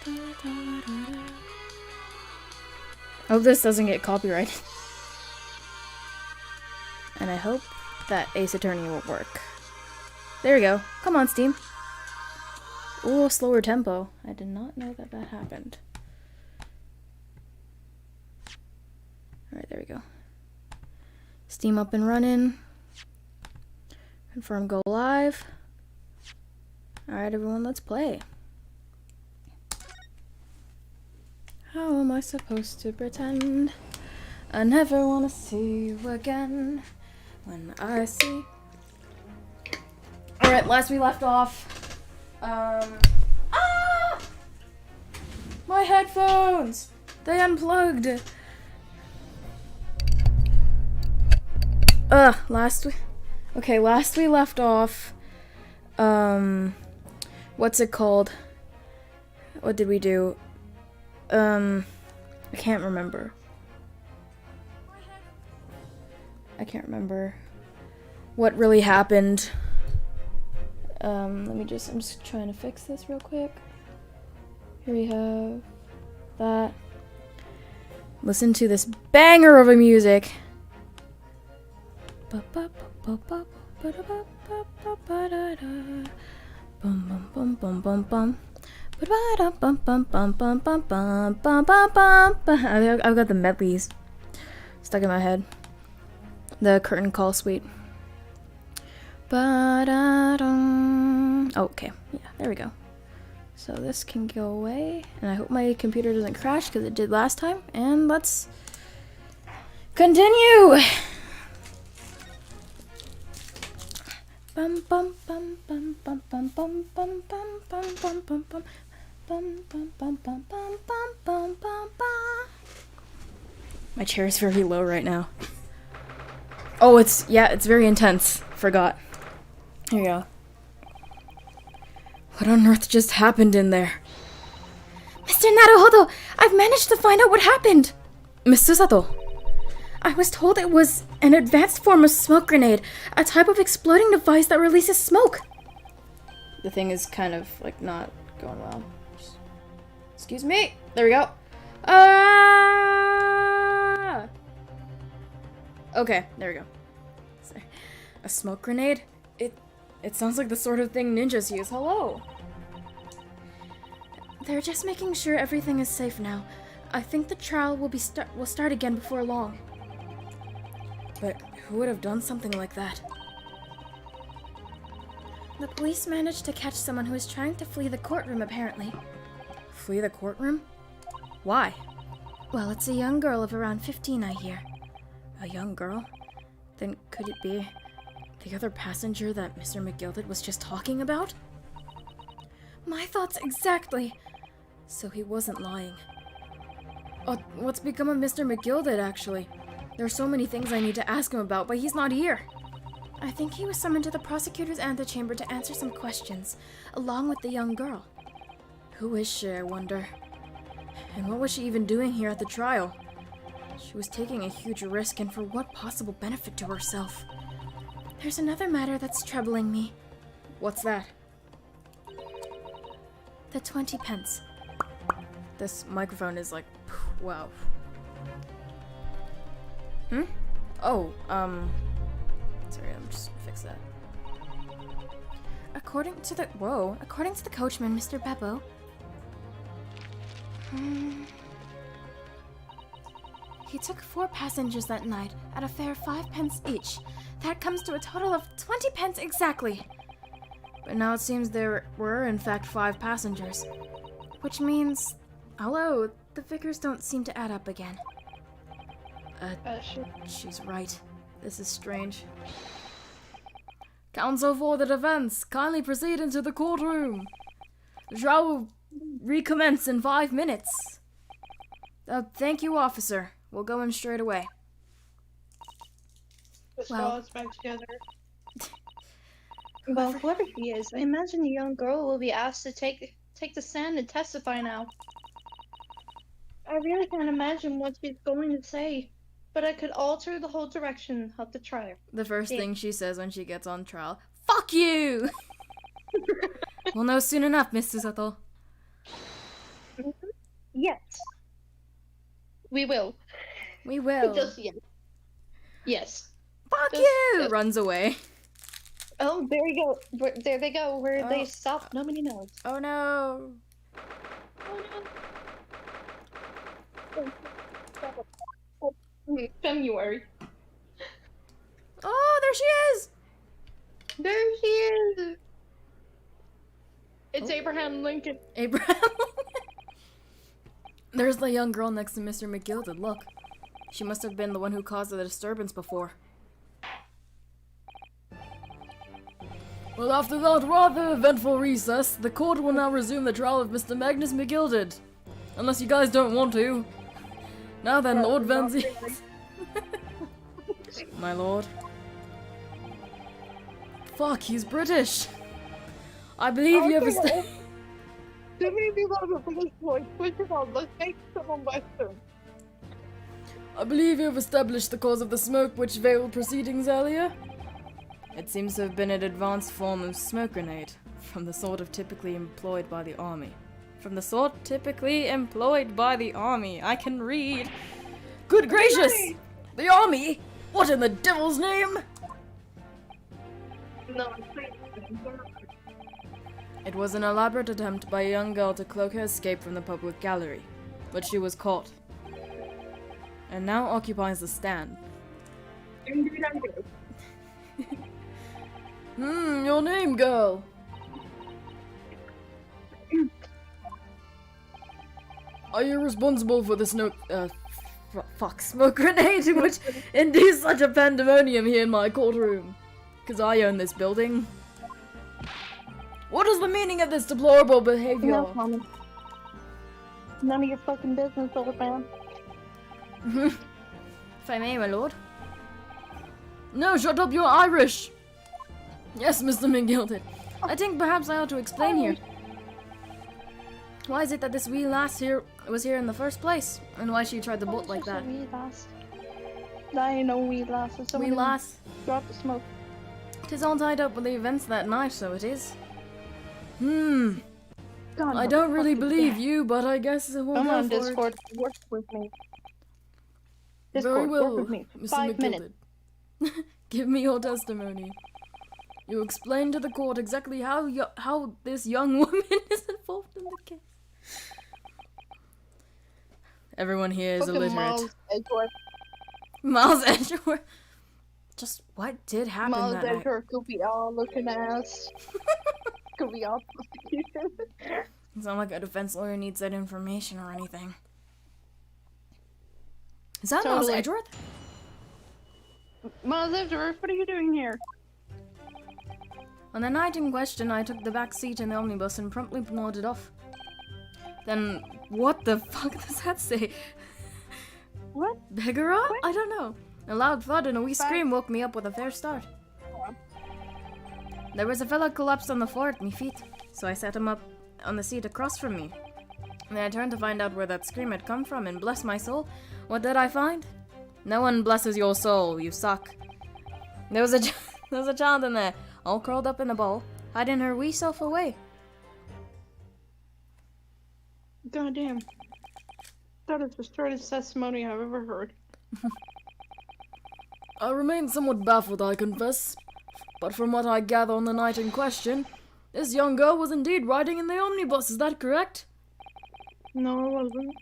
I hope this doesn't get copyrighted. And I hope that Ace Attorney will work. There we go. Come on, Steam. Ooh, slower tempo. I did not know that that happened. Alright, there we go. Steam up and running. Confirm go live. Alright, everyone, let's play. How am I supposed to pretend I never want to see you again when I see... Alright, last we left off, my headphones! They unplugged! Last we left off, what's it called? What did we do? I can't remember. I can't remember what really happened. I'm just trying to fix this real quick. Here we have that. Listen to this banger of a music. I've got the medleys stuck in my head. The curtain call suite. Okay, yeah, there we go. So this can go away, and I hope my computer doesn't crash because it did last time. And let's continue. Bum bum bum bum bum bum bum bum bum bum bum bum bum. My chair is very low right now. Oh, it's very intense. Forgot. Here you go. What on earth just happened in there? Mr. Naruhodo, I've managed to find out what happened. Miss Susato. I was told it was an advanced form of smoke grenade, a type of exploding device that releases smoke. The thing is kind of, like, not going well. Excuse me. There we go. Okay, there we go. Sorry. A smoke grenade? It sounds like the sort of thing ninjas use. Hello. They're just making sure everything is safe now. I think the trial will start again before long. But who would have done something like that? The police managed to catch someone who was trying to flee the courtroom, apparently. Flee the courtroom? Why? Well, it's a young girl of around 15, I hear. A young girl? Then could it be the other passenger that Mr. McGilded was just talking about? My thoughts exactly! So he wasn't lying. Oh, what's become of Mr. McGilded, actually? There are so many things I need to ask him about, but he's not here. I think he was summoned to the prosecutor's antechamber to answer some questions, along with the young girl. Who is she, I wonder? And what was she even doing here at the trial? She was taking a huge risk, and for what possible benefit to herself? There's another matter that's troubling me. What's that? The 20 pence. This microphone is like, wow. Oh, sorry, I'm just fix that. According to the coachman, Mr. Beppo. He took 4 passengers that night at a fare of 5 pence each. That comes to a total of 20 pence exactly. But now it seems there were, in fact, 5 passengers. Which means... Hello, the figures don't seem to add up again. She's right. This is strange. Counsel for the defense, kindly proceed into the courtroom. The trial will recommence in 5 minutes. Thank you, officer. We'll go in straight away. Well, us back together. Well, whoever he is, I imagine the young girl will be asked to take the stand and testify now. I really can't imagine what she's going to say, but I could alter the whole direction of the trial. The first thing she says when she gets on trial, "Fuck you!" We'll know soon enough, Miss Susato. Yes. We will. We will. Just yes. Yes. Fuck just- you! just- Runs away. Oh, there you go. There they go. Where Oh. they stop. Nobody knows. Oh no. February. Oh, there she is! There she is. It's Oh. Abraham Lincoln. Abraham. There's the young girl next to Mr. McGilded, look. She must have been the one who caused the disturbance before. Well, after that rather eventful recess, the court will now resume the trial of Mr. Magnus McGilded. Unless you guys don't want to. Now then, Lord Van Zieks. My lord. Fuck, he's British. I believe you have There may be a lot of British voice. Which of all? Let's make someone Western. I believe you have established the cause of the smoke which veiled proceedings earlier. It seems to have been an advanced form of smoke grenade, from the sort typically employed by the army. From the sort typically employed by the army. I can read. Good gracious! The army? What in the devil's name? No, It was an elaborate attempt by a young girl to cloak her escape from the public gallery, but she was caught. And now occupies the stand. Your name, girl? Are you responsible for the smoke grenade which induced such a pandemonium here in my courtroom? 'Cause I own this building. What is the meaning of this deplorable behavior? No comment. None of your fucking business, old man. If I may, my lord. No, shut up, you're Irish! Yes, Mr. McGilded. I think perhaps I ought to explain here. Why is it that this wee lass here was here in the first place? And why she tried to bolt like that? Wee lass. I ain't no wee lass. Wee lass. Drop the smoke. 'Tis all tied up with the events that night, so it is. God, I don't really believe you, but I guess it will Come go on, for it. Discord. Work with me. Very Discord, well, work with me. Mr. 5 minutes. McGilded. Give me your testimony. You explain to the court exactly how this young woman is involved in the case. Everyone here is Fucking illiterate. Miles Edgeworth. Miles Edgeworth. Just what did happen Miles that night? Edgeworth could be all looking ass. Could be all prosecution. It's not like a defense lawyer needs that information or anything. Is that Miles Totally. Edgeworth? Miles Edgeworth, what are you doing here? On the night in question, I took the back seat in the omnibus and promptly nodded off. Then, what the fuck does that say? What? Beggarra? I don't know. A loud thud and a wee scream woke me up with a fair start. There was a fella collapsed on the floor at me feet, so I sat him up on the seat across from me. And then I turned to find out where that scream had come from, and bless my soul, what did I find? No one blesses your soul, you suck. There was a child in there, all curled up in a ball, hiding her wee self away. Goddamn. That is the shortest testimony I've ever heard. I remain somewhat baffled, I confess. But from what I gather on the night in question, this young girl was indeed riding in the omnibus, is that correct? No, it wasn't.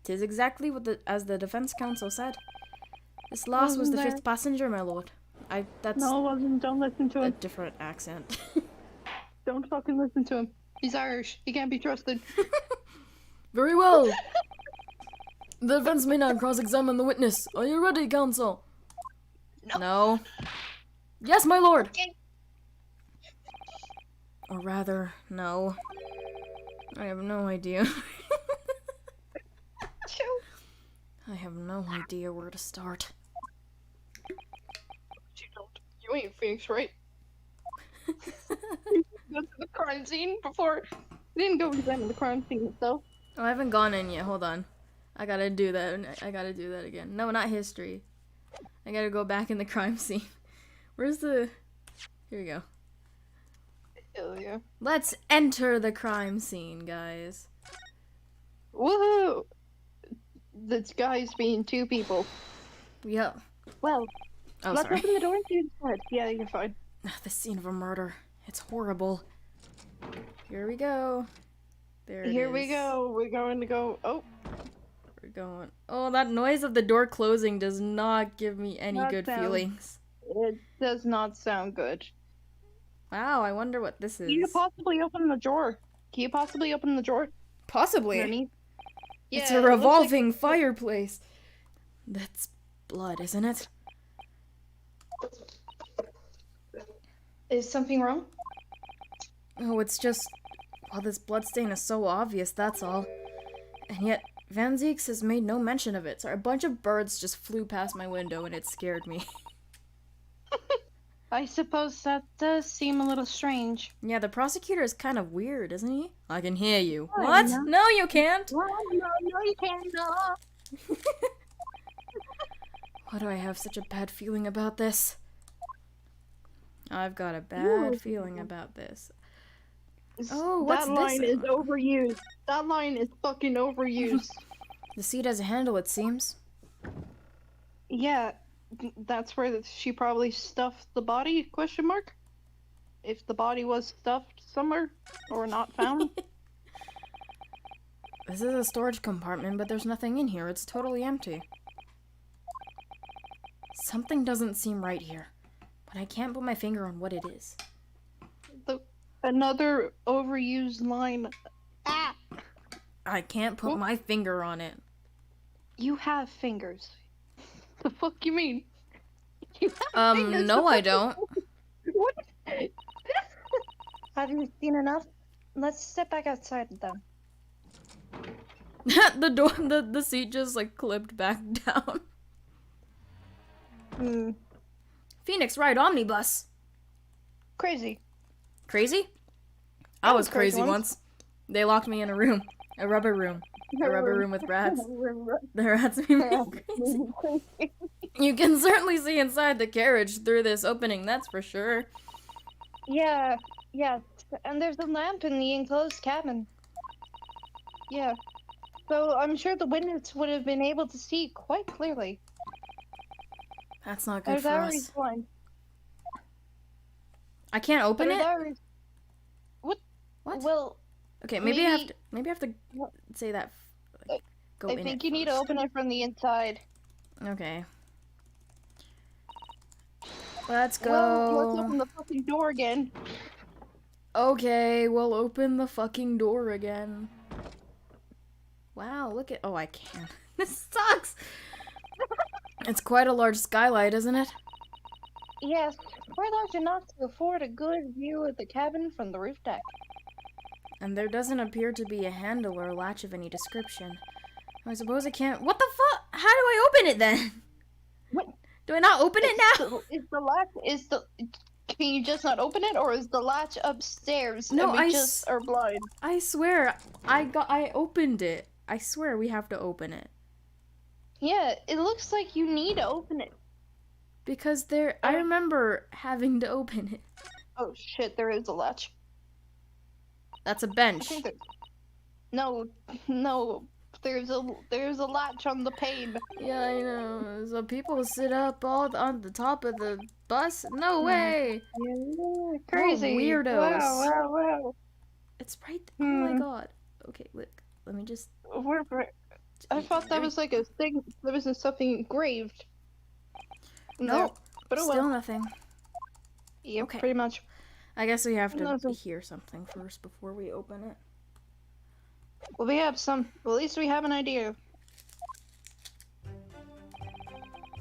'Tis exactly as the defense counsel said. This lass was Wasn't the there? 5th passenger, my lord. That's No, it wasn't. Don't listen to a him. different accent. Don't fucking listen to him. He's Irish. He can't be trusted. Very well. The defense may now cross-examine the witness. Are you ready, counsel? No. Yes, my lord. Okay. Or rather, no. I have no idea. I have no idea where to start. You ain't Phoenix, right? Go to the crime scene before. You didn't go examine the crime scene itself. Oh, I haven't gone in yet. Hold on. I gotta do that. I gotta do that again. No, not history. I gotta go back in the crime scene. Where's the... Here we go. Hell yeah. Let's enter the crime scene, guys. Woohoo! This guy's being two people. Yep. Well, Oh, let's sorry. open the door and see inside. Yeah, you're fine. The scene of a murder. It's horrible. Here we go. There it Here we is. go. We're going to go. Oh, We're going. Oh, that noise of the door closing does not give me any That good sounds- feelings. it does not sound good. Wow, I wonder what this Can you is. possibly open the drawer? Can you possibly open the drawer? Possibly. Underneath? It's Yeah, a it looks like- revolving fireplace. That's blood, isn't it? Is something wrong? Oh, it's just... Well, this bloodstain is so obvious, that's all. And yet, Van Zieks has made no mention of it, so a bunch of birds just flew past my window and it scared me. I suppose that does seem a little strange. Yeah, the prosecutor is kind of weird, isn't he? I can hear you. Oh, What? yeah. No, you can't! Well, no, you can't. Why do I have such a bad feeling about this? I've got a Ooh. bad feeling about this. Oh, what's that this? line is overused. That line is fucking overused. The seat has a handle, it seems. Yeah, that's where she probably stuffed the body? Question mark. If the body was stuffed somewhere or not found. This is a storage compartment, but there's nothing in here. It's totally empty. Something doesn't seem right here, but I can't put my finger on what it is. Another overused line. Ah, I can't put Oop. my finger on it. you have fingers. The fuck you mean? You have fingers. No, I don't. What? Have you seen enough? Let's step back outside then. The door, the seat just like clipped back down. Hmm. Phoenix Ride Omnibus. Crazy. Crazy? I I was was crazy crazy once. once. They locked me in a room. A rubber room. A rubber room with rats. The rats made me crazy. You can certainly see inside the carriage through this opening, that's for sure. Yeah, and there's a lamp in the enclosed cabin. Yeah. So I'm sure the witness would have been able to see quite clearly. That's not good There's for our us. blind. I can't open it? What? What? Well, Okay, maybe I maybe- have to What? say that like, go I in think it you need to first. open it from the inside. Okay. Let's go. Well, let's open the fucking door again. Okay, we'll open the fucking door again. Wow, look at... Oh, I can't. This sucks! It's quite a large skylight, isn't it? Yes, quite large enough to afford a good view of the cabin from the roof deck. And there doesn't appear to be a handle or latch of any description. I suppose I can't... What the fuck? How do I open it then? What? Do I not open it now? Is the latch, can you just not open it, or is the latch upstairs No, and we I just are blind? I swear, I opened it. I swear we have to open it. Yeah, it looks like you need to open it. Because I remember having to open it. Oh shit, there is a latch. That's a I bench. think no, there's a latch on the pane. Yeah, I know. So people sit up all on the top of the bus? No way! Yeah, crazy. weirdos. Wow. It's right. Oh my Hmm. god. Okay, look. Let me just. I thought that was like a thing. There was something engraved. No, but oh still well. nothing. Yeah, okay. pretty much. I guess we have to Nothing. hear something first before we open it. Well, we have some. Well, at least we have an idea.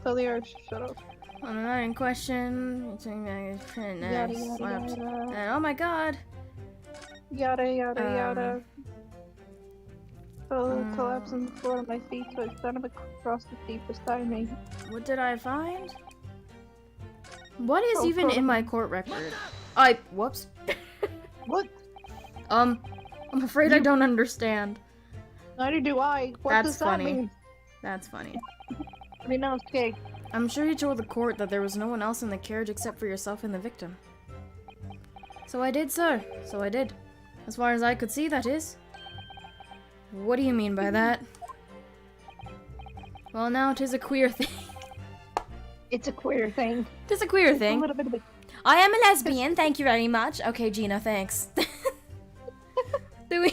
So they are shut up. On the night in question, Yada yada slept. yada. And oh my god! Yada yada yada. um, Collapse on the floor at my feet, so I sat across the seat beside me. What did I find? What is Oh, even in my court record? Whoops. What? I'm afraid I don't understand. Neither do I. What That's does that funny. mean? That's funny. I mean, no, okay. I'm sure you told the court that there was no one else in the carriage except for yourself and the victim. So I did, sir. So I did. As far as I could see, that is. What do you mean by that? Well, now 'tis a queer thing. It's a queer thing. 'Tis a queer A thing. little bit of a... I am a lesbian, thank you very much. Okay, Gina, thanks. Do we...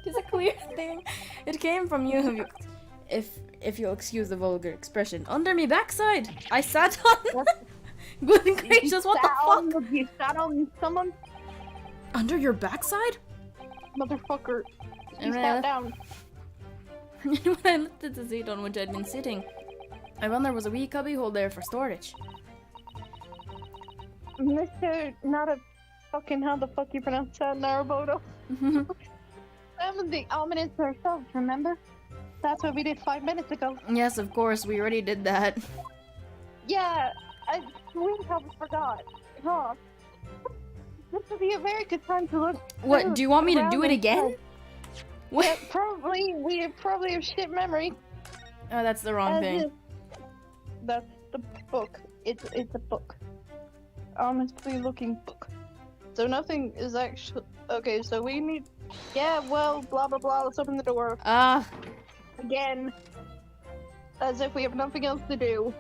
It's a queer thing. It came from you, if you'll excuse the vulgar expression. Under me backside! I sat on... Good gracious, what the fuck? You sat on someone? Under your backside? Motherfucker. You Alright. sat down. When I lifted the seat on which I'd been sitting, I found there was a wee cubby hole there for storage. Mr. Not a fucking how the fuck you pronounce that, Naruboto? That was the ominous ourselves, remember? That's what we did 5 minutes ago. Yes, of course, we already did that. Yeah, I swear I forgot. Huh. This would be a very good time to look. What, do you want me to do it again? What? Yeah, probably. We probably have shit memory. Oh, that's the wrong As thing. if- That's the book. It's a book. Honestly looking book. So nothing is actually okay. So we need. Yeah. Well. Blah blah blah. Let's open the door again. As if we have nothing else to do.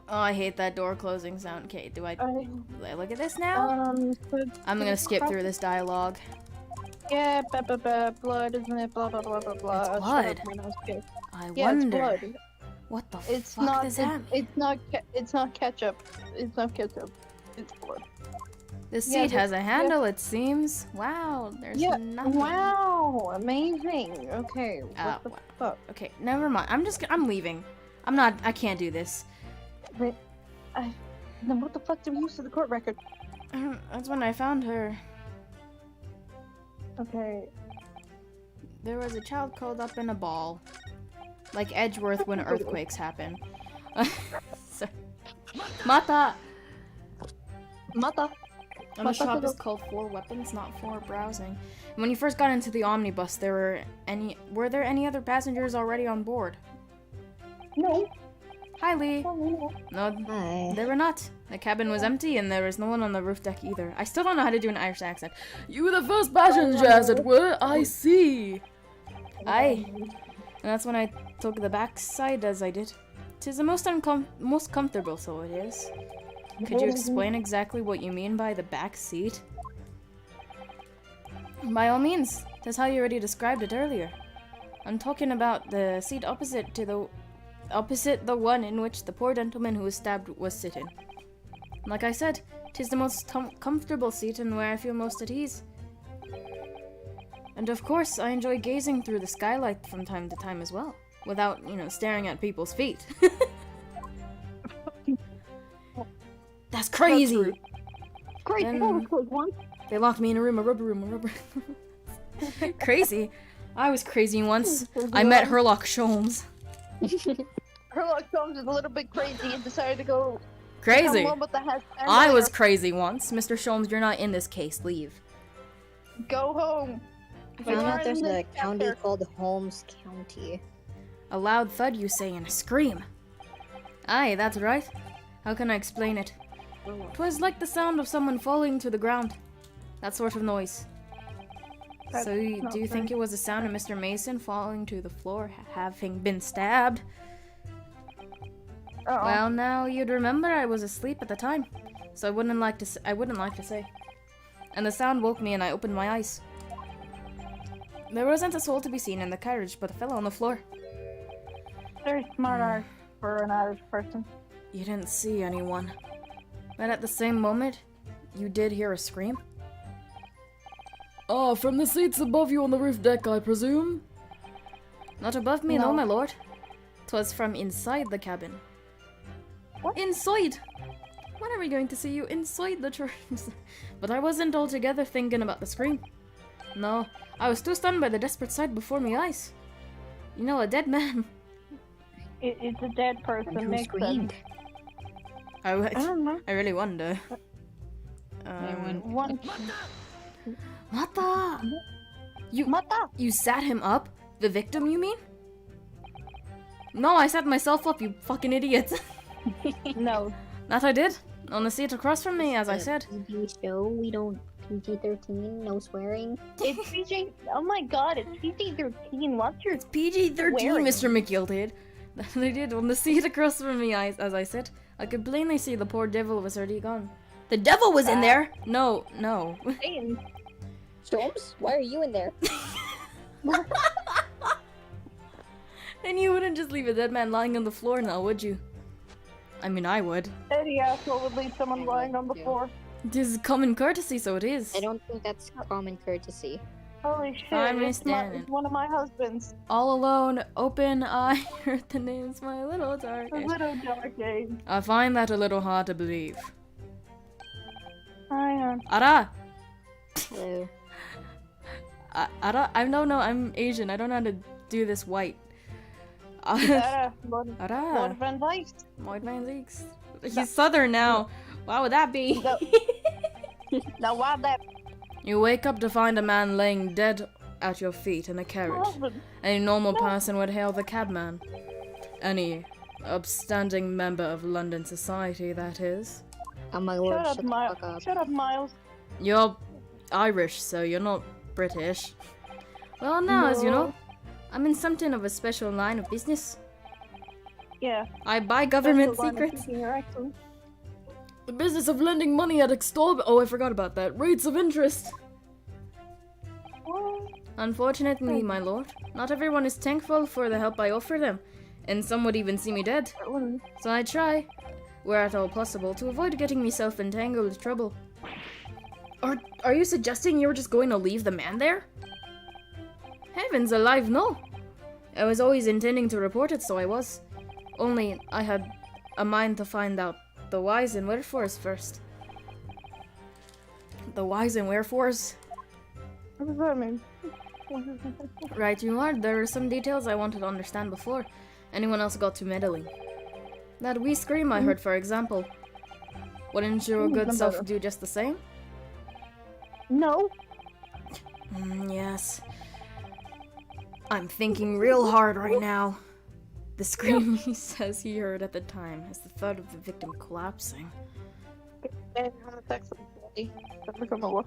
Oh, I hate that door closing sound. Okay, do I look at this now? So I'm gonna skip through this dialogue. Yeah. Blood, isn't it? Blah blah blah blah blah. It's Shut blood. up, my nose goes. I Yeah, it's wonder blood. what the It's fuck not. does that? It's not. It's not ketchup. It's not ketchup. It's blood. This yeah, seat has a handle, it seems. Wow, there's Yeah. nothing. Wow. Amazing. Okay. What the wow. fuck? Okay, never mind. I'm leaving. I can't do this. Wait. Then what the fuck do we use for the court record? That's when I found her. Okay. There was a child curled up in a ball. Like Edgeworth when earthquakes happen. Sorry. Mata! Mata. And the shop is called Four Weapons, not For Browsing. When you first got into the omnibus, were there any other passengers already on board? No. Hi, Lee. No. No, Hi. there were not. The cabin was empty, and there was no one on the roof deck either. I still don't know how to do an Irish accent. You were the first passenger, as it were. I see. Aye. And that's when I took the backside as I did. 'Tis the most comfortable, so it is. Could you explain exactly what you mean by the back seat? By all means. That's how you already described it earlier. I'm talking about the seat opposite the one in which the poor gentleman who was stabbed was sitting. Like I said, 'tis the most comfortable seat and where I feel most at ease. And of course, I enjoy gazing through the skylight from time to time as well, without, staring at people's feet. That's crazy! Great. Then- That was close one. They locked me in a rubber. Crazy. I was crazy once. I met Herlock Sholmes. Herlock Holmes is a little bit crazy and decided to go. Crazy. One with the hat and I was later. crazy once. Mr. Sholmes, you're not in this case. Leave. Go home. I found out there's You're in a this county chapter. called Holmes County. A loud thud, you say, and a scream. Aye, that's right. How can I explain it? 'Twas like the sound of someone falling to the ground. That sort of noise. That's So, not do you think very- it was the sound of Mr. Mason falling to the floor, having been stabbed? Uh-oh. Well, now you'd remember I was asleep at the time, so I wouldn't like to say. And the sound woke me, and I opened my eyes. There wasn't a soul to be seen in the carriage, but a fellow on the floor. Very smart art for an Irish person. You didn't see anyone, but at the same moment, you did hear a scream. Oh, from the seats above you on the roof deck, I presume? Not above me, no, No. my lord. 'Twas from inside the cabin. What? Inside? When are we going to see you inside the church? But I wasn't altogether thinking about the scream. No, I was too stunned by the desperate sight before my eyes. You know, a dead man. It's a dead person. And who Makes screamed? sense. I don't know. really wonder. One. Mata! Mata. You sat him up? The victim, you mean? No, I sat myself up, you fucking idiot. No. That I did. On the seat across from me, as I said. TV show, we don't PG-13, no swearing. It's PG. Oh my god, it's PG-13. What's your? PG-13, Swearing. Mr. McGilded. They did on the seat across from me, as I said. I could plainly see the poor devil was already gone. The devil was in there! No. Saying. Storms, why are you in there? And you wouldn't just leave a dead man lying on the floor now, would you? I mean, I would. Any asshole would leave someone lying on the floor. It is common courtesy, so it is. I don't think that's common courtesy. Holy shit! I It's understand. one of my husbands. All alone, open eye, heard the name's my little A darkish. little dark age. I find that a little hard to believe. I Ara! Hello. Ara? No, I'm Asian. I don't know how to do this white. Lord Ara! Van Dyke. Moid Van Zeeks. He's southern now. Why would that be? Now why that You wake up to find a man laying dead at your feet in a carriage. husband? Any normal person would hail the cabman. Any upstanding member of London society, that is. Oh my lord, Shut up, shut the Miles. fuck up. Shut up, Miles. You're Irish, so you're not British. Well, now, as you know, I'm in something of a special line of business. Yeah. I buy government That's the line of secrets. thinking, you're excellent. The business of lending money at extortionate— oh, I forgot about that. Rates of interest. Unfortunately, my lord, not everyone is thankful for the help I offer them, and some would even see me dead. So I try, where at all possible, to avoid getting myself entangled with trouble. Are you suggesting you were just going to leave the man there? Heavens alive, no! I was always intending to report it, so I was. Only I had a mind to find out the whys and wherefores first. The whys and wherefores? What does that mean? Right you are. There are some details I wanted to understand before anyone else got to meddling. That wee scream I heard, for example. Wouldn't your good self do just the same? No. Yes. I'm thinking real hard right now. The scream he says he heard at the time is the thud of the victim collapsing. And homosexuality. Become a wolf.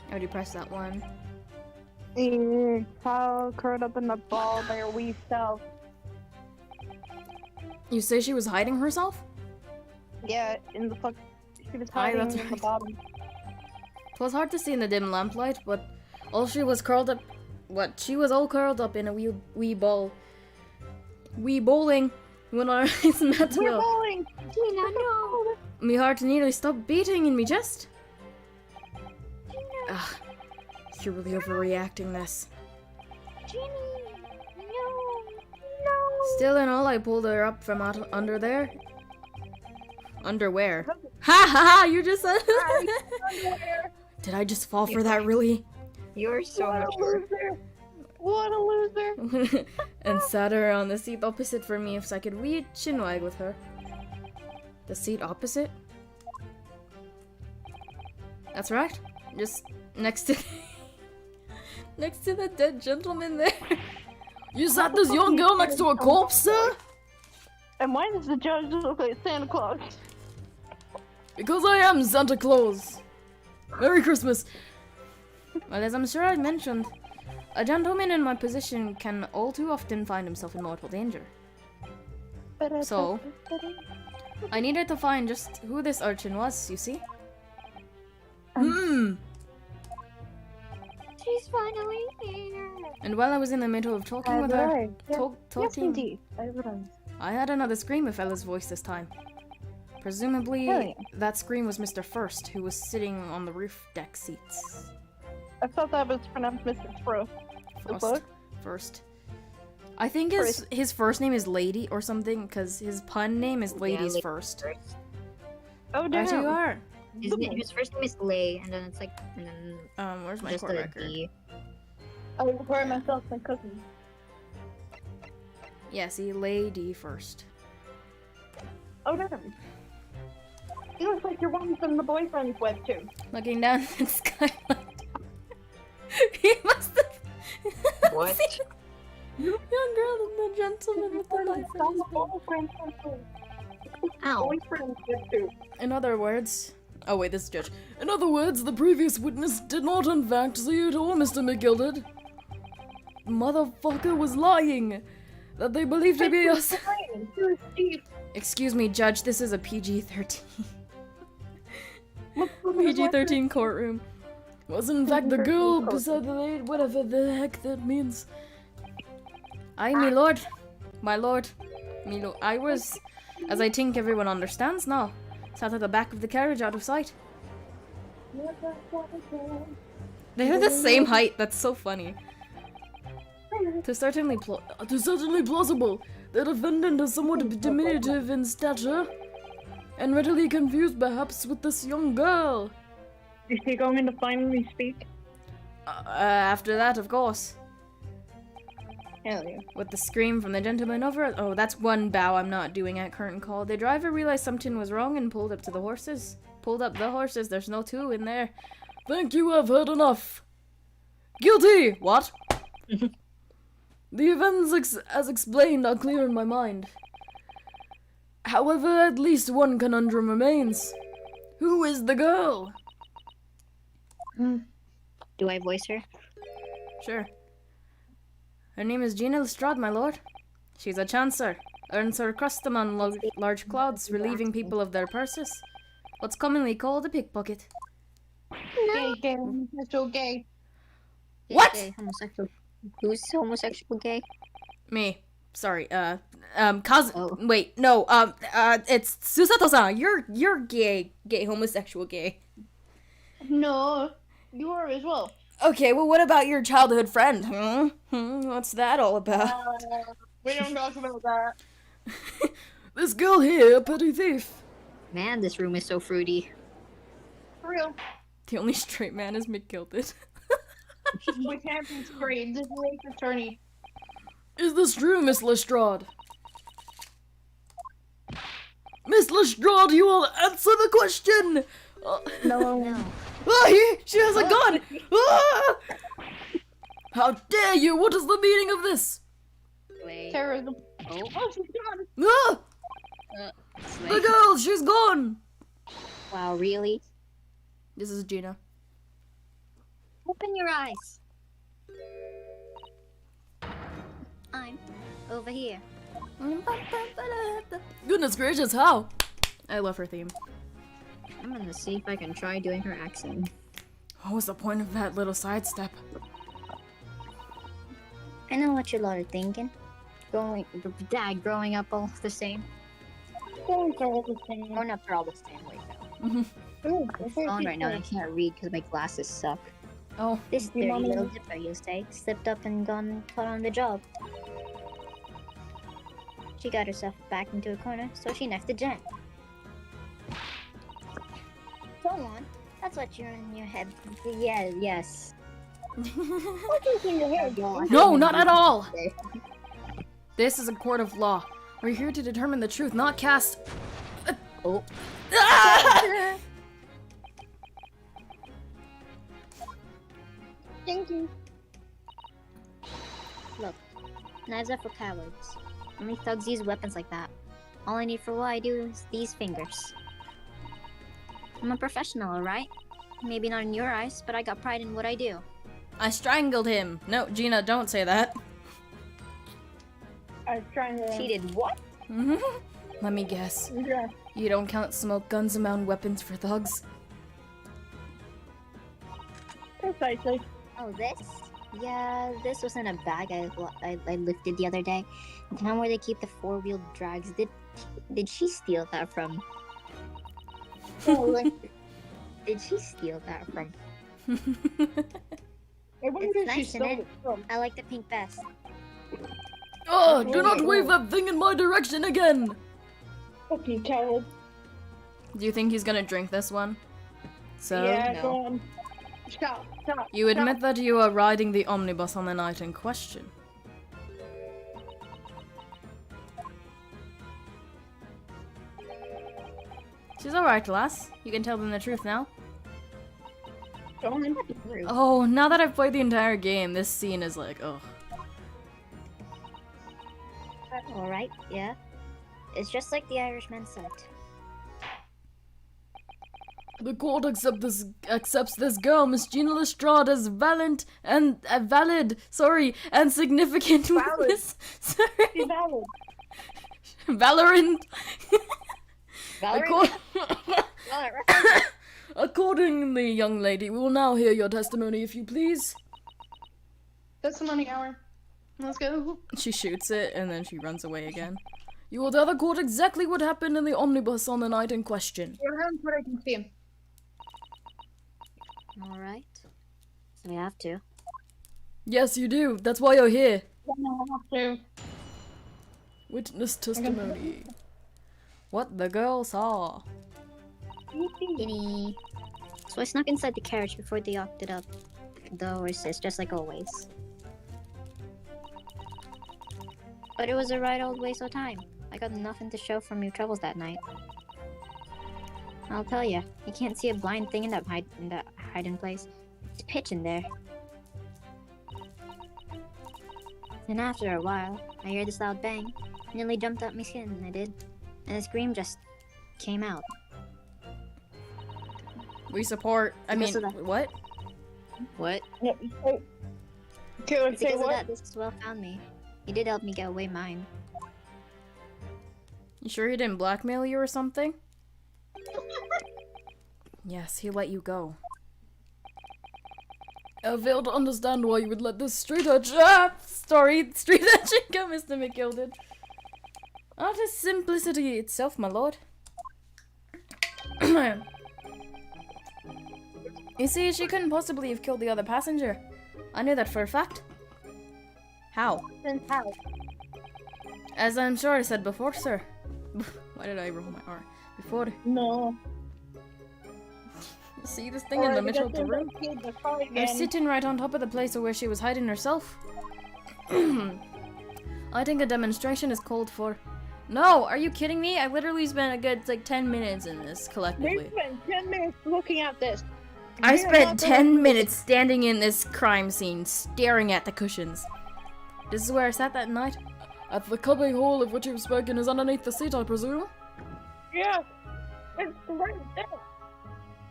I already pressed that one. Child curled up in the ball by her wee self. You say she was hiding herself? Yeah, in the fuck. She was Aye, hiding that's in the right. bottom. It was hard to see in the dim lamplight, but all she was curled up— what? She was all curled up in a wee ball. Wee bowling when our eyes met. We're Well, bowling! Gina, no! me heart nearly stopped beating in me chest. Ugh, you're really overreacting this. Ginny! No! Still in all, I pulled her up from out under there. Underwear. Ha ha ha! You just said. Did I just fall for that, really? You're so What a mature. loser! What a loser! And sat her on the seat opposite for me so I could wee chinwag with her. The seat opposite? That's right. Just next to next to the dead gentleman there. You sat this young girl next to a corpse, sir? And why does the judge look like Santa Claus? Because I am Santa Claus. Merry Christmas. Well, as I'm sure I mentioned, a gentleman in my position can all too often find himself in mortal danger. So, I needed to find just who this urchin was, you see? She's finally here! And while I was in the middle of talking with her, Yes, talking, indeed. I would. I heard another scream of fella's voice this time. Presumably, Oh, yeah. that scream was Mr. First, who was sitting on the roof deck seats. I thought that was pronounced Mr. Frost. The First. fuck? First. I think his first name is Lady or something, because his pun name is Ladies Lady First. First. Oh, There damn. you are. His first name is Lay, and then it's like, and then Where's my just court a record? D. I will prepare myself some cookies. Yeah, see, Lady First. Oh, damn. You look like you're one from the boyfriend's web too. Looking down at the skylight. He must have. What? Young girl and the gentleman with the knife in his bowl. Ow. In other words... Oh wait, this is Judge. In other words, the previous witness did not in fact see you at all, Mr. McGilded. Motherfucker was lying! That they believed to be us. Excuse me, Judge, this is a PG-13. PG-13 courtroom. Was in fact the girl beside the lady, whatever the heck that means. Aye, me lord. My lord. Me lord. I was, as I think everyone understands now, sat at the back of the carriage out of sight. They're the same height, that's so funny. To certainly plausible, the defendant is somewhat diminutive in stature, and readily confused perhaps with this young girl. Is she going to finally speak? After that, of course. Hell yeah. With the scream from the gentleman over. Oh, that's one bow I'm not doing at curtain call. The driver realized something was wrong and pulled up the horses. There's no two in there. Thank you, I've heard enough. Guilty! What? The events as explained are clear in my mind. However, at least one conundrum remains. Who is the girl? Do I voice her? Sure. Her name is Gina Lestrade, my lord. She's a chancer. Earns her custom on large clouds, relieving people of their purses. What's commonly called a pickpocket. Gay, homosexual, gay. What? Gay, homosexual. Who's homosexual gay? Me. Sorry, cousin. Oh. Wait, no, it's Susato-san. You're gay, homosexual gay. No, you are as well. Okay, well, what about your childhood friend? What's that all about? We don't talk about that. This girl here, petty thief. Man, this room is so fruity. For real. The only straight man is McGilded. We can't be straight. This is Lake's attorney. Is this true, Miss Lestrade? Miss Lestrade, you will answer the question! No. She has a gun! Ah! How dare you! What is the meaning of this? Wait. Terrorism. Oh, Oh, she's gone. Ah! The wait. girl, she's gone! Wow, really? This is Gina. Open your eyes. I'm over here. Goodness gracious, how? I love her theme. I'm gonna see if I can try doing her accent. What was the point of that little sidestep? I know what you're thinking. Growing up all the same. Growing up, they're all the same. Wait, no. I'm phone right now and I can't read because my glasses suck. Oh, This dirty little dipper, you say, slipped up and gone caught on the job. She got herself back into a corner, so she knifed the Jen. Go on. That's what you're in your head. Yeah, yes. What's in your head? no, not at all! This is a court of law. We're here to determine the truth, not cast... Oh. Ah! Thank you. Look, knives are for cowards. Only thugs use weapons like that. All I need for what I do is these fingers. I'm a professional, alright? Maybe not in your eyes, but I got pride in what I do. I strangled him. No, Gina, don't say that. I was trying to. She did what? Let me guess. Yeah. You don't count smoke guns among weapons for thugs? Precisely. Oh, this? Yeah, this was in a bag I lifted the other day. The town where they keep the four-wheeled drags. Did she steal that from? Did she steal that from? I wonder It's if nice, she isn't stole it? it from. I like the pink vest. Oh, do not wave that thing in my direction again! Fuck you, coward. Do you think he's gonna drink this one? So, Yeah, No. go on. Stop. you admit that you are riding the omnibus on the night in question. She's alright, lass. You can tell them the truth now. Go on. Oh, now that I've played the entire game, this scene is like, oh. Alright, yeah. It's just like the Irishman said. The court accepts this girl, Miss Gina Lestrade, as valid and significant Valid. witness. Sorry, She's valid. Valorant. Valerie? Accord- Accordingly, young lady, we will now hear your testimony, if you please. That's the money hour. Let's go. She shoots it and then she runs away again. You will tell the court exactly what happened in the omnibus on the night in question. Your hand's what I can see. Alright. So we have to. Yes, you do. That's why you're here. I have to. Witness testimony. What the girl saw. Kitty. So I snuck inside the carriage before they locked it up. The horses, just like always. But it was a right old waste of time. I got nothing to show from your troubles that night. I'll tell ya, you can't see a blind thing in that hiding place. It's pitch in there. Then after a while, I heard this loud bang. Nearly jumped up my skin, I did. And the scream just came out. We support. I mean, Because of that- what? What? No, so- okay, It's say because of what? that this as well found me. He did help me get away mine. You sure he didn't blackmail you or something? Yes, he let you go. I fail to understand why you would let this street urchin street urchin go, Mr. McGilded. Art is simplicity itself, my lord. You see, she couldn't possibly have killed the other passenger. I knew that for a fact. How? Then how? As I'm sure I said before, sir. Why did I roll my R? Before. No. See this thing in the middle of the room? I'm sitting right on top of the place where she was hiding herself. I think a demonstration is called for. No, are you kidding me? I literally spent a good, 10 minutes in this, We collectively. spent 10 minutes looking at this. I We are spent not 10 going- minutes standing in this crime scene, staring at the cushions. This is where I sat that night? At the cubby hole of which you've spoken is underneath the seat, I presume? Yeah. It's right there.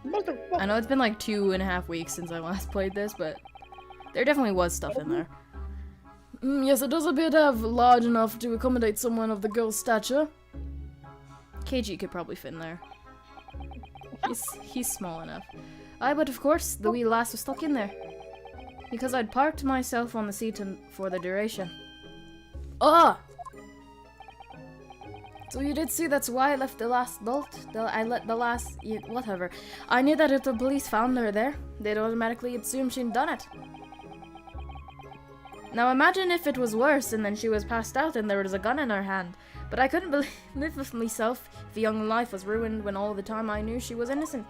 Motherfucker. I know it's been 2.5 weeks since I last played this, but there definitely was stuff in there. Yes, it does appear to have large enough to accommodate someone of the girl's stature. KG could probably fit in there. He's small enough. But of course, the wee lass was stuck in there. Because I'd parked myself on the seat for the duration. Ah! So you did see that's why I left the last adult? Whatever. I knew that if the police found her there, they'd automatically assume she'd done it. Now imagine if it was worse and then she was passed out and there was a gun in her hand. But I couldn't believe with myself if a young life was ruined when all the time I knew she was innocent.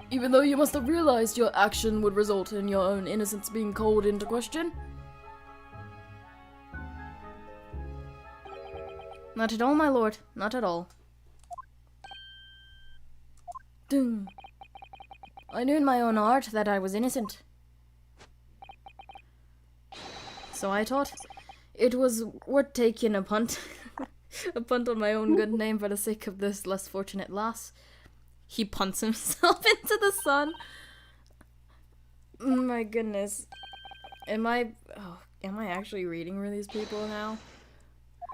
Even though you must have realized your action would result in your own innocence being called into question. Not at all, my lord. Not at all. Ding. I knew in my own heart that I was innocent. So I thought it was worth taking a punt. A punt on my own good name for the sake of this less fortunate lass. He punts himself into the sun. My goodness. Am I actually reading for these people now?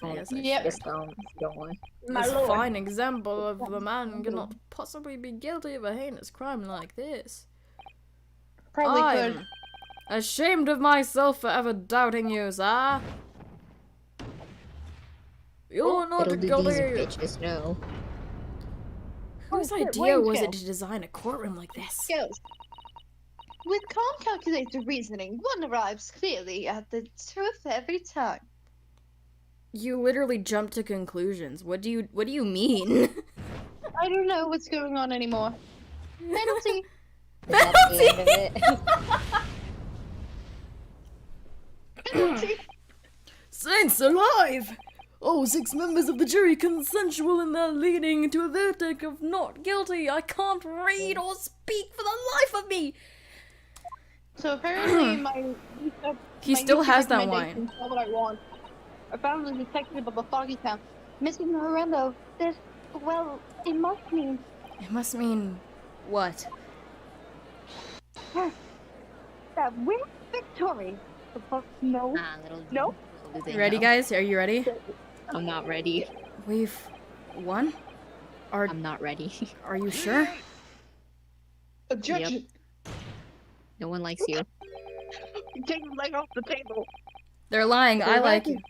I guess I Yep. Just don't worry. My This lord. fine example of the man cannot possibly be guilty of a heinous crime like this. Probably I'm could. ashamed of myself for ever doubting you, sir. You're not Little do these guilty. bitches know. Whose Oh, shit, idea Wayne was Kill. it to design a courtroom like this? Skills. With calm, calculated reasoning, one arrives clearly at the truth every time. You literally jump to conclusions. What do you mean? I don't know what's going on anymore. Penalty. Is that the end of it? Penalty. Saints alive! Oh, 6 members of the jury consensual in their leading to a verdict of not guilty. I can't read or speak for the life of me. So apparently my He my still YouTube has that wine. recommendations are what I want. I found the detective of a foggy town. Missing Lorenzo. This, well, it must mean. It must mean what? That weird Victory. The fuck? No. Ah, little. No. little do they Ready, know. guys? Are you ready? I'm not ready. We've won? I'm not ready. Are you sure? Objection. No one likes you. Take your leg off the table. They're lying. I They're like lying. you.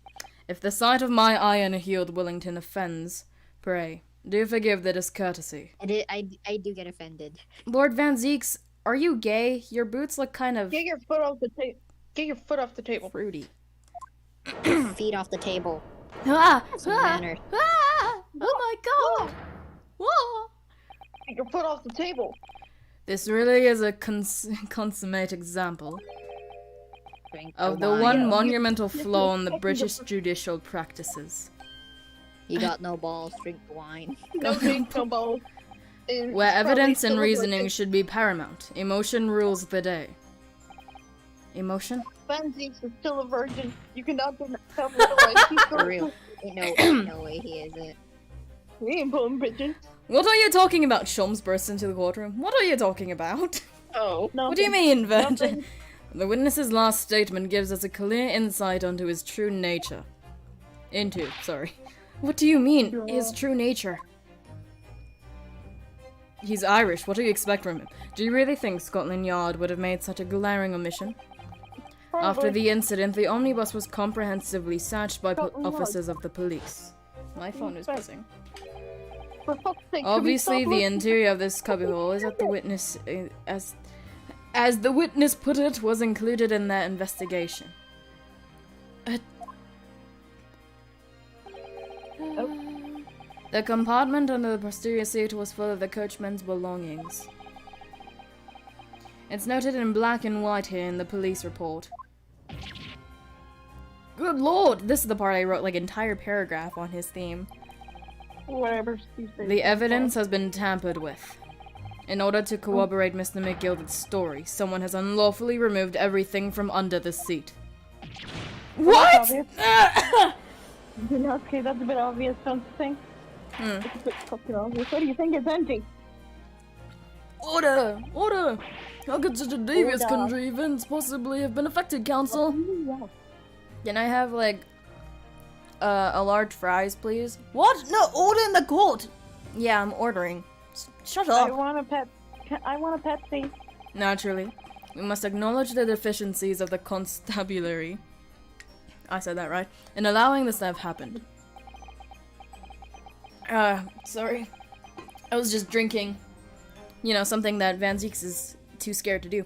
If the sight of my iron-heeled Wellington offends, pray, do forgive the discourtesy. I do get offended. Lord Van Zeeks, are you gay? Your boots look kind of Get your foot off the table. Get your foot off the table. fruity. Feet off the table. Ah! Some Ah! manners. Ah! Oh my god! Whoa! Get your foot off the table. This really is a consummate example Drink of the wine. one Yeah, monumental you- flaw in the you- British judicial practices. You got no balls. Drink the wine. No drink, no balls. It's Where probably evidence and still a reasoning virgin. should be paramount. Emotion rules the day. Emotion? Van Zeeks is still a virgin. You cannot tell me otherwise. He's For real. No way he isn't. We ain't pulling bitches. What are you talking about? Sholmes burst into the courtroom. What are you talking about? Oh. No. What do you mean, Virgin? Nothing. The witness's last statement gives us a clear insight onto his true nature. What do you mean, his true nature? He's Irish. What do you expect from him? Do you really think Scotland Yard would have made such a glaring omission? After the incident, the omnibus was comprehensively searched by Scotland Yard. officers of the police. My phone is Right. buzzing. For fuck's sake, Obviously, should we the stop interior of this cubbyhole is at the witness, as the witness put it, was included in their investigation. The compartment under the posterior seat was full of the coachman's belongings. It's noted in black and white here in the police report. Good lord! This is the part I wrote like entire paragraph on his theme. Whatever. The evidence has been tampered with. In order to corroborate Mr. McGilder's story, someone has unlawfully removed everything from under the seat. What? What? Okay, that's a bit obvious, don't you think? It's a bit fucking obvious. What do you think? It's empty. Order! Order! How could such a devious Order. contrivance possibly have been affected, counsel? Yeah. Can I have, like, a large fries, please? What? No, order in the court! Yeah, I'm ordering. Shut I up! want a pet. I want a Pepsi. Naturally. We must acknowledge the deficiencies of the constabulary. I said that right. In allowing this to have happened. Sorry. I was just drinking. You know, something that Van Zeeks is too scared to do.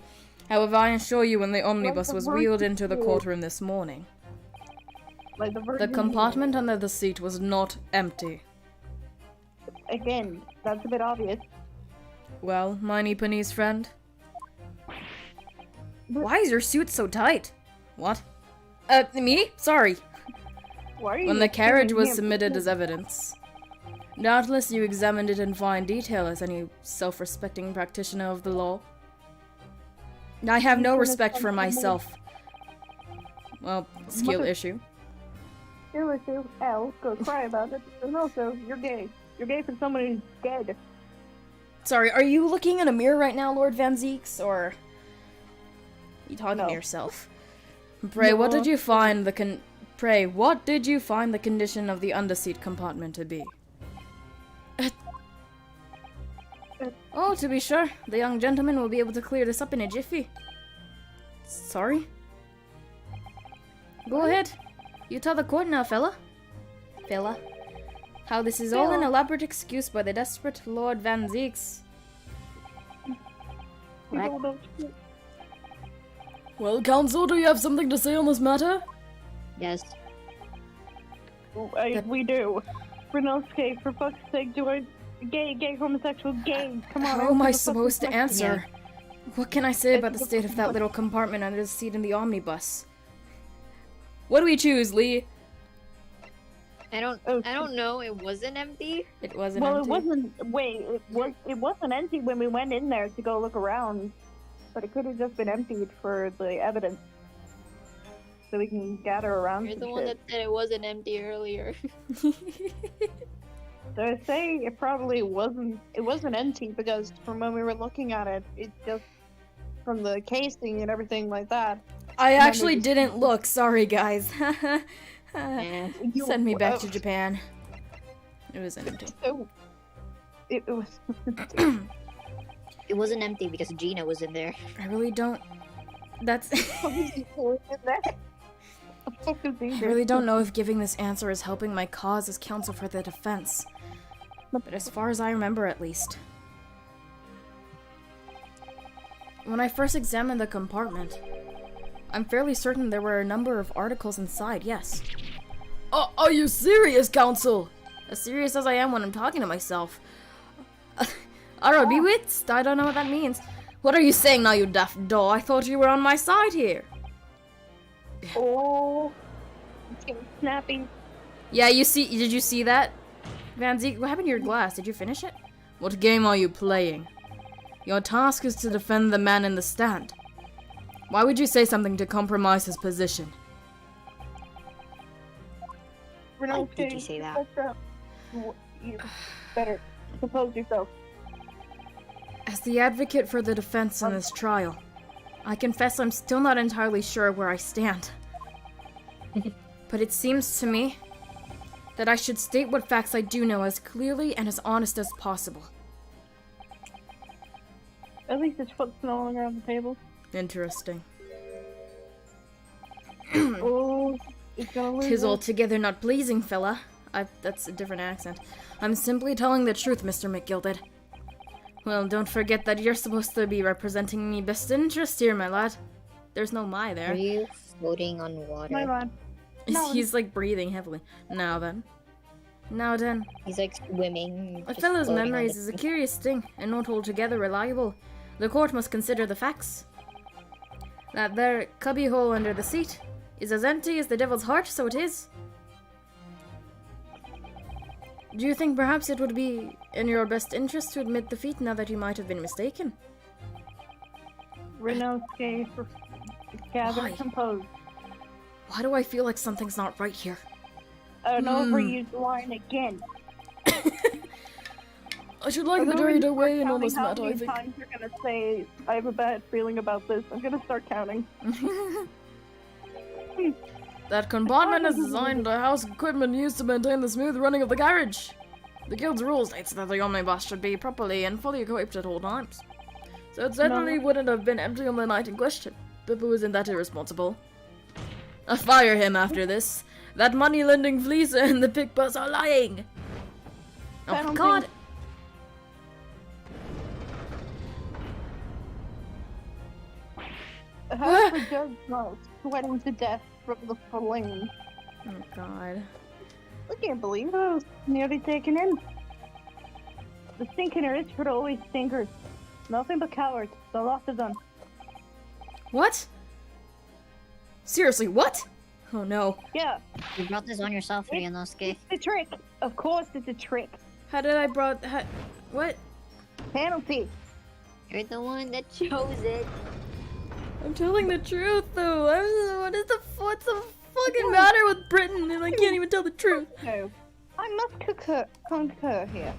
However, I assure you when the omnibus was wheeled into the courtroom this morning, Like the the virgin. compartment under the seat was not empty. Again, that's a bit obvious. Well, Miney Penny's friend? Why is your suit so tight? What? Me? Sorry. Why are you When the carriage accusing was him? submitted as evidence. Doubtless you examined it in fine detail as any self-respecting practitioner of the law. I have no respect for myself. Well, skill Mother- issue. Skill issue. L. Go cry about it. And also, you're gay. You're gay for someone who's dead. Sorry, are you looking in a mirror right now, Lord Van Zeeks, or... Are you talking No. to yourself? Pray, what No. did you find the Pray, what did you find the condition of the underseat compartment to be? Oh, to be sure, the young gentleman will be able to clear this up in a jiffy. Sorry? Go ahead. You tell the court now, fella. Fella. How this is all an Fella. elaborate excuse by the desperate Lord Van Zeeks. Right. People don't. Well, counsel, do you have something to say on this matter? Yes. We do. Brunelski, for fuck's sake, do I. Gay, homosexual, gay. Come on. How am I answer the fucking supposed to question. answer? What can I say about the It's- state of that little compartment under the seat in the omnibus? What do we choose, Lee? I don't know. It wasn't empty. It wasn't Well, empty. it wasn't. Wait, it wasn't empty when we went in there to go look around, but it could have just been emptied for the evidence. so we can gather around You're some the one that shit. said it wasn't empty earlier. So I say it probably wasn't. It wasn't empty because from when we were looking at it, it just from the casing and everything like that. I then actually we just- didn't look. Sorry, guys. Yeah. Send me back to Japan. It was empty. So it was. It wasn't empty because Gina was in there. I really don't. That's. I really don't know if giving this answer is helping my cause as counsel for the defense. But as far as I remember, at least. When I first examined the compartment, I'm fairly certain there were a number of articles inside, yes. Are you serious, counsel? As serious as I am when I'm talking to myself. Arabewitz? I don't know what that means. What are you saying now, you daft doll? I thought you were on my side here. Oh, it's getting snappy. Yeah, did you see that? Van Zeke, what happened to your glass? Did you finish it? What game are you playing? Your task is to defend the man in the stand. Why would you say something to compromise his position? Why did you say that? You better compose yourself. As the advocate for the defense in this trial, I confess I'm still not entirely sure where I stand. But it seems to me that I should state what facts I do know as clearly and as honest as possible. At least his foot's no longer on the table. Interesting. Oh, it's gonna lose. Tis it. altogether not pleasing, fella. That's a different accent. I'm simply telling the truth, Mr. McGilded. Well, don't forget that you're supposed to be representing me best interest here, my lad. There's no my Are there. you floating on water? My bad. No. He's like breathing heavily. Now then. He's like swimming. A just fellow's floating on memories the is a sea. curious thing, and not altogether reliable. The court must consider the facts. That there cubbyhole under the seat is as empty as the devil's heart, so it is. Do you think perhaps it would be in your best interest to admit defeat now that you might have been mistaken? Renounce case. Gather, Why? compose. Why do I feel like something's not right here? An overused line again. I should like the dirty away and almost how matter, I many think. times you're gonna say, I have a bad feeling about this. I'm gonna start counting. That compartment is designed to house equipment used to maintain the smooth running of the carriage. The guild's rule states that the omnibus should be properly and fully equipped at all times. So it certainly wouldn't have been empty on the night in question. Pippa isn't that irresponsible. I'll fire him after this. That money-lending fleecer and the pig bus are lying. I Oh don't god. think- How the judge knows, sweating to death from the flame. Oh god. I can't believe I was nearly taken in. The stinking rich would always stinkers. Nothing but cowards. The loss is done. What? Seriously, what? Oh no. Yeah, You brought this on yourself, Ryunosuke. it's a trick. Of course it's a trick. How did I brought... what? Penalty. You're the one that chose it. I'm telling the truth, though. What's the fucking matter with Britain? And I can't even tell the truth. No. I must concur here.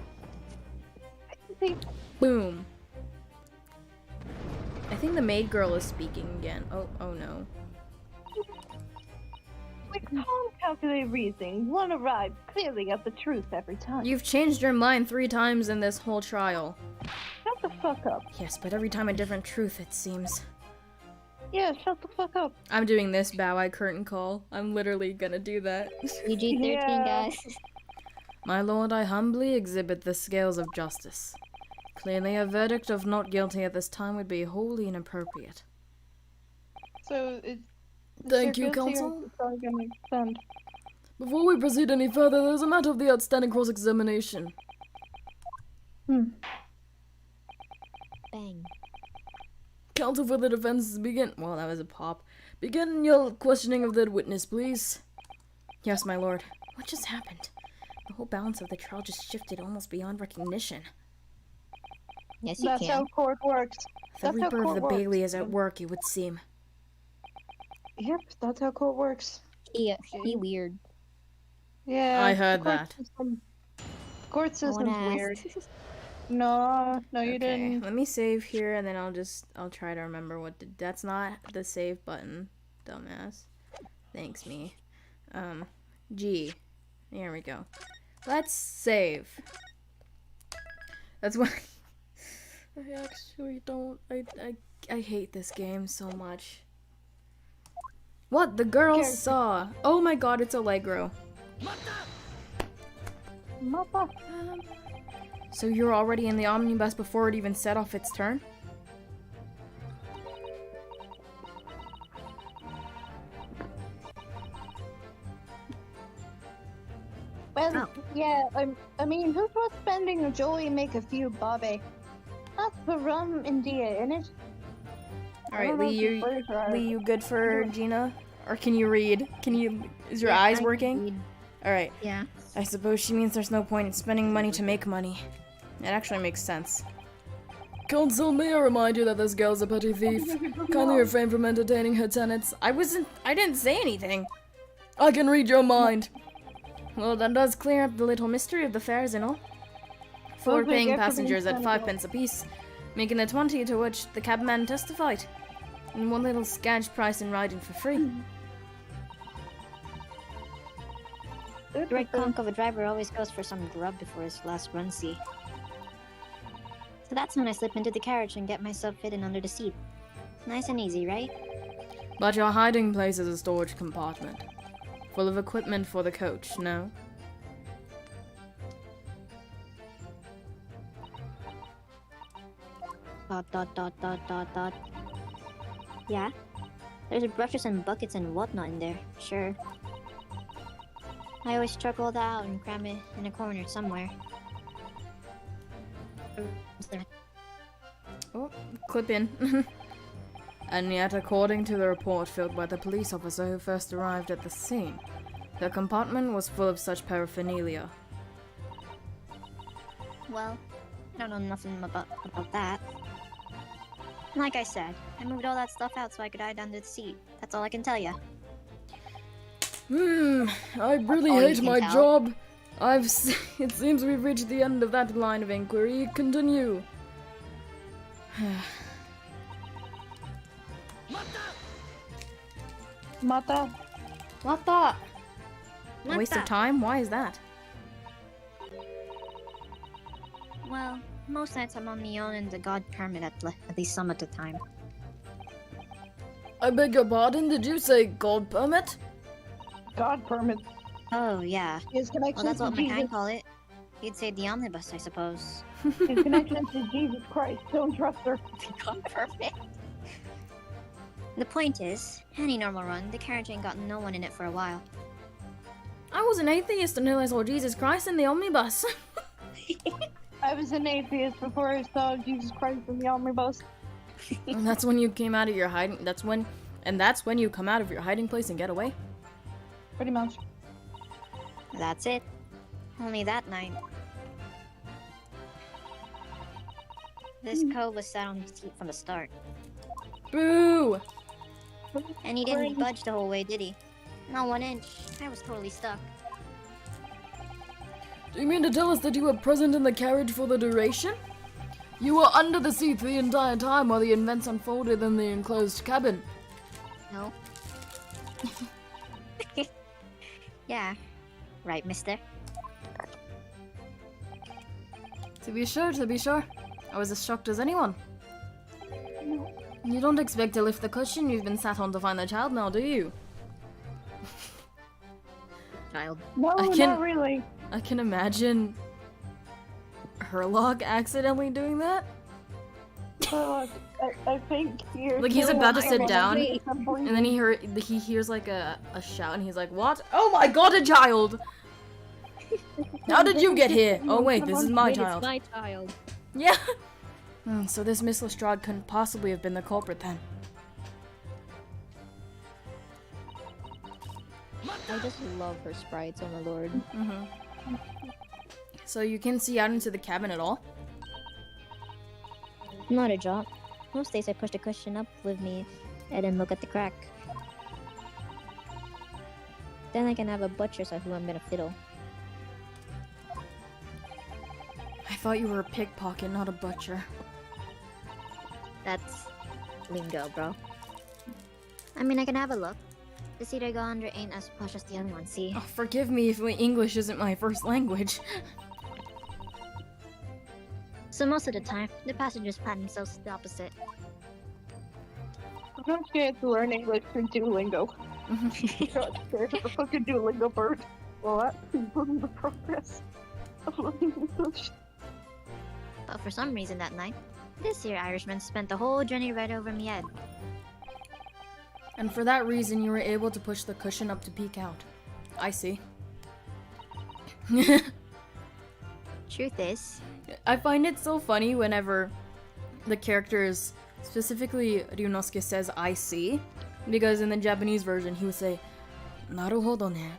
I think Boom. I think the maid girl is speaking again. Oh no. with calm, calculated reasoning, one arrives clearly at the truth every time. You've changed your mind 3 times in this whole trial. Shut the fuck up. Yes, but every time a different truth, it seems. Yeah, shut the fuck up. I'm doing this bow eye curtain call. I'm literally gonna do that. PG-13, Yeah. guys. My lord, I humbly exhibit the scales of justice. Clearly, a verdict of not guilty at this time would be wholly inappropriate. So it's. Thank you, counsel. Before we proceed any further, there's a matter of the outstanding cross-examination. Bang. Counsel for the defense, begin. Well, that was a pop. Begin your questioning of the witness, please. Yes, my lord. What just happened? The whole balance of the trial just shifted almost beyond recognition. Yes, you That's can. how court works. The That's how Reaper of court the works. Bailey is at work, it would seem. Yep, that's how court works. He weird. Yeah. I heard the court that. Court I system's wanna weird. ask. No, you Okay, didn't. let me save here and then I'll try to remember what that's not the save button, dumbass. Thanks, me. G. There we go. Let's save. That's what I actually don't I hate this game so much. What? The girls Okay. saw. Oh my god, it's Allegro. Mother. So you're already in the omnibus before it even set off its turn? Well, Oh. yeah, I mean, who's not spending a joy make a few bobby? That's the rum India, innit? Alright, Lee, you good for Gina? Or can you read? Is your Yeah, eyes I can working? read. Alright. Yeah. I suppose she means there's no point in spending money to make money. It actually makes sense. Counsel, may I remind you that this girl's a petty thief? Kindly refrain from entertaining her tenants. I didn't say anything. I can read your mind. Well, that does clear up the little mystery of the fares and all. Four Those are paying good for passengers at being 5 pence apiece, making it 20 to which the cabman testified. And one little sketch price in riding for free. The right conk of a driver always goes for some grub before his last run see. So that's when I slip into the carriage and get myself hidden under the seat. Nice and easy, right? But your hiding place is a storage compartment. Full of equipment for the coach, no? Dot. Yeah? There's brushes and buckets and whatnot in there, sure. I always truck all that out and cram it in a corner somewhere. Oh, clip in. And yet, according to the report filled by the police officer who first arrived at the scene, the compartment was full of such paraphernalia. Well, I don't know nothing about that. Like I said, I moved all that stuff out so I could hide under the seat. That's all I can tell you. I really all you hate can my tell. job. It seems we've reached the end of that line of inquiry. Continue. Mata. What the? Not Waste of that. time? Why is that? Well, most nights I'm on my own and the god permit at least some at a time. I beg your pardon, did you say gold permit? God permit. Oh, yeah. His Well, connection that's to what my kind Jesus. call it. You'd say the omnibus, I suppose. His connection to Jesus Christ. Don't trust her. God permit. The point is, any normal run, the carriage ain't got no one in it for a while. I was an atheist until I saw Jesus Christ in the omnibus. I was an atheist before I saw Jesus Christ in the omnibus. And that's when you came out of your hiding. That's when you come out of your hiding place and get away. Pretty much. That's it. Only that night. This cove was sat on his seat from the start. Boo! And he didn't budge the whole way, did he? Not 1 inch. I was totally stuck. Do you mean to tell us that you were present in the carriage for the duration? You were under the seat the entire time while the events unfolded in the enclosed cabin. No. Yeah. Right, mister? To be sure. I was as shocked as anyone. You don't expect to lift the cushion you've been sat on to find the child now, do you? Child. No, I can- not really. I can imagine Herlock accidentally doing that. I think you're Like he's about to sit killing down, me. and then he hears like a shout, and he's like, "What? Oh my god, a child! How did you get here? Oh wait, this is my child." my child. Yeah. So this Miss Lestrade couldn't possibly have been the culprit then. I just love her sprites, oh my lord. So you can see out into the cabin at all? Not a drop. Most days I push the cushion up with me and then look at the crack. Then I can have a butcher at who I'm gonna fiddle. I thought you were a pickpocket, not a butcher. That's lingo, bro. I mean, I can have a look. The seat I go under ain't as plush as the other one, see? Oh, forgive me if English isn't my first language. So most of the time, the passengers pat themselves to the opposite. I'm not scared to learn English through Duolingo. I'm not scared to fucking Duolingo bird. Well, that is the progress of learning English. But for some reason that night, this here Irishman spent the whole journey right over me head. And for that reason, you were able to push the cushion up to peek out. I see. Truth is, I find it so funny whenever the characters, specifically Ryunosuke, says I see, because in the Japanese version he would say naruhodo ne.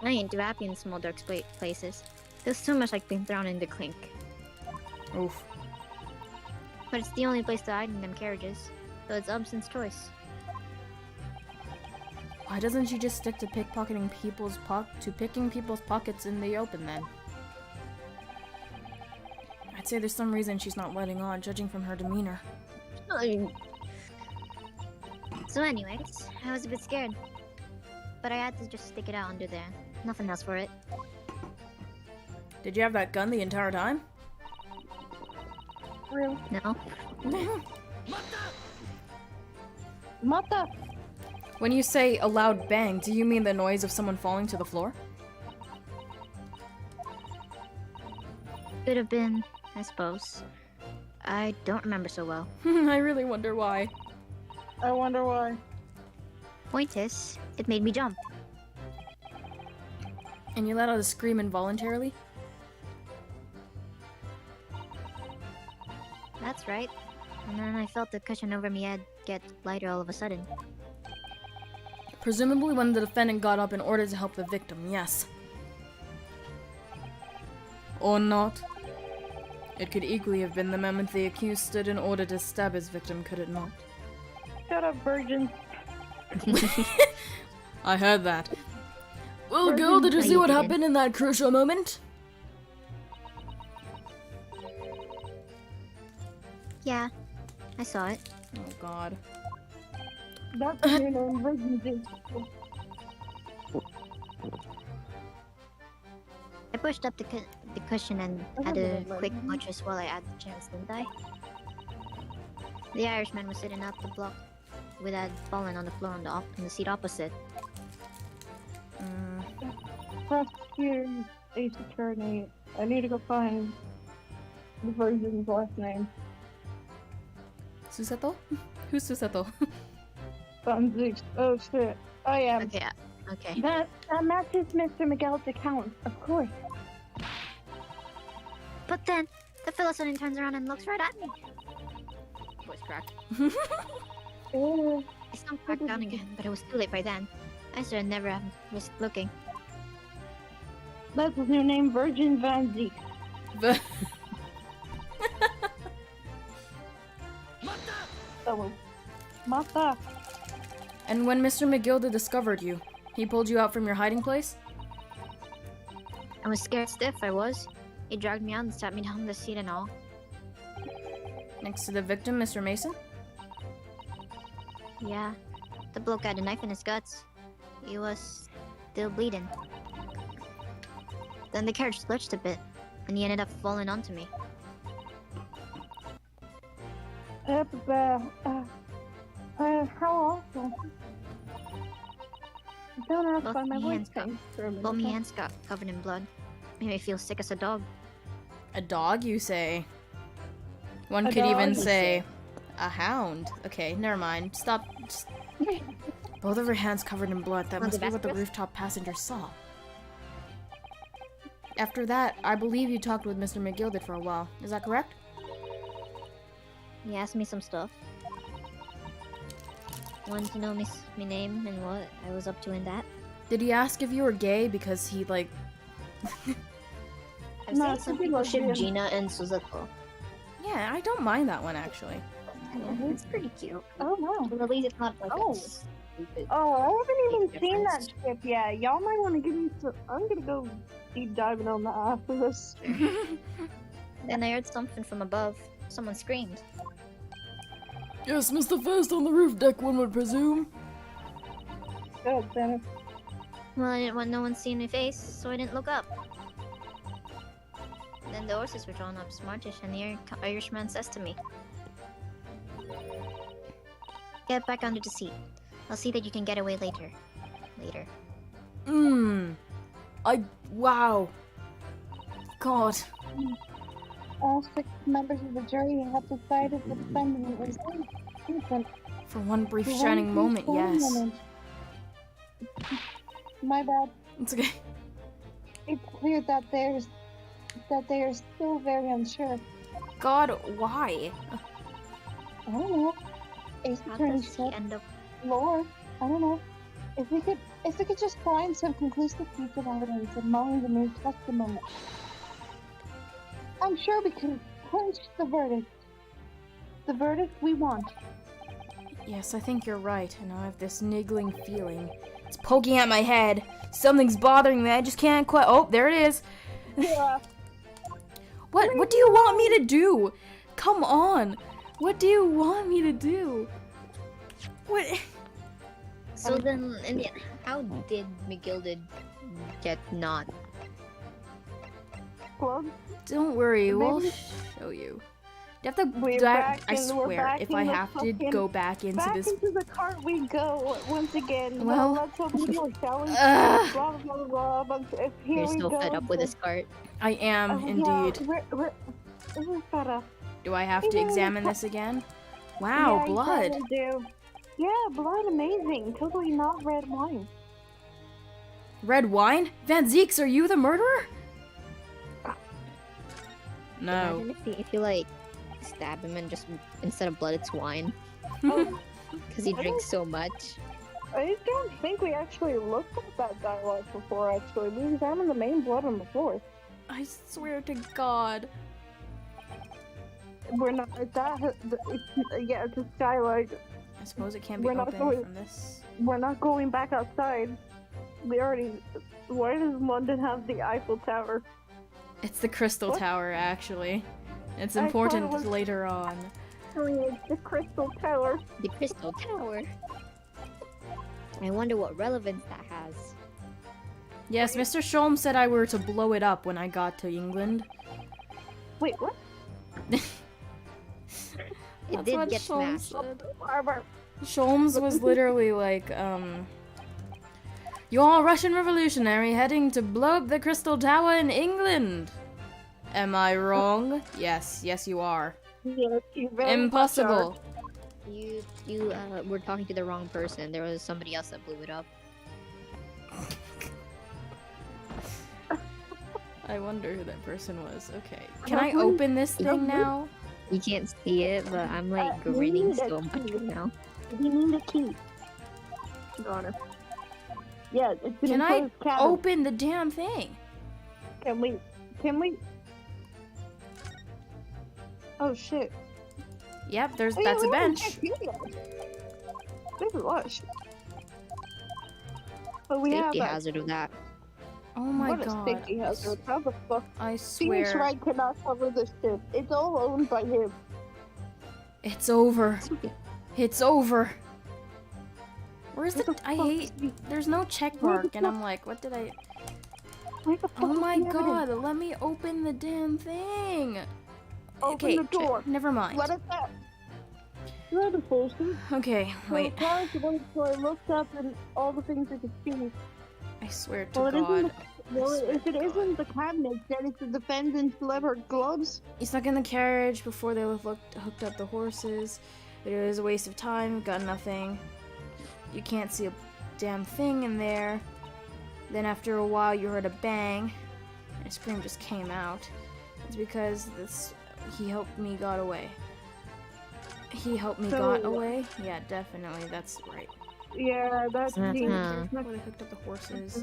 I ain't too happy in small dark places. Feels too much like being thrown in the clink. Oof. But it's the only place to hide in them carriages, so it's Ubson's choice. Why doesn't she just stick to pickpocketing picking people's pockets in the open then? I'd say there's some reason she's not letting on, judging from her demeanor. So anyways, I was a bit scared. But I had to just stick it out under there. Nothing else for it. Did you have that gun the entire time? Real. No? Mata! When you say a loud bang, do you mean the noise of someone falling to the floor? Could have been, I suppose. I don't remember so well. I really wonder why. I wonder why. Point is, it made me jump. And you let out a scream involuntarily? That's right. And then I felt the cushion over me head get lighter all of a sudden. Presumably when the defendant got up in order to help the victim, yes. Or not. It could equally have been the moment the accused stood in order to stab his victim, could it not? Shut up, virgin. I heard that. Well, girl, did you see what happened in that crucial moment? Yeah, I saw it. Oh god. That's your name, virgin. I pushed up the cushion and had a quick buttress while I had the chance, didn't I? The Irishman was sitting up the block with had fallen on the floor on the seat opposite. Prosecutor, Ace Attorney. I need to go find the virgin's last name. Susato? Who's Susato? Banzix. Oh shit. I am. Okay, okay. That matches Mr. Miguel's account, of course. But then, the fellow suddenly turns around and looks right at me. Voice cracked. Oh, I slumped back down again, but it was too late by then. I should have never have risked looking. that's his new name, Virgin Van Zeke. Oh, Mata. And when Mr. McGilda discovered you, he pulled you out from your hiding place? I was scared stiff, I was. He dragged me out and sat me down the seat and all. Next to the victim, Mr. Mason? Yeah, the bloke had a knife in his guts. He was still bleeding. Then the carriage lurched a bit, and he ended up falling onto me. How awful. Don't ask Both why my my voice hands got- changed for a minute. Both my hands got covered in blood. Made me feel sick as a dog. A dog, you say? One A could even dog, you say a hound. Okay, never mind. Stop. Just... Both of her hands covered in blood. That On must the be what the mattress? rooftop passenger saw. After that, I believe you talked with Mr. McGilded for a while. Is that correct? He asked me some stuff. Wanted to know me name and what I was up to in that. Did he ask if you were gay because he, like... I've No, seen some it's a people lesbian. ship Gina and Suzuko. Yeah, I don't mind that one, actually. Yeah, it's pretty cute. Oh wow. But at least it's not like Oh. it's stupid. Oh, I haven't even Big seen that difference. ship yet. Y'all might want to give me some. I'm gonna go deep diving on that after this. Then I heard something from above. Someone screamed. Yes, Mr. Fast on the roof deck, one would presume. Good, Santa. Well, I didn't want no one seeing my face, so I didn't look up. Then the horses were drawn up smartish, and the Irishman says to me, "Get back under the seat. I'll see that you can get away later." Later. Wow. God. All 6 members of the jury have decided the defendant was innocent. For one brief For one shining brief moment, shining yes. moment. My bad. It's okay. It's clear that they are still very unsure. God, why? I don't know. Ace How Attorney does he said, end up? Lord, I don't know. If we could just find some conclusive piece of evidence among the new testimony, I'm sure we can clinch the verdict. The verdict we want. Yes, I think you're right, and I have this niggling feeling. It's poking at my head. Something's bothering me. I just can't quite. Oh, there it is. Yeah. What do you want me to do? Come on. What do you want me to do? What? So then, in the end, how did McGilded get not? Well, Don't worry, we'll Maybe- show you. You have to. We're do I back I in- we're swear, back if in I the have to fucking- go back into back this. into the cart we go once again. Well- Let's open the door, shall we? Ugh. Blah blah blah blah. But here You're we so go. fed up with this cart. I am indeed. We're fed up. Do I have to Yeah, examine this again? Wow, Yeah, you blood. probably do. Yeah, blood, amazing. Totally not red wine. Red wine? Van Zeeks, are you the murderer? No. Imagine if you like stab him and just instead of blood it's wine Oh, because he drinks so much. I don't think we actually looked at that dialogue before. Actually, we examined the main blood on the floor. I swear to God. We're not. Yeah, it's just dialogue. I suppose it can't be We're not opened going- from this. We're not going back outside. We already. Why does London have the Eiffel Tower? It's the Crystal What? Tower, actually. It's I thought it important was- later on. It's the Crystal Tower. The Crystal Tower. I wonder what relevance that has. Yes, Mr. Sholm said I were to blow it up when I got to England. Wait, what? It did get Sholm smashed. said. Barber. Sholmes was literally like, "You all Russian revolutionary heading to blow up the Crystal Tower in England." Am I wrong? Yes, you are. Yeah, you very much Impossible. You were talking to the wrong person. There was somebody else that blew it up. I wonder who that person was. Okay. Can I open this thing now? You can't see it, but I'm like we grinning need a so much key. right now. are. We need a key. Your Honor. Yeah, it's an Can I enclosed cabin. open the damn thing? Can we? Can we? Oh shit. Yep, Oh, yeah, that's we a haven't bench. checked here yet. There's a lot of shit. But we Safety have hazard of that. Oh my what god. a safety hazard. How the fuck? I Phoenix swear. Wright cannot cover this shit. It's all owned by him. It's over. It's over. Where's the What the I fuck hate is he- there's no check Where the mark and fuck- I'm like, what did I Where the fuck Oh is my the evidence? god, let me open the damn thing. Open Okay, the door. never mind. Let us out. You're the person. Okay, wait. So I looked up and all the things I could see. I swear to Well, it God. isn't. Well, swear if to it God. isn't the cabinet, then it's the defendant's leather gloves. He snuck in the carriage before they hooked up the horses. It was a waste of time, got nothing. You can't see a damn thing in there. Then after a while you heard a bang, and a scream just came out. It's because he helped me got away. He helped me got So- away? Yeah, definitely, that's right. Yeah, that's Mhm. the. Before they hooked up the horses.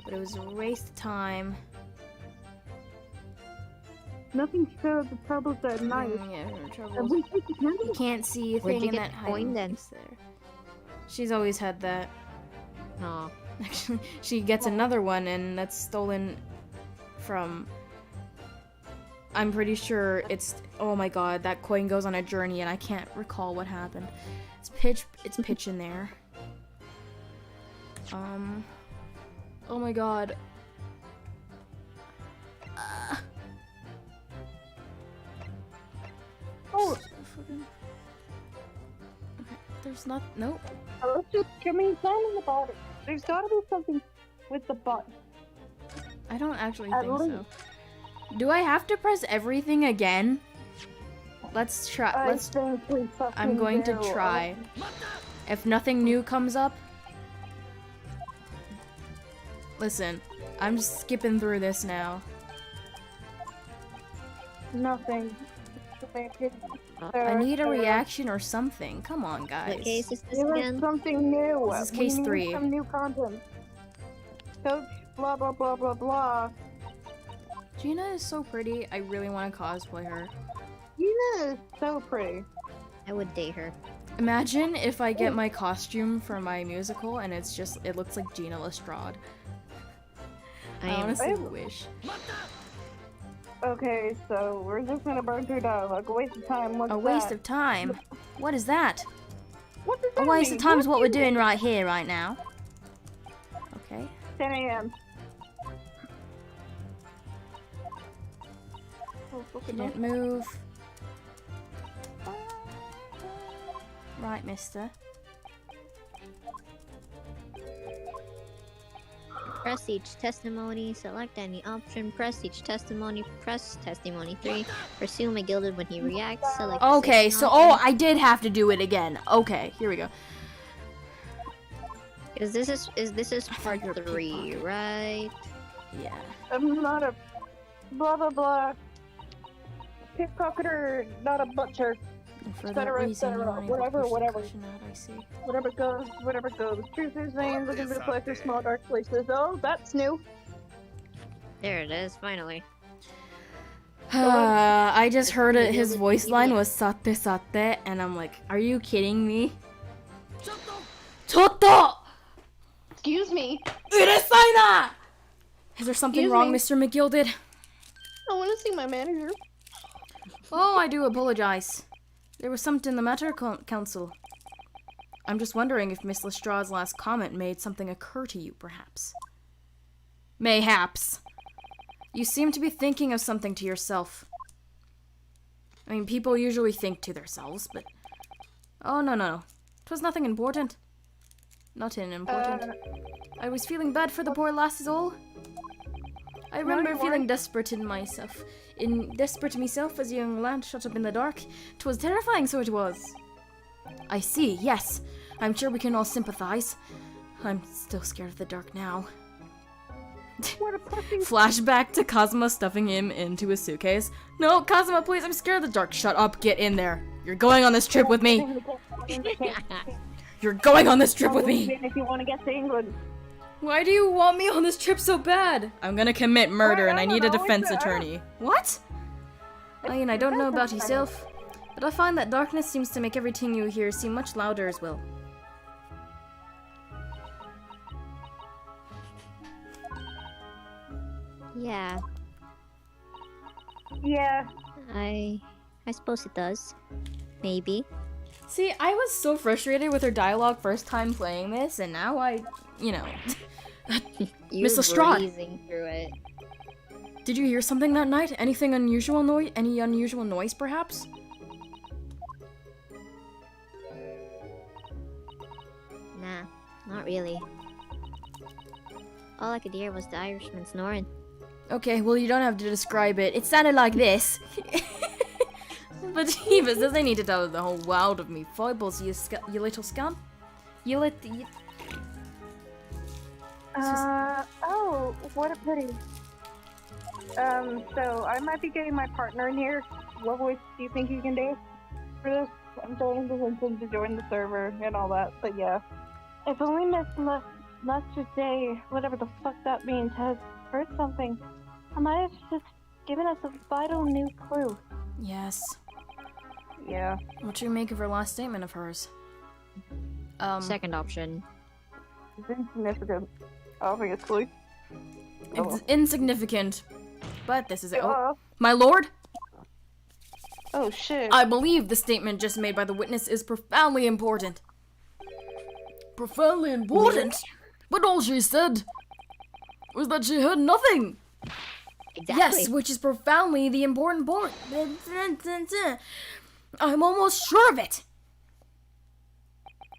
But it was a waste of time. Nothing showed the troubles at night. Yeah, Have troubles. we took the You candle? can't see a Where'd thing you in get that the coin hiding then? place there. She's always had that. Aw. Actually, she gets another one, and that's stolen from... I'm pretty sure it's... Oh my god, that coin goes on a journey, and I can't recall what happened. It's pitch in there. Oh my god. Oh, Okay, there's not... Nope. let's just give me something about it. There's gotta be something with the button. I don't actually At think so. least. Do I have to press everything again? Let's try. I Let's. think we fucking I'm going to do. try. If nothing new comes up. Listen, I'm just skipping through this now. Nothing. I need a reaction or something. Come on, What guys. case is this Give us again? something new. This is case we need 3. some new content. Coach, blah blah blah blah blah. Gina is so pretty. I really want to cosplay her. Gina is so pretty. I would date her. Imagine if I get my costume for my musical and it's just, it looks like Gina Lestrade. I I am. honestly wish. Okay, so we're just gonna burn through dialogue. A waste of time. What's A waste that? of time. What is that? What does A that waste mean? of time is what we're do you doing right here, right now. Okay. mean? 10 a.m. Oh, She fucking didn't move. Right, mister. Press each testimony, select any option, press each testimony, press testimony 3, pursue McGilded when he reacts, select the Okay, second so, option. I did have to do it again. Okay, here we go. This is part you're a 3, right? Yeah. I'm not a blah blah blah pickpocketer, not a butcher. And for Et that cetera, et reason, cetera. you're unable to Whatever, push the whatever. cushion out, I see. Whatever goes, whatever goes. Truth is vain, looking for the pleasure, small dark places. Oh, that's new. There it is, finally. I just heard it, his voice line was sate sate, and I'm like, are you kidding me? Chotto! Excuse me. Urusai na! Is there something Excuse wrong, me. Mr. McGilded? I want to see my manager. Oh, I do apologize. There was something the matter, Council. I'm just wondering if Miss Lestrade's last comment made something occur to you, perhaps. Mayhaps. You seem to be thinking of something to yourself. I mean, people usually think to themselves, but... Oh, no. 'Twas nothing important. Nothing important. I was feeling bad for the poor lass is all. I remember you feeling weren't. desperate myself as a young lad shut up in the dark. 'Twas terrifying, so it was. I see, yes. I'm sure we can all sympathize. I'm still scared of the dark now. What a pussy. Flashback to Kazuma stuffing him into a suitcase. No, Kazuma, please, I'm scared of the dark. Shut up, get in there. You're going on this trip with me. You're going on this trip with me. If you want to get to England. Why do you want me on this trip so bad? I'm gonna commit murder and I need a don't know, defense it's, attorney. What? I mean, I don't know about yourself, but I find that darkness seems to make everything you hear seem much louder as well. Yeah, Yeah. I suppose it does. Maybe. See, I was so frustrated with her dialogue first time playing this, and now you know. You Miss Lestrade. breezing through it. Did you hear something that night? Anything unusual noise? Any unusual noise, perhaps? Nah, not really. All I could hear was the Irishman snoring. Okay, well, you don't have to describe it. It sounded like this. But Jeebus doesn't need to tell the whole world of me foibles, you little scum. You Oh, what a pity. So I might be getting my partner in here. What voice do you think you can do for this? I'm telling Vincent to join the server and all that, but yeah. If only Miss Lester Day, whatever the fuck that means, has heard something, I might have just given us a vital new clue. Yes. Yeah. What do you make of her last statement of hers? Second option. It's insignificant. Obviously. It's insignificant. But this is it. Oh, Uh, my lord, oh shit. I believe the statement just made by the witness is profoundly important. Profoundly important? But all she said was that she heard nothing. Exactly. Yes, which is profoundly the important point. I'm almost sure of it.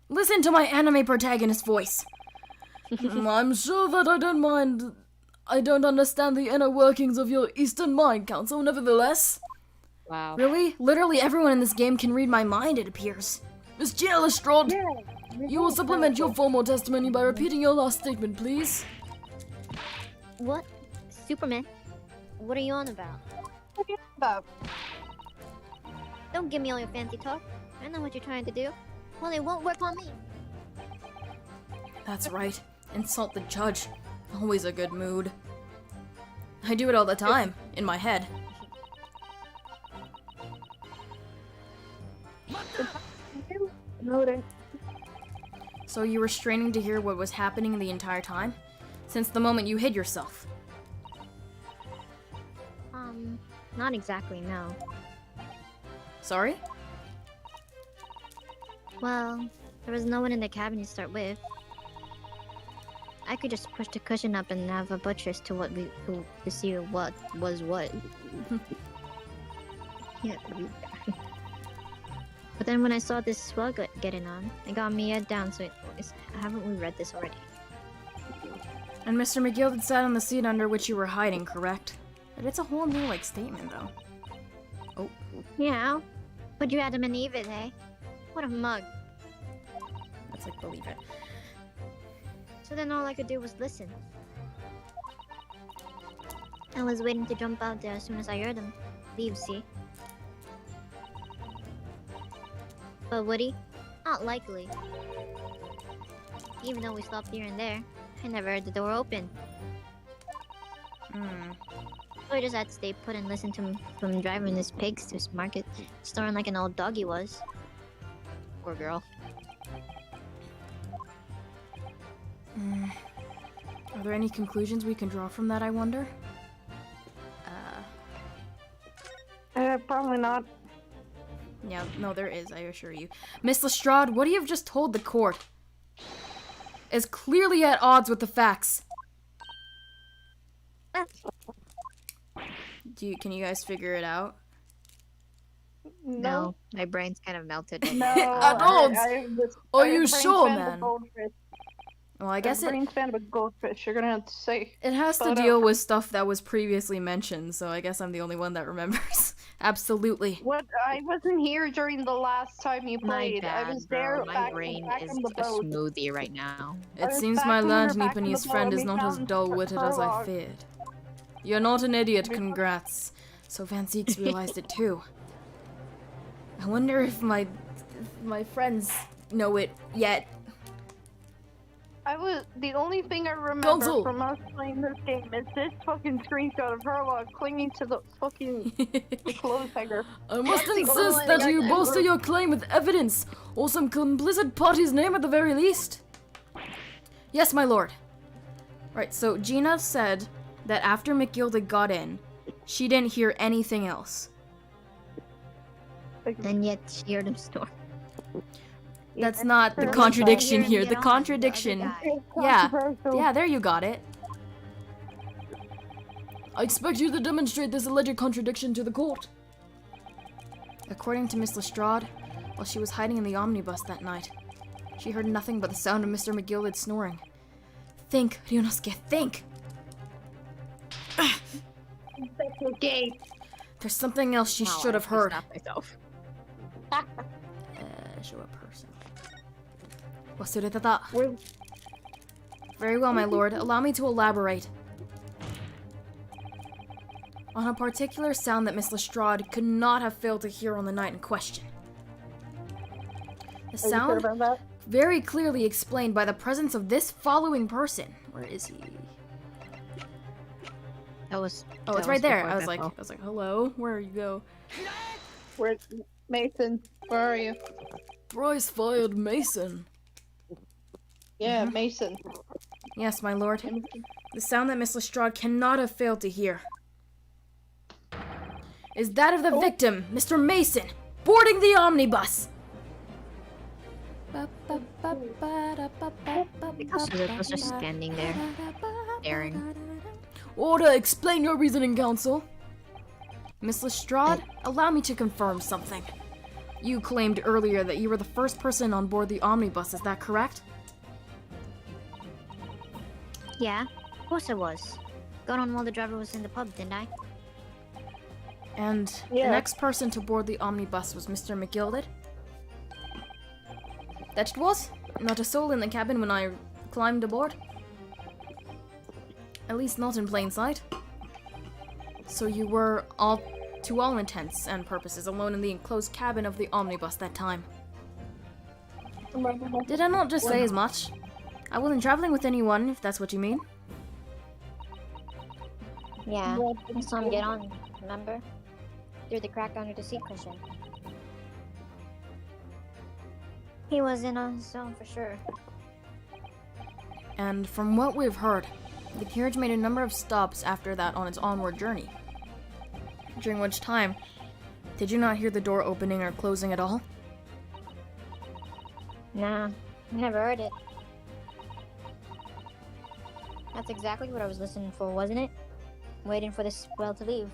Listen to my anime protagonist voice. I'm sure that I don't mind. I don't understand the inner workings of your Eastern Mind Council, nevertheless. Wow. Really? Literally everyone in this game can read my mind, it appears. Miss Gina Lestrade, you will supplement your formal testimony by repeating your last statement, please. What? Superman? What are you on about? Stop. Don't give me all your fancy talk. I know what you're trying to do. Well, it won't work on me. That's right. Insult the judge. Always a good mood. I do it all the time, in my head. Noted. So you were straining to hear what was happening the entire time? Since the moment you hid yourself? Not exactly, no. Sorry? Well, there was no one in the cabin to start with. I could just push the cushion up and have a buttress to see what was what. Yeah. But then when I saw this swell getting on, it got me head down. So haven't we read this already? And Mr. McGill had sat on the seat under which you were hiding, correct? But it's a whole new, statement, though. Oh. Yeah. But you had him and Eve it, eh? What a mug. That's believe it. So then all I could do was listen. I was waiting to jump out there as soon as I heard him leave, see? But would he? Not likely. Even though we stopped here and there, I never heard the door open. So I just had to stay put and listen to him from driving his pigs to his market, snoring like an old dog he was. Poor girl. Are there any conclusions we can draw from that, I wonder? Probably not. Yeah, no, there is, I assure you. Miss Lestrade, what you have just told the court is clearly at odds with the facts. Can you guys figure it out? No, my brain's kind of melted. No. At odds? Are you I sure, have a brain span of a man? goldfish. Well, I guess A brain span of a goldfish. You're gonna have to say. it has to Spell it deal out. with stuff that was previously mentioned, so I guess I'm the only one that remembers. Absolutely. What? I wasn't here during the last time you My played. bad, I was bro. there My back, brain back is on the a boat. smoothie right now. It was seems back my when we were learned back on the Nipponese boat friend and is we not as found dull-witted as I Turlock. feared. You're not an idiot, congrats. So Van Zeeks realized it too. I wonder if my friends know it yet. The only thing I remember Gonzo. from us playing this game is this fucking screenshot of Turlock clinging to the fucking clothes hanger. I must That's the insist only that thing I you can bolster remember. your claim with evidence, or some complicit party's name at the very least. Yes, my lord. Right, so Gina said that after McGilda got in, she didn't hear anything else. And yet she heard him snore. That's not the Sure. contradiction Hear him here. get The on with the other contradiction. guy. Yeah. Controversial. Yeah, there you got it. I expect you to demonstrate this alleged contradiction to the court. According to Miss Lestrade, while she was hiding in the omnibus that night, she heard nothing but the sound of Mr. McGillicuddy snoring. Think, Ryunosuke, think! That's okay. There's something else she Wow, should I have heard. stopped myself. Show a person. Wasuretata. We're- Very well, my lord. Allow me to elaborate. On a particular sound that Miss Lestrade could not have failed to hear on the night in question. The Are you sure sound about that? very clearly explained by the presence of this following person. Where is he? That was. Oh, that it's right there. before I was like, hello? Where you go? Where's Mason? Where are you? Thrice fired Mason. Yeah, Mason. Yes, my lord. The sound that Miss Lestrade cannot have failed to hear is that of the victim, Mr. Mason, boarding the omnibus. Because Philip was just standing there, staring. Order, explain your reasoning, counsel. Miss Lestrade, allow me to confirm something. You claimed earlier that you were the first person on board the omnibus, is that correct? Yeah, of course I was. Got on while the driver was in the pub, didn't I? And Yeah. the next person to board the omnibus was Mr. McGilded? That it was? Not a soul in the cabin when I climbed aboard? At least not in plain sight. So you were, to all intents and purposes, alone in the enclosed cabin of the omnibus that time. Did I not just say as much? I wasn't traveling with anyone, if that's what you mean. Yeah, I saw him get on, remember? Through the crack under the seat cushion. He was in on his own for sure. And from what we've heard, the carriage made a number of stops after that on its onward journey. During which time, did you not hear the door opening or closing at all? Nah, never heard it. That's exactly what I was listening for, wasn't it? Waiting for the spell to leave.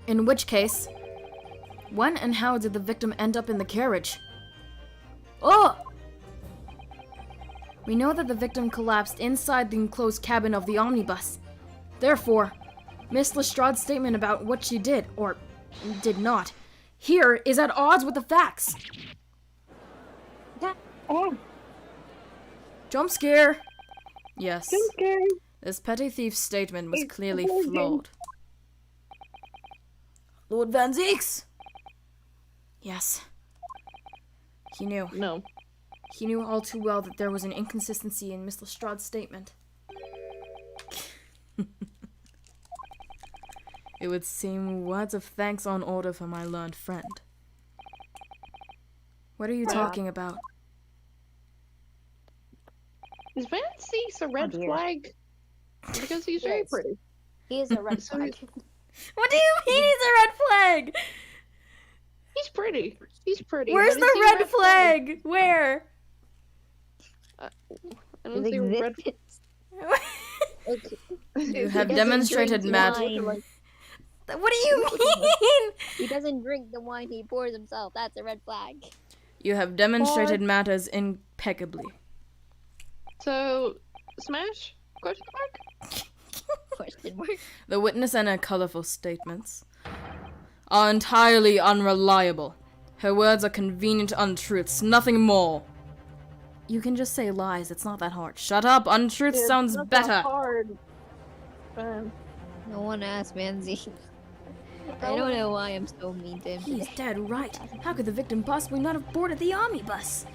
In which case, when and how did the victim end up in the carriage? Oh! We know that the victim collapsed inside the enclosed cabin of the omnibus. Therefore, Miss Lestrade's statement about what she did, or did not, here is at odds with the facts. Oh, Jump scare! Yes, okay. this petty thief's statement was It's clearly holding. flawed. Lord Van Zeeks! Yes. He knew. No. He knew all too well that there was an inconsistency in Miss Lestrade's statement. It would seem words of thanks on order for my learned friend. What are you talking about? Is Van Zeeks a red dear. flag? Because he's very Yes. pretty. He is a red flag. What do you mean he's a red flag? He's pretty. He's pretty. Where's but is the he a red flag? Where? I don't see a red You have doesn't demonstrated drink magic. wine. What do you mean? He doesn't drink the wine he pours himself. That's a red flag. You have demonstrated matters impeccably. So, smash? Question mark? Question mark. The witness and her colorful statements are entirely unreliable. Her words are convenient untruths, nothing more. You can just say lies, it's not that hard. Shut up, untruth It's sounds not that better. hard. No one asked Manzi. I don't know why I'm so mean to him He's today. dead right. How could the victim possibly not have boarded the omnibus?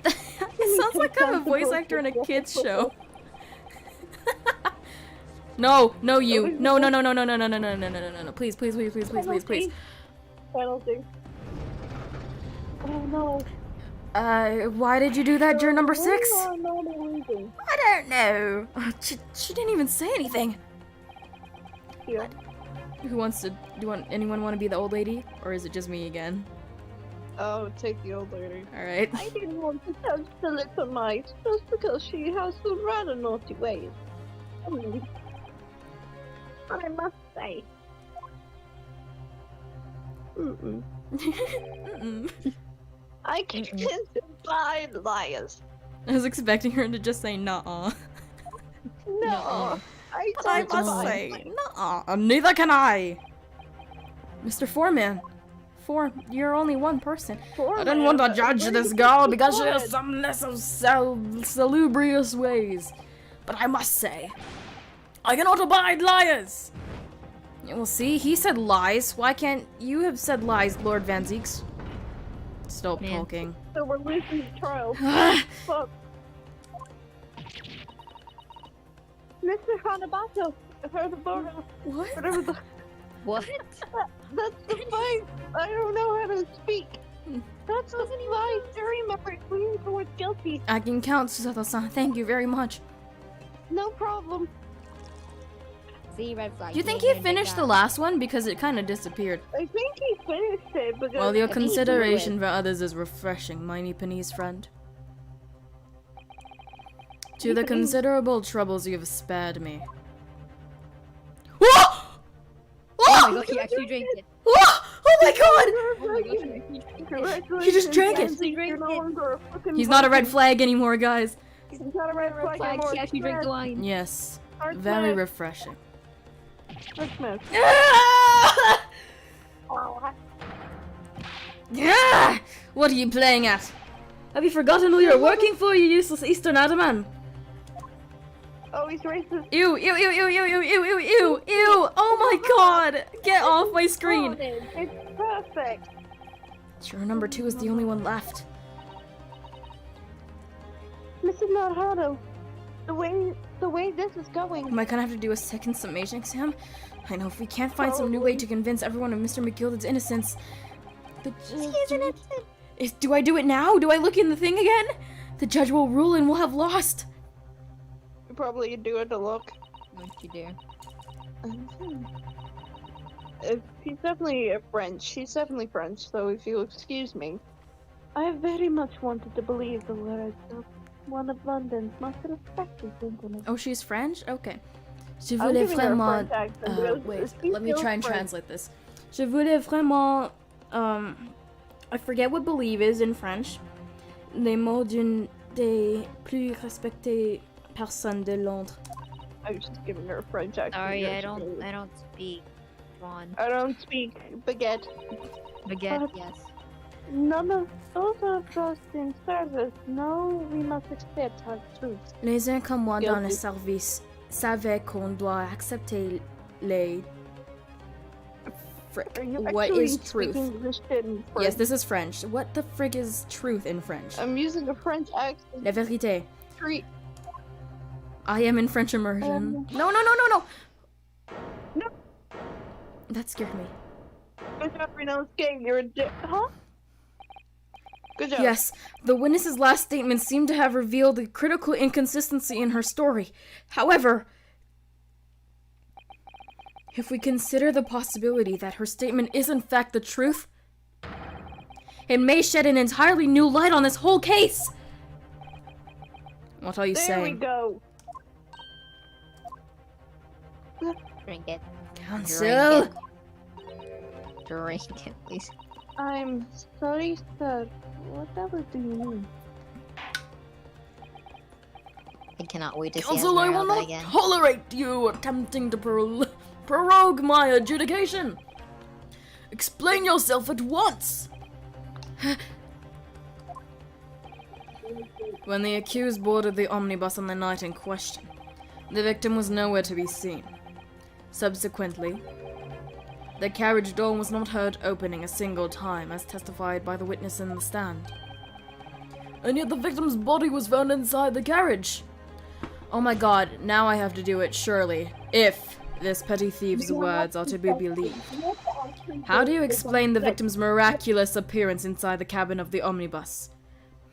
It sounds like I'm a voice actor in a kids show. No, no you. No, no, no, no, no, no, no, no, no, no, no, no, no. Please, please, please, please, please, please, please. Penalty. Oh no. Why did you do that, juror number 6? Oh, no, no. I don't know. She didn't even say anything. Here. Who wants to, anyone want to be the old lady? Or is it just me again? Oh, take the old lady. Alright. I didn't want to touch the little mite just because she has some rather naughty ways. I must say. Mm-mm. I can buy liars. I was expecting her to just say nuh-uh. No. I I don't must buy say, nuh-uh. Neither can I. Mr. Foreman. You're only one person. I didn't want to judge this girl because she has some less of salubrious ways. But I must say, I cannot abide liars. Yeah, well, see, he said lies. Why can't you have said lies, Lord Van Zeeks? Stop Man. talking. So we're losing the trial. Fuck. Mr. Hanabato, Hanabato, What? whatever the. What? That's the fight. I don't know how to speak. That's the lie. I remember leaning towards guilty. I can count, Susato-san. Thank you very much. No problem. See, red flag. Do you think he finished the last one? Because it kind of disappeared. I think he finished it because Well, your I think he threw consideration it. for others is refreshing, my Nipponese friend. To the Nipponese- considerable troubles you have spared me. Whoa! Oh my god, he actually drank it. Whoa! Oh my god! Oh my gosh, he actually drank it. Congratulations, He just drank it. Nancy, you're no longer a fucking He's not a red virgin. flag anymore, guys. He's not a red flag anymore. He actually drank the wine. Yes. Art Very Smith. refreshing. Art Smith. Yeah! What are you playing at? Have you forgotten who you're working for, you useless Eastern Adaman? Oh, he's racist. Ew, ew, ew, ew, ew, ew, ew, ew, ew, ew! Oh my god! Get off my screen! It's perfect. Sure, number 2 is the only one left. Mrs. Naruto, the way this is going. Am I gonna have to do a second summation exam? I know if we can't find some new way to convince everyone of Mr. McGilded's innocence, the do I do it now? Do I look in the thing again? The judge will rule and we'll have lost. You probably do it to look. What you do? She's definitely French. She's definitely French, so if you'll excuse me. I very much wanted to believe the words of one of London's most respected gentlemen. Oh, she's French? Okay. Je I'm voulais giving her a vraiment... French accent, but wait, she let me feels try and French. translate this. Je voulais vraiment... I forget what believe is in French. Les mots d'une des plus respectées personnes de Londres. I was just giving her a French accent. Sorry, Yeah, I she don't really- speak one. I don't speak baguette. Baguette, yes. None of those of us in service know we must accept our truth. Les uns comme moi dans le Guilty. service savaient qu'on doit accepter les... Are you What actually is truth? speaking English in French? Yes, this is French. What the frig is truth in French? I'm using a French accent. La vérité. Treat. I am in French immersion. No, no, no, no, no! No. That scared me. Good job, Reno's gay. You're a dick. Huh? Good job. Yes, the witness's last statement seemed to have revealed a critical inconsistency in her story. However, if we consider the possibility that her statement is in fact the truth, it may shed an entirely new light on this whole case. What are you There we saying? go. Drink it. Counsel! Drink it, please. I'm sorry, sir. Whatever do you mean? I cannot wait to see Counsel, I will Esmeralda not again. tolerate you attempting to prorogue my adjudication. Explain yourself at once. When the accused boarded the omnibus on the night in question, the victim was nowhere to be seen. Subsequently, the carriage door was not heard opening a single time, as testified by the witness in the stand. And yet the victim's body was found inside the carriage. Oh my god, now I have to do it, surely. If this petty thief's words are to be believed. How do you explain the victim's miraculous appearance inside the cabin of the omnibus?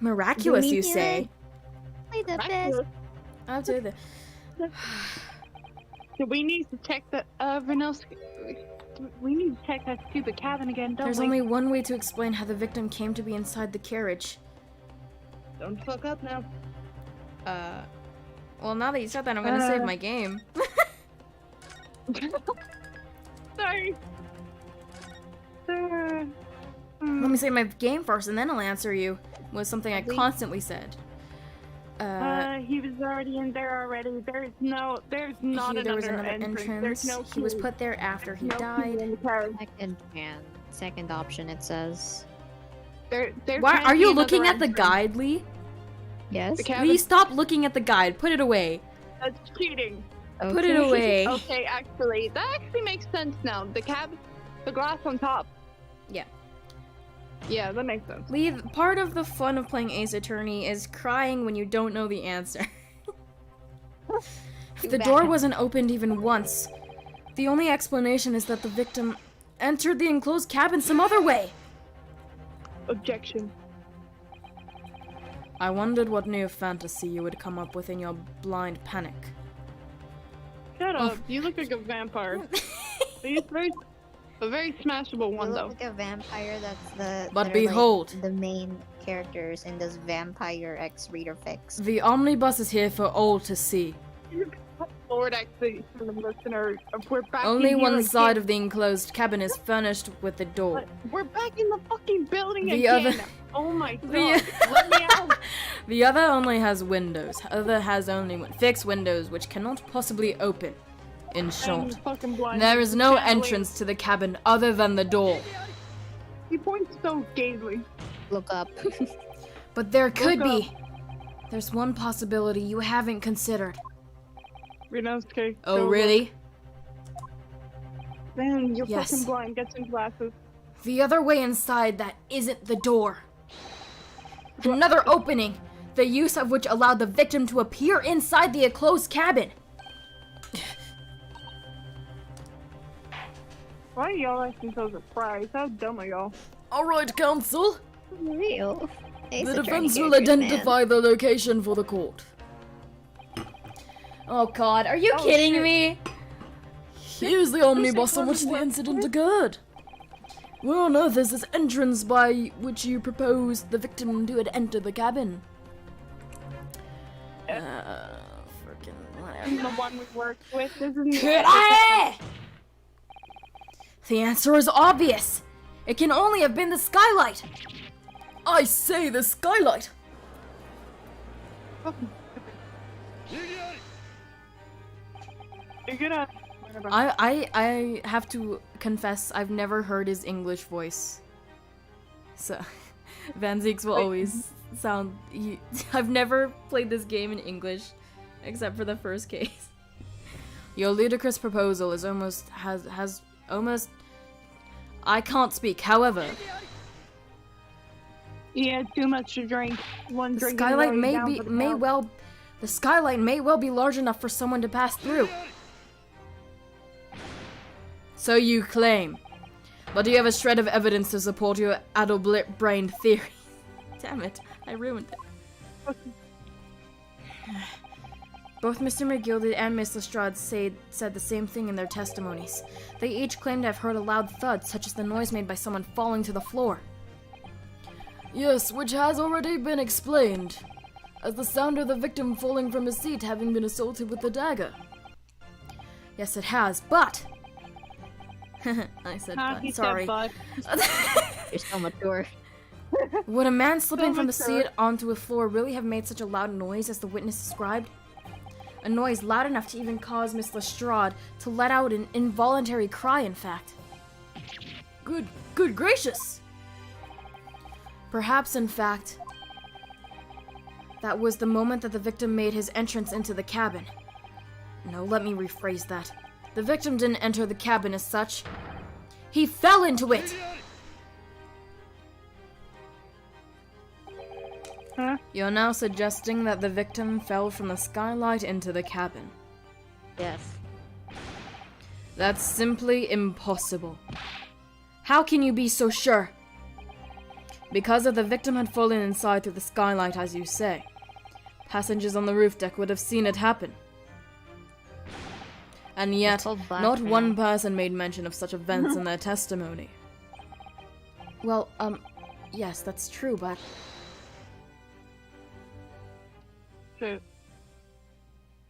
Miraculous, you say? Play the best. I'll do the... Do we need to check the Renos? We need to check that stupid cabin again, don't There's we? only one way to explain how the victim came to be inside the carriage. Don't fuck up now. Well, now that you said that, I'm gonna save my game. Sorry. Let me save my game first, and then I'll answer you. Was something I constantly said. He was already in there already. There's not there another was another entrance. There's no He was key. put there after he No key died. in the carriage. Second option, it says. There Why can't are be you another looking at the entrance. guide, Lee? Yes. The cabin. Lee, stop looking at the guide. Put it away. That's cheating. Put it away. Okay, actually, that actually makes sense now. The glass on top. Yeah. Yeah, that makes sense. Lee, part of the fun of playing Ace Attorney is crying when you don't know the answer. If the door wasn't opened even once, the only explanation is that the victim entered the enclosed cabin some other way. Objection. I wondered what new fantasy you would come up with in your blind panic. Shut up. You look like a vampire. He's a very smashable You one, look though. like a vampire. That's the. But that are, behold. like, the main characters in this Vampire X Reader Fix. The omnibus is here for all to see. Lord, actually, for the listener, we're back Only in here one again. side of the enclosed cabin is furnished with a door. We're back in the fucking building The again. other- Oh my god. The- Let me out. The other only has windows. Other has only fixed windows which cannot possibly open. In I'm short, fucking blind. there is no Channeling. entrance to the cabin other than the door. He points so gaily. Look up. But there could Look be. There's one possibility you haven't considered. Rinosuke. Oh, really? Man, you're Yes. fucking blind. Get some glasses. The other way inside that isn't the door. Another opening, the use of which allowed the victim to appear inside the enclosed cabin. Why are y'all acting so surprised? How dumb are y'all? Alright, counsel. Real. Ace The Attorney defense will characters, man. identify the location for the court. Oh god, are you Oh, kidding shit. me? Here's the omnibus on which the incident occurred. Where on earth is this entrance by which you proposed the victim to enter the cabin? Freaking I'm whatever. the one we worked with. This is Could I? The answer is obvious. It can only have been the skylight. I say the skylight. You're gonna. I have to confess, I've never heard his English voice. So, Van Zeeks will Wait. always sound. I've never played this game in English, except for the first case. Your ludicrous proposal is has almost. I can't speak. However, Yeah, too much to drink. One the drink. skylight the skylight may well be large enough for someone to pass through. So you claim. But do you have a shred of evidence to support your addle-brained theory? Damn it, I ruined it. Both Mr. McGilded and Miss Lestrade said the same thing in their testimonies. They each claimed to have heard a loud thud, such as the noise made by someone falling to the floor. Yes, which has already been explained, as the sound of the victim falling from his seat having been assaulted with the dagger. Yes, it has, but... I said but, sorry. You're so mature. Would a man slipping from the mature. seat onto a floor really have made such a loud noise as the witness described? A noise loud enough to even cause Miss Lestrade to let out an involuntary cry, in fact. Good gracious! Perhaps, in fact, that was the moment that the victim made his entrance into the cabin. No, let me rephrase that. The victim didn't enter the cabin as such. He fell into it! Huh? You're now suggesting that the victim fell from the skylight into the cabin. Yes. That's simply impossible. How can you be so sure? Because if the victim had fallen inside through the skylight, as you say, passengers on the roof deck would have seen it happen. And yet, called not blackmail. one person made mention of such events in their testimony. Well, yes, that's true, but... Shit.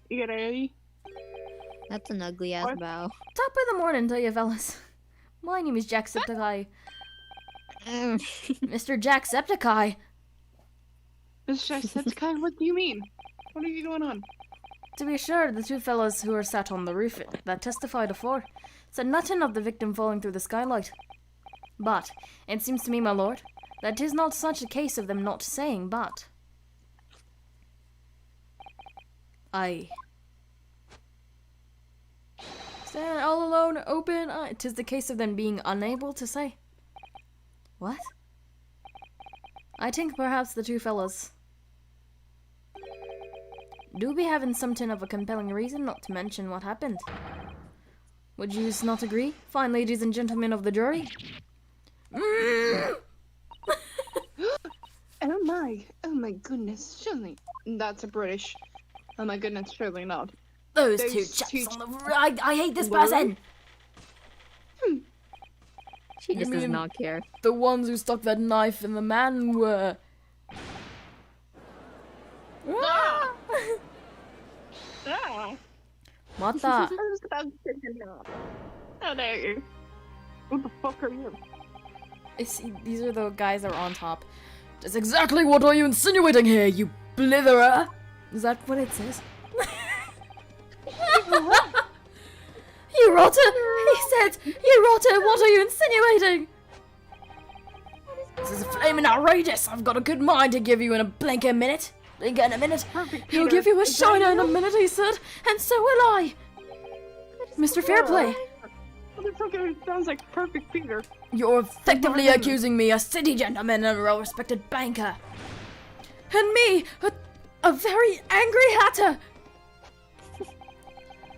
You got a That's an ugly ass What? bow. Top of the morning to you fellas. My name is Jacksepticeye. Mr. Jacksepticeye. Mr. Jacksepticeye, what do you mean? What are you going on? To be sure, the two fellows who were sat on the roof that testified afore said nothing of the victim falling through the skylight. But, it seems to me, my lord, that 'tis not such a case of them not saying, but... Stand all alone, open, 'tis the case of them being unable to say. What? I think perhaps the two fellows do be having something of a compelling reason not to mention what happened. Would yous not agree, fine ladies and gentlemen of the jury? my, oh my goodness, surely that's a British. Oh my goodness, surely not. Those Those two chaps two on the right. I hate this What? person. She You just does mean- not care. The ones who stuck that knife in the man were. Ah! What the? I was about to say no. How dare you? Who the fuck are you? These are the guys that are on top. That's exactly what are you insinuating here, you blitherer? Is that what it says? You rotter! He said, you rotter, what are you insinuating? This is flaming outrageous. I've got a good mind to give you in a blink a minute. Blink in a minute. Perfect. He'll Peter. give you a Is that shiner in a you? minute, he said, and so will I. Mr. Fairplay, Motherfucker, sounds like perfect Peter. you're effectively Pardon. accusing me, a city gentleman and a well-respected banker. And me, a very angry hatter.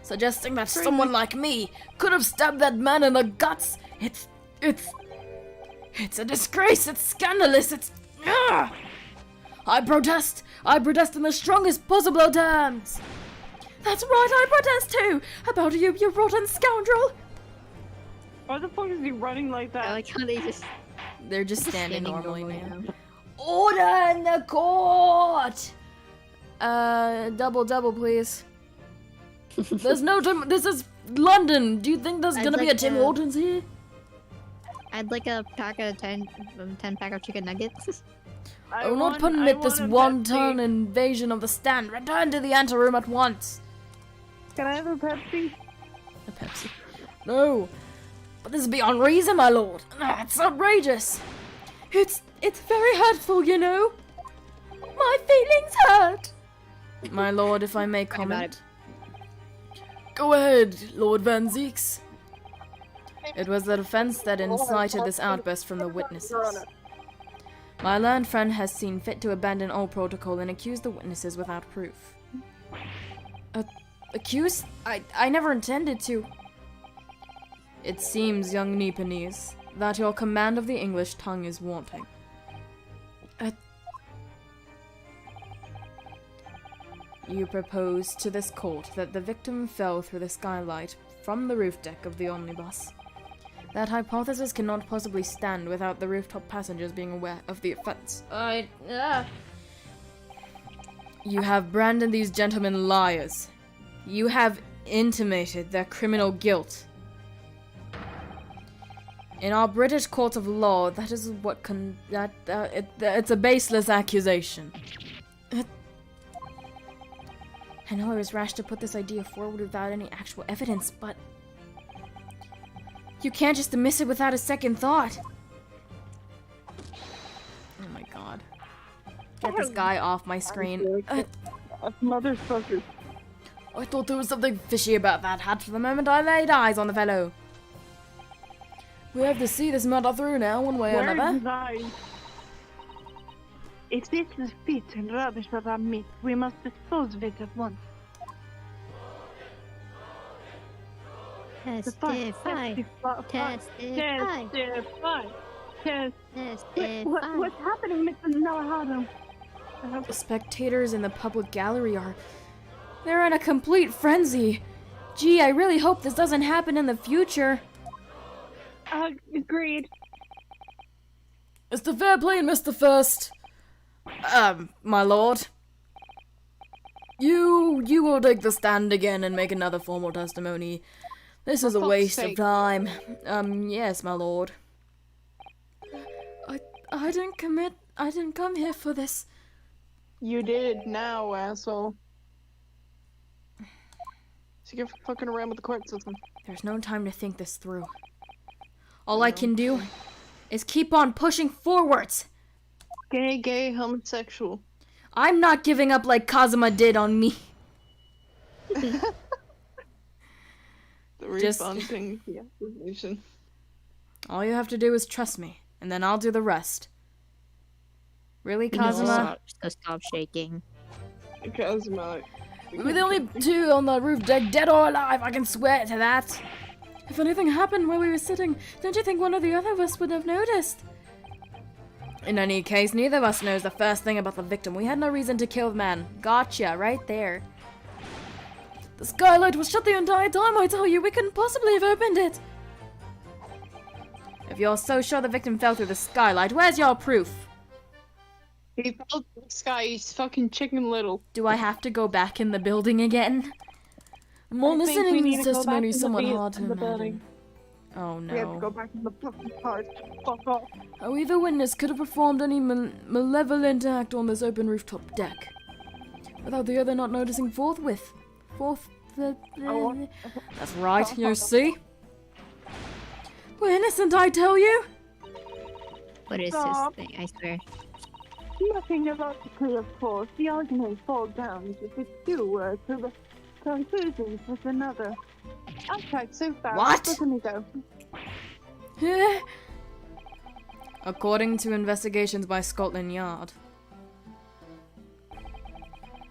Suggesting that someone like me could have stabbed that man in the guts. It's a disgrace. It's scandalous. It's. Ah! I protest in the strongest possible terms. That's right, I protest too. About you, you rotten scoundrel. Why the fuck is he running like that? I like how they just They're just standing standing normally normally now. now. Order in the court. Double, please. There's no Tim. This is London. Do you think there's I'd gonna be a like Tim to- Hortons here? I'd like a pack of 10 pack of chicken nuggets. I will not permit this wanton invasion of the stand. Return to the anteroom at once. Can I have a Pepsi? A Pepsi. No. But this is beyond reason, my lord. It's outrageous. It's very hurtful, you know. My feelings hurt. My lord, if I may about comment. Go ahead, Lord Van Zeeks. It was the defense that incited this outburst from the witnesses. My learned friend has seen fit to abandon all protocol and accuse the witnesses without proof. Accuse? I never intended to. It seems, young Nipponese, that your command of the English tongue is wanting. You propose to this court that the victim fell through the skylight from the roof deck of the omnibus. That hypothesis cannot possibly stand without the rooftop passengers being aware of the offense. You have branded these gentlemen liars. You have intimated their criminal guilt. In our British court of law, that is what it's a baseless accusation. I know I was rash to put this idea forward without any actual evidence, but you can't just dismiss it without a second thought. Oh my god. Get this guy off my screen. Motherfucker. I thought there was something fishy about that hat from the moment I laid eyes on the fellow. We have to see this matter through now, one way or Where another. is I? If this is fit and rubbish that I meet, we must dispose of it at once. Testify. Testify. Testify. Testify. What's happening, Mr. Navarro? The spectators in the public gallery they're in a complete frenzy. Gee, I really hope this doesn't happen in the future. Agreed. Mr. Fairplay and Mr. First. My lord. You will take the stand again and make another formal testimony. This is a fuck's waste of sake. time. Yes, my lord. I didn't commit. I didn't come here for this. You did now, asshole. So you're fucking around with the court system. There's no time to think this through. All I can do is keep on pushing forwards. Gay, homosexual. I'm not giving up like Kazuma did on me. The Just- rebundling the accusation. All you have to do is trust me, and then I'll do the rest. Really, Kazuma? Stop shaking. Kazuma. We were the only two on the roof deck, dead or alive, I can swear to that. If anything happened while we were sitting, don't you think one or the other of us would have noticed? In any case, neither of us knows the first thing about the victim. We had no reason to kill the man. Gotcha, right there. The skylight was shut the entire time, I tell you. We couldn't possibly have opened it. If you're so sure the victim fell through the skylight, where's your proof? He fell to the sky. He's fucking Chicken Little. Do I have to go back in the building again? More I think we listening need to to go testimony back is in the somewhat bu- hard to in the imagine. building. Oh We have to go no. back in the fucking park. Fuck off. How either witness could have performed any malevolent act on this open rooftop deck without the other not noticing forthwith. That's right, you see? We're innocent, I tell you! What is Stop. this thing? I swear. Nothing illogically, of course. The argument falls down if it's two words to the conclusions with another. I tried so fast. What? Look at me go. According to investigations by Scotland Yard,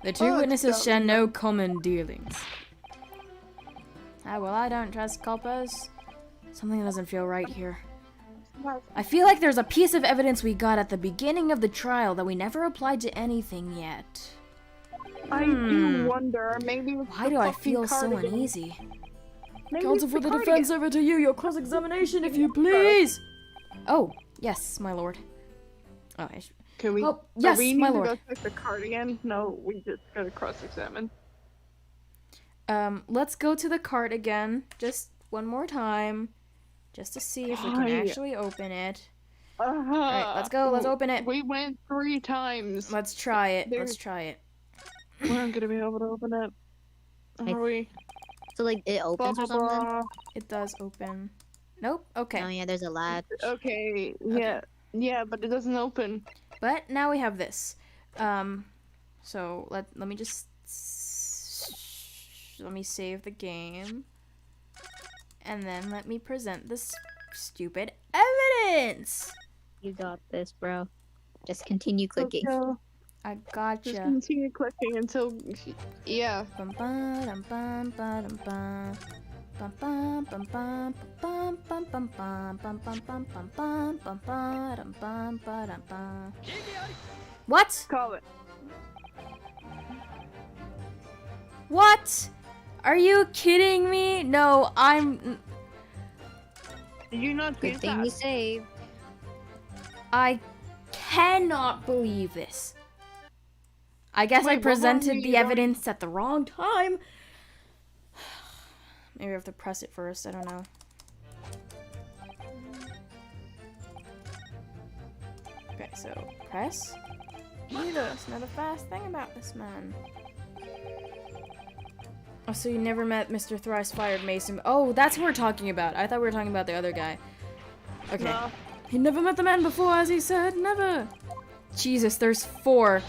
the two Oh, it's witnesses share Scotland no common dealings. Ah, well, I don't trust coppers. Something doesn't feel right here. I feel like there's a piece of evidence we got at the beginning of the trial that we never applied to anything yet. I do wonder. Maybe it's Why the do I fucking feel so cardigan. uneasy? Maybe Counsel it's for the cardigan. defense, over to you. Your cross-examination, if you please. Oh, yes, my lord. Oh, Can we? Oh, yes, we my need lord. to go check the cardigan. No, we just gotta cross-examine. Let's go to the cart again, just one more time, just to see if we can Hi. actually open it. Uh-huh. Alright, let's go, let's open it. We went 3 times. Let's try it, There- let's try it. We're not gonna be able to open it. I- Are we? So like it Blah, opens blah, or something? blah. It does open. Nope, okay. Oh yeah, there's a latch. Okay, yeah. Yeah, but it doesn't open. But now we have this. So let me just let me save the game. And then let me present this stupid evidence. You got this, bro. Just continue clicking. So, I just gotcha. continue clicking until. Yeah. Bum bum dum bum ba dum bum. Bum bum bum bum bum bum bum bum bum bum bum bum bum bum ba dum bum ba dum bum. What? Call it. What? Are you kidding me? No, I'm. Did you not Good get thing that? we saved. I cannot believe this. I guess Wait, I what presented wrong the you don't- evidence at the wrong time. Maybe I have to press it first. I don't know. Okay, so press. That's not a fast thing about this man. Oh, so you never met Mr. Thrice Fired Mason? Oh, that's who we're talking about. I thought we were talking about the other guy. Okay. No. He never met the man before, as he said. Never. Jesus, there's 4.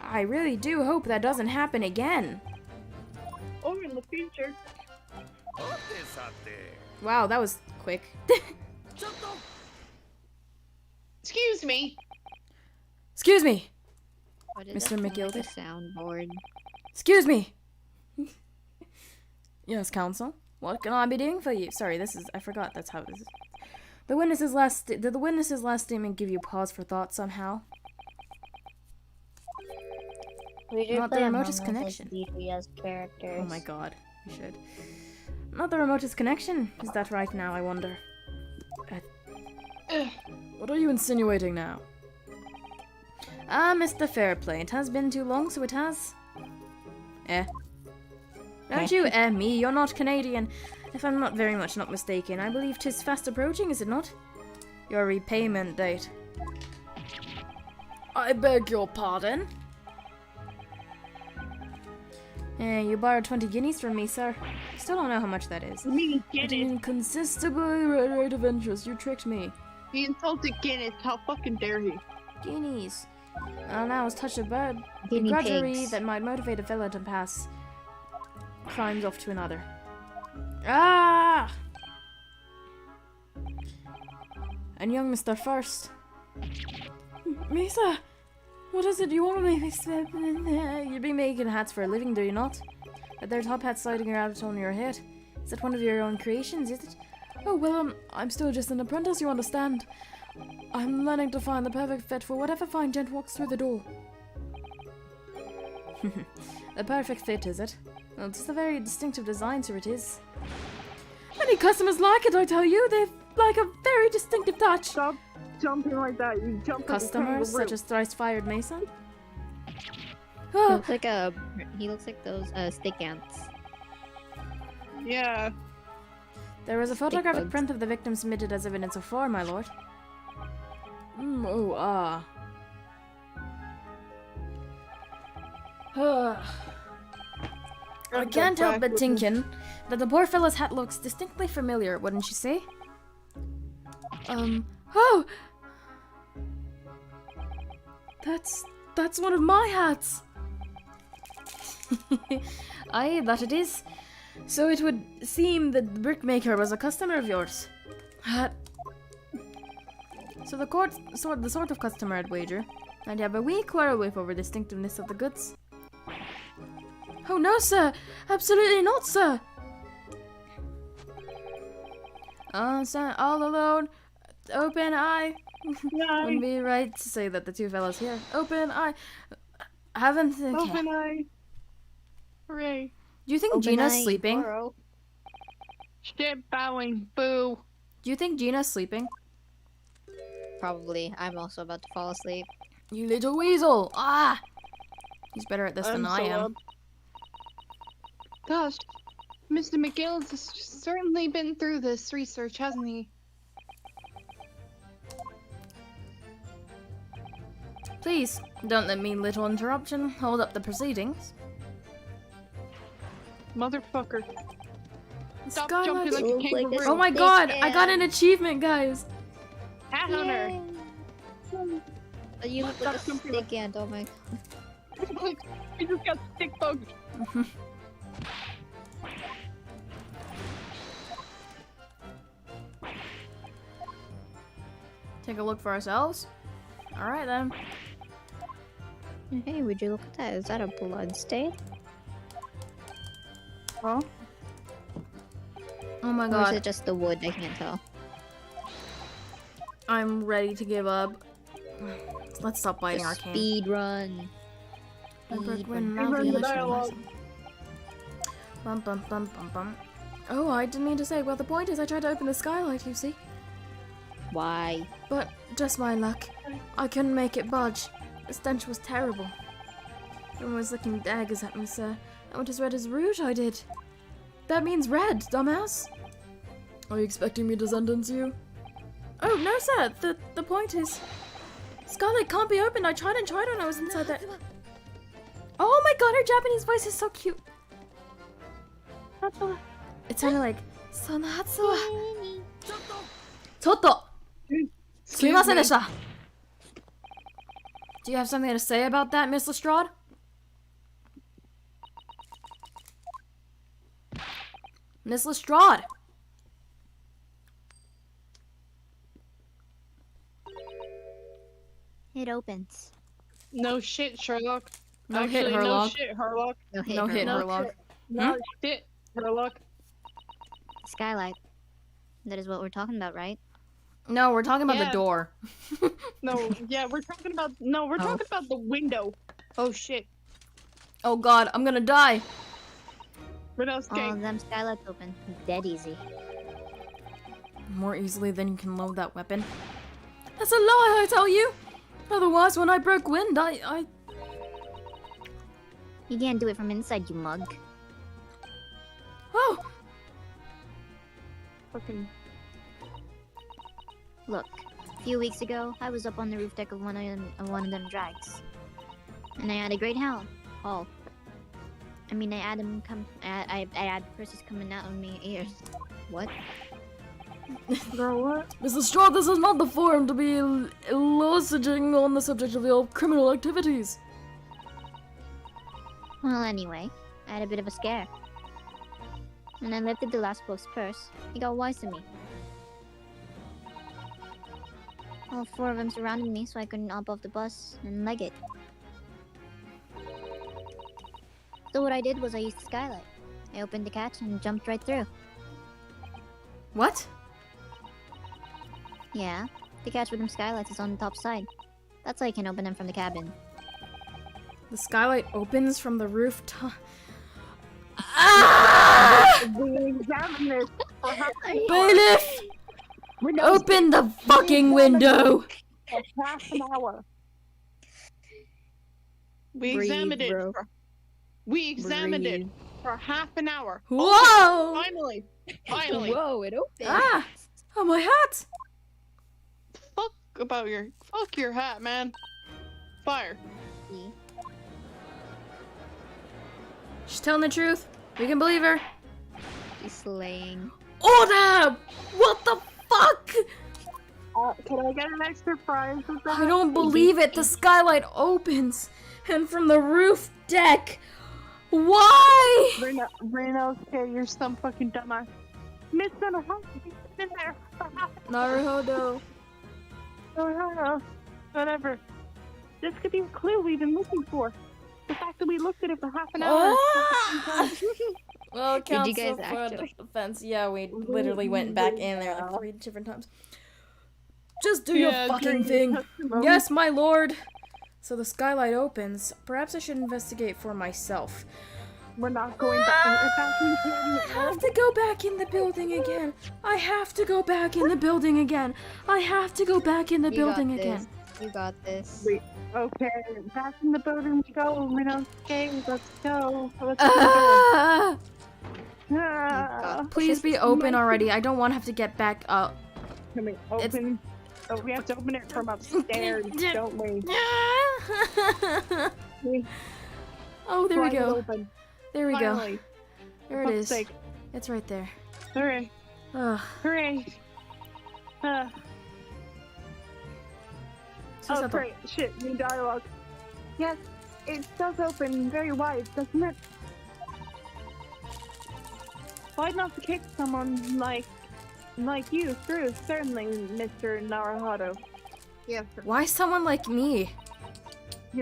I really do hope that doesn't happen again. Or in the future. Wow, that was quick. Excuse me. Excuse me. What Mr. does that sound like McGilder? a soundboard. Excuse me. Yes, counsel. What can I be doing for you? Sorry, I forgot that's how this is. Did the witness's last statement give you pause for thought somehow? We should Not the play remotest Among Us connection. D3 as characters. Oh my god, we should. Not the remotest connection. Is that right now, I wonder? What are you insinuating now? Ah, Mr. Fairplay, it has been too long, so it has. Don't you me, you're not Canadian. If I'm not very much not mistaken, I believe 'tis fast approaching, is it not? Your repayment date. I beg your pardon? You borrowed 20 guineas from me, sir. Still don't know how much that is. Me, At Guinness. an inconsiderable rate of interest, you tricked me. He insulted Guinness. How fucking dare he? Guineas. Now it's touch of bird. Guinea Begrudgery pigs. that might motivate a fellow to pass crimes off to another. Ah! And young Mr. First. Misa! What is it you want me to You'd be making hats for a living, do you not? That there top hat sliding around on your head. Is that one of your own creations, is it? Oh, well, I'm still just an apprentice, you understand. I'm learning to find the perfect fit for whatever fine gent walks through the door. The perfect fit, is it? Well, it's a very distinctive design, sir, it is. Many customers like it, I tell you. They've like a very distinctive touch. Stop jumping like that. You jump like a Customers kangaroo. such as thrice-fired Mason. He Oh, looks like those stick ants. Yeah. there was a photographic bugs. print of the victim submitted as evidence of fraud, my lord. I can't help but thinking that the poor fellow's hat looks distinctly familiar, wouldn't you say? Oh! That's one of my hats! Aye, that it is. So it would seem that the brickmaker was a customer of yours. So the sort of customer I'd wager. I'd have a wee quarrel with over distinctiveness of the goods. Oh no, sir! Absolutely not, sir! Sir, all alone. Open eye. Wouldn't be right to say that the two fellows here. Open eye. Haven't. Okay. Open eye. Hooray. Do you think Open Gina's eye, sleeping? Goro. Shit bowing. Boo. Do you think Gina's sleeping? Probably. I'm also about to fall asleep. You little weasel! Ah! He's better at this than I'm I so am. up. Gosh, Mr. McGill has certainly been through this research, hasn't he? Please, don't let me little interruption hold up the proceedings. Motherfucker. Stop Skylight- jumping like a Look like kangaroo. this- Oh my Big god! I got an hand. achievement, guys! Hat hunter. Oh, you look like a Stop jumping like- stick ant. Oh my. We just got stick bugged. Take a look for ourselves. Alright then. Hey, would you look at that? Is that a blood stain? Huh? Oh my Or is god. it just the wood? I can't tell. I'm ready to give up. Let's stop biting our cane. Speed run. Emperor Speed Gwyn, run. now Run the the initial dialogue. lesson. Bum bum bum bum bum. Oh, I didn't mean to say. Well, the point is I tried to open the skylight, you see. Why? But just my luck. I couldn't make it budge. The stench was terrible. Everyone was looking daggers at me, sir. I went as red as rouge, I did. That means red, dumbass. Are you expecting me to sentence you? Oh, no, sir. The point is... Skylight can't be opened. I tried and tried when I was inside that... Oh my god, her Japanese voice is so cute. It sounded like... Sonatsu wa... Chotto! Sumimasen deshita! Do you have something to say about that, Miss Lestrade? Miss Lestrade! It opens. No shit, Sherlock. No Actually, hit, no Herlock. shit, Herlock. No hit. No hit, Herlock. Herlock. No shit, Herlock. Skylight. That is what we're talking about, right? No, we're talking about Yeah. the door. No, yeah, we're talking about talking about the window. Oh shit. Oh god, I'm gonna die. What else, All gang? of them skylights open. Dead easy. More easily than you can load that weapon. That's a lie, I tell you! Otherwise, when I broke wind, I... You can't do it from inside, you mug. Oh! Fucking. Look, a few weeks ago, I was up on the roof deck of one of them drags, and I had a great haul. I mean, I had curses coming out of my ears. What? Girl, what? Mrs. Straw, this is not the forum to be elucidating on the subject of your criminal activities. Well, anyway, I had a bit of a scare. When I lifted the last book's purse, he got wise to me. All four of them surrounded me so I couldn't hop off the bus and leg it. So what I did was I used the skylight. I opened the catch and jumped right through. What? Yeah, The catch with them skylights is on the top side. That's how you can open them from the cabin. The skylight opens from the rooftop. Ah! We examined this for Bailiff! Open the fucking window! half an hour. We Breathe, examined it. bro. We examined it Breathe. for half an hour. Whoa! Finally. Finally. Whoa, it opened. Ah! Oh, my hat! Fuck your hat, man. Fire. She's telling the truth. We can believe her. He's slaying. Order! What the fuck? Can I get an extra prize with that? I don't believe it. The skylight opens. And from the roof deck. Why? Reno, okay, you're some fucking dumbass. Miss Naruhodo, he's been there for half an Naruhodo. hour. Whatever. This could be a clue we've been looking for. The fact that we looked at it for half an hour. Ah! Well, Did you counsel guys for actually? defense. Yeah, we literally went back in there like 3 different times. Just do your fucking thing. Yes, my lord. So the skylight opens. Perhaps I should investigate for myself. We're not going back. I have to go back in the building again. I have to go back in the building again. I have to go back in the building again. You got this. Okay, back in the building we go. Reno, okay, let's go. Ah! Ah, Please be open already. I don't want to have to get back up. Can we open? Oh, we have to open it from upstairs, don't we? Oh, there we Slide it go. open. There we go. Finally. There it Fuck's is. sake. It's right there. Hooray. Ugh. Hooray. So Oh, simple. great. Shit, new dialogue. Yes, it does open very wide, doesn't it? Why not to kick someone like you through, certainly, Mr. Naruhodo. Yes, Why someone like me?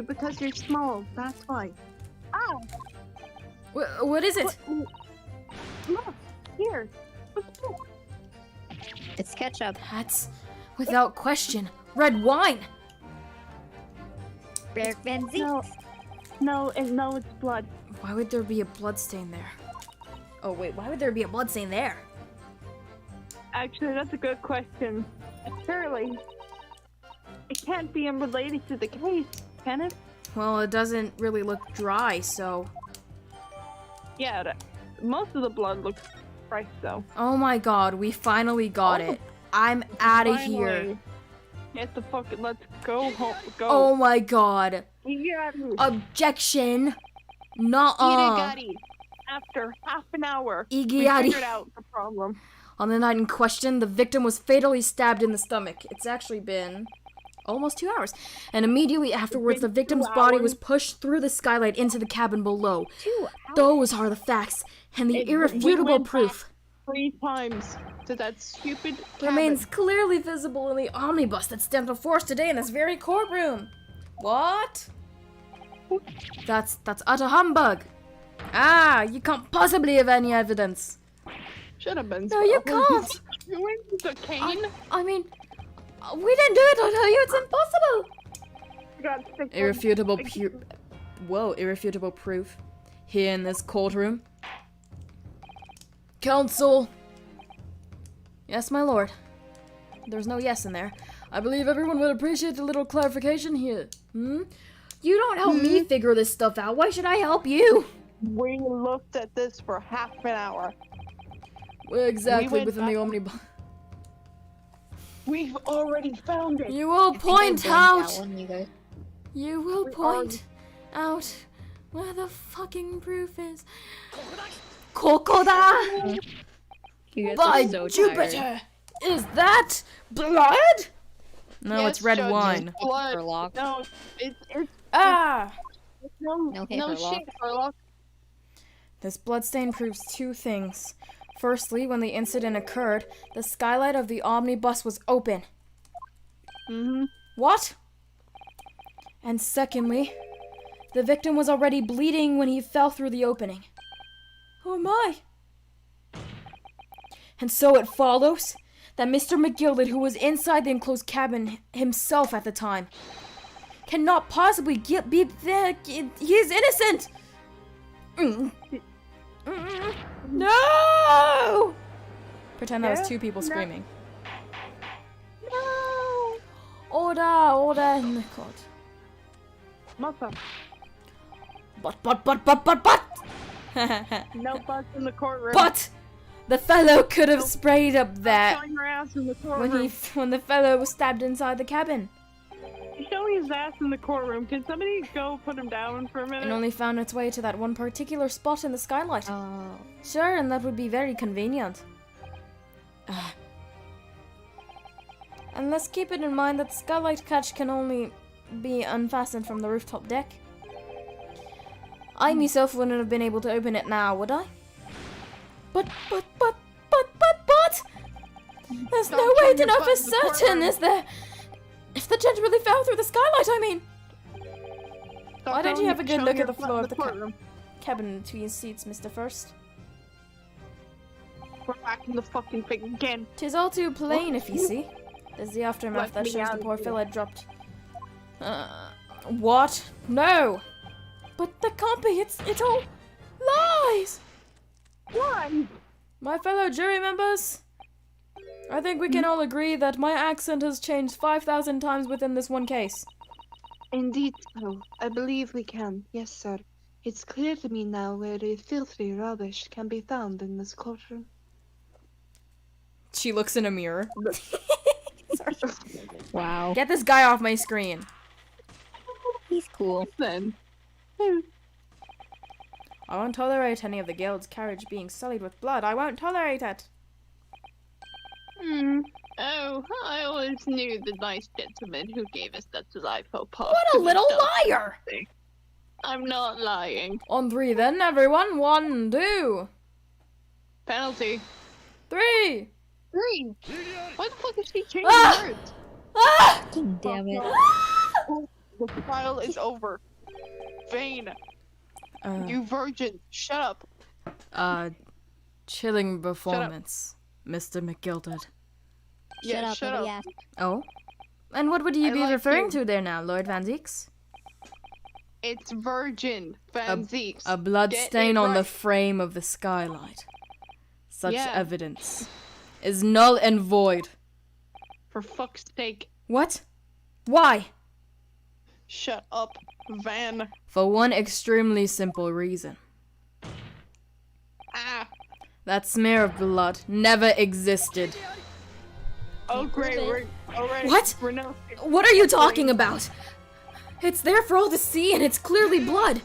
because you're small, that's why. Ah! What is it? Look, here. What's this? It's ketchup. That's, without question, red wine. Rare benzene. No, it's blood. Why would there be a blood stain there? Oh wait, why would there be a blood stain there? Actually, that's a good question. Surely, it can't be unrelated to the case, can it? Well, it doesn't really look dry, so... Yeah, most of the blood looks fresh, though. Oh my god, we finally got it. I'm out of here. Finally. Get the fuck. Let's go home. Go. Oh my god. Yeah. Objection. Nuh-uh. Irigari. After half an hour, we Igiyari. figured out the problem. On the night in question, the victim was fatally stabbed in the stomach. It's actually been almost 2 hours. And immediately afterwards, the victim's body was pushed through the skylight into the cabin below. 2 hours. Those are the facts and the We irrefutable went proof. 3 times to that stupid Remains clearly visible in the omnibus that stamped before us today in this very courtroom. What? That's utter humbug. Ah, you can't possibly have any evidence. Should have been. No, you can't. The cane. I mean, we didn't do it. I tell you, it's impossible. We got 6 Irrefutable irrefutable proof here in this courtroom. Counsel. Yes, my lord. There's no yes in there. I believe everyone would appreciate a little clarification here. You don't help me figure this stuff out. Why should I help you? We looked at this for half an hour. Well, exactly, went within the back- omnibus. We've already found it. You will I point think I blanked out. that one, you guys. You will We point out where the fucking proof is. Kokoda! You guys By are so Jupiter! tired. Is that blood? No, Yes, it's red Judge, wine. it's blood. Sherlock. No, it's Ah! No hit, no Sherlock. shit, Sherlock. This bloodstain proves 2 things. Firstly, when the incident occurred, the skylight of the omnibus was open. What? And secondly, the victim was already bleeding when he fell through the opening. Oh my! And so it follows that Mr. McGilded, who was inside the enclosed cabin himself at the time, cannot possibly be there. He is innocent! No! Pretend that was two people screaming. No! Order in the court. Mother. But! No butts in the courtroom. But! The fellow could have sprayed up there Showing your ass in the courtroom. when the fellow was stabbed inside the cabin. He's showing his ass in the courtroom. Can somebody go put him down for a minute? And only found its way to that one particular spot in the skylight. Oh. Sure, and that would be very convenient. And let's keep it in mind that the skylight catch can only be unfastened from the rooftop deck. I myself wouldn't have been able to open it now, would I? But! There's no way to know for certain, is there? If the gent really fell through the skylight, I mean! Why don't you have a good look at the floor of the courtroom? cabin between seats, Mr. First? We're back in the fucking thing again. 'Tis all too plain, if you see. There's the aftermath Let that me shows the out poor here. fella dropped. What? No! But that can't be, it's all lies! Why? My fellow jury members, I think we can all agree that my accent has changed 5,000 times within this one case. Indeed so. I believe we can. Yes, sir. It's clear to me now where the filthy rubbish can be found in this courtroom. She looks in a mirror. Wow. Get this guy off my screen. He's cool. Then. I won't tolerate any of the guild's carriage being sullied with blood. I won't tolerate it. Oh, I always knew the nice gentleman who gave us that delightful pot. What a little liar! I'm not lying. On 3 then, everyone. 1, 2, Penalty. 3. 3. Why the fuck is he changing Ah! words? Ah! Damn it. The trial is over. Vane, you virgin, shut up. Chilling performance, Mr. McGilded. Yeah, Shut up, nobody asked. Oh? And what would you I be like referring you. to there now, Lord Van Zieks? It's virgin, Van Zieks. A blood Get stain it on the right. frame of the skylight. Such Yeah. evidence is null and void. For fuck's sake, What? Why? shut up, Van. For one extremely simple reason. Ah. That smear of blood never existed. Oh great, we're already. What? We're now. What are you talking about? It's there for all to see and it's clearly blood.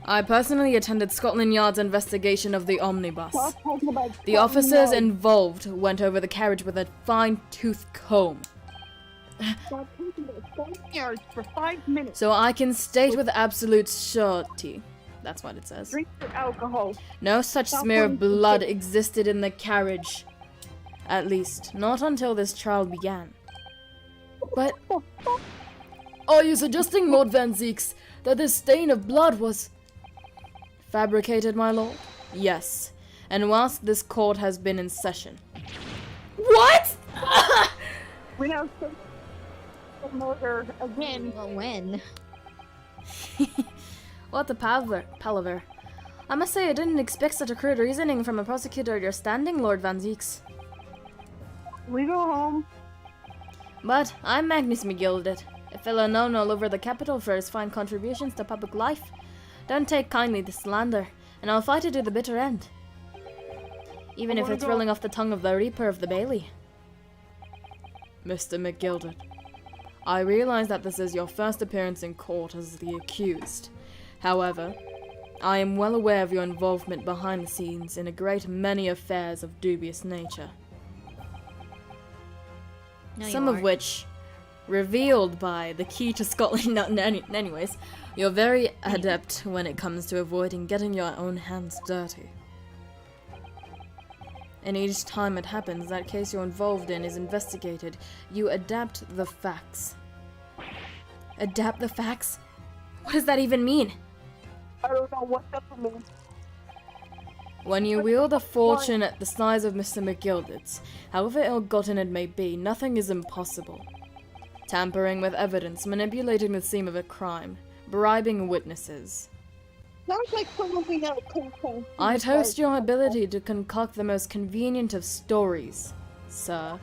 I personally attended Scotland Yard's investigation of the omnibus. Stop talking about The officers involved went over the carriage with a fine-tooth comb. Stop talking about Scotland Yards for 5 minutes. So I can state with absolute surety, that's what it says, Drink your alcohol. no such Stop smear of pointing to blood shit. existed in the carriage. At least, not until this trial began. But... Are you suggesting, Lord Van Zieks, that this stain of blood was... fabricated, my lord? Yes. And whilst this court has been in session... What?! We now take the murder again. Well, when? What a palaver. I must say I didn't expect such a crude reasoning from a prosecutor of your standing, Lord Van Zieks. We go home. But I'm Magnus McGilded, a fellow known all over the capital for his fine contributions to public life. Don't take kindly to slander, and I'll fight it to the bitter end. Even if it's rolling off the tongue of the Reaper of the Bailey. Mr. McGilded, I realize that this is your first appearance in court as the accused. However, I am well aware of your involvement behind the scenes in a great many affairs of dubious nature. No, you Some of aren't. which revealed by the key to Scotland. No, anyways, you're very adept when it comes to avoiding getting your own hands dirty. And each time it happens, that case you're involved in is investigated. You adapt the facts. Adapt the facts? What does that even mean? I don't know what that means. When you wield a fortune at the size of Mr. McGilder's, however ill-gotten it may be, nothing is impossible. Tampering with evidence, manipulating the scene of a crime, bribing witnesses. Sounds like someone we know could I toast your ability to concoct the most convenient of stories, sir.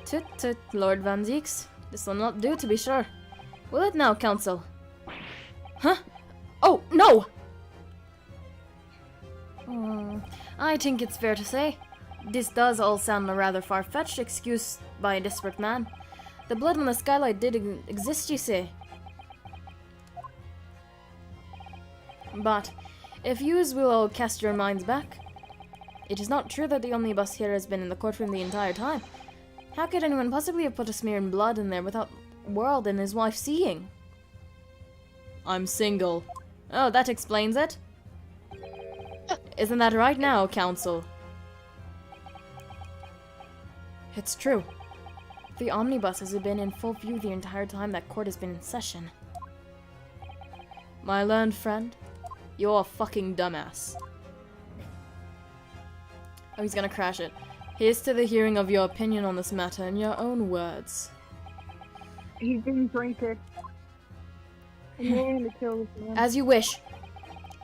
Tut tut, Lord Van Zieks. This will not do, to be sure. Will it now, Council? Huh? Oh, no! I think it's fair to say. This does all sound a rather far-fetched excuse by a desperate man. The blood on the skylight did exist, you say. But, if yous will all cast your minds back, it is not true that the omnibus here has been in the courtroom the entire time. How could anyone possibly have put a smear in blood in there without World and his wife seeing? I'm single. Oh, that explains it. Isn't that right now, Council? It's true. The omnibus has been in full view the entire time that court has been in session. My learned friend, you're a fucking dumbass. Oh, he's gonna crash it. Here's to the hearing of your opinion on this matter in your own words. He didn't drink it. I'm willing to kill this man. As you wish.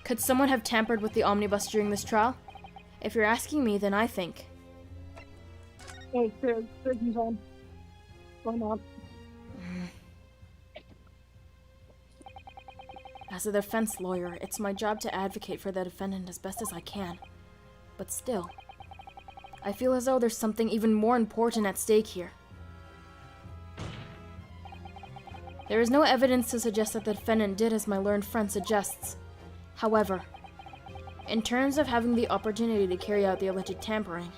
Could someone have tampered with the omnibus during this trial? If you're asking me, then I think. Hey, prison time. Why not? As a defense lawyer, it's my job to advocate for the defendant as best as I can. But still, I feel as though there's something even more important at stake here. There is no evidence to suggest that the defendant did as my learned friend suggests. However, in terms of having the opportunity to carry out the alleged tampering,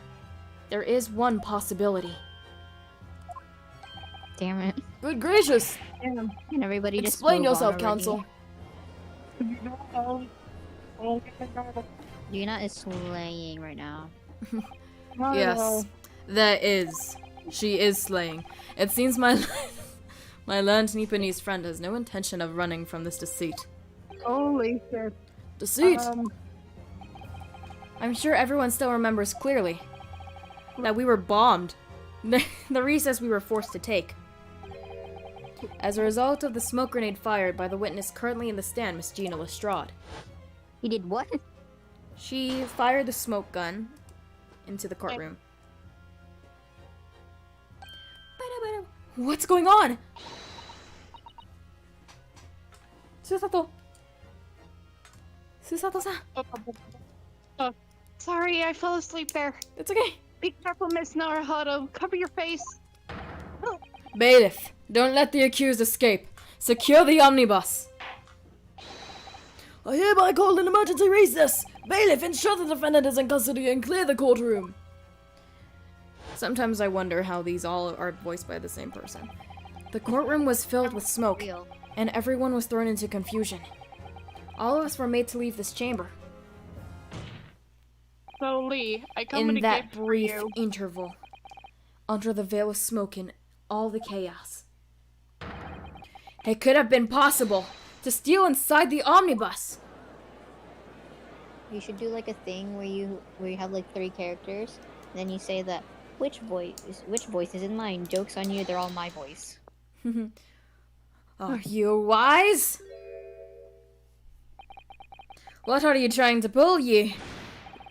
there is one possibility. Damn it. Good gracious! Damn. And everybody just Explain move on yourself, already. Counsel. Yuna is slaying right now. Yes, there is. She is slaying. It seems my my learned Nipponese friend has no intention of running from this deceit. Holy shit. Deceit? I'm sure everyone still remembers clearly that we were bombed. The recess we were forced to take. As a result of the smoke grenade fired by the witness currently in the stand, Miss Gina Lestrade. He did what? She fired the smoke gun into the courtroom. What's going on? Susato. Susato-san. Sorry, I fell asleep there. It's okay. Be careful, Miss Naruhodo. Cover your face. Bailiff, don't let the accused escape. Secure the omnibus. I hereby call an emergency recess. Bailiff, ensure the defendant is in custody and clear the courtroom. Sometimes I wonder how these all are voiced by the same person. The courtroom was filled with smoke, Real. and everyone was thrown into confusion. All of us were made to leave this chamber. So, Lee, I come In with a that gift for brief you. interval, under the veil of smoke and all the chaos, it could have been possible to steal inside the omnibus. You should do like a thing where you have like 3 characters, and then you say that which voice isn't mine. Joke's on you, they're all my voice. Are you wise? What are you trying to pull, you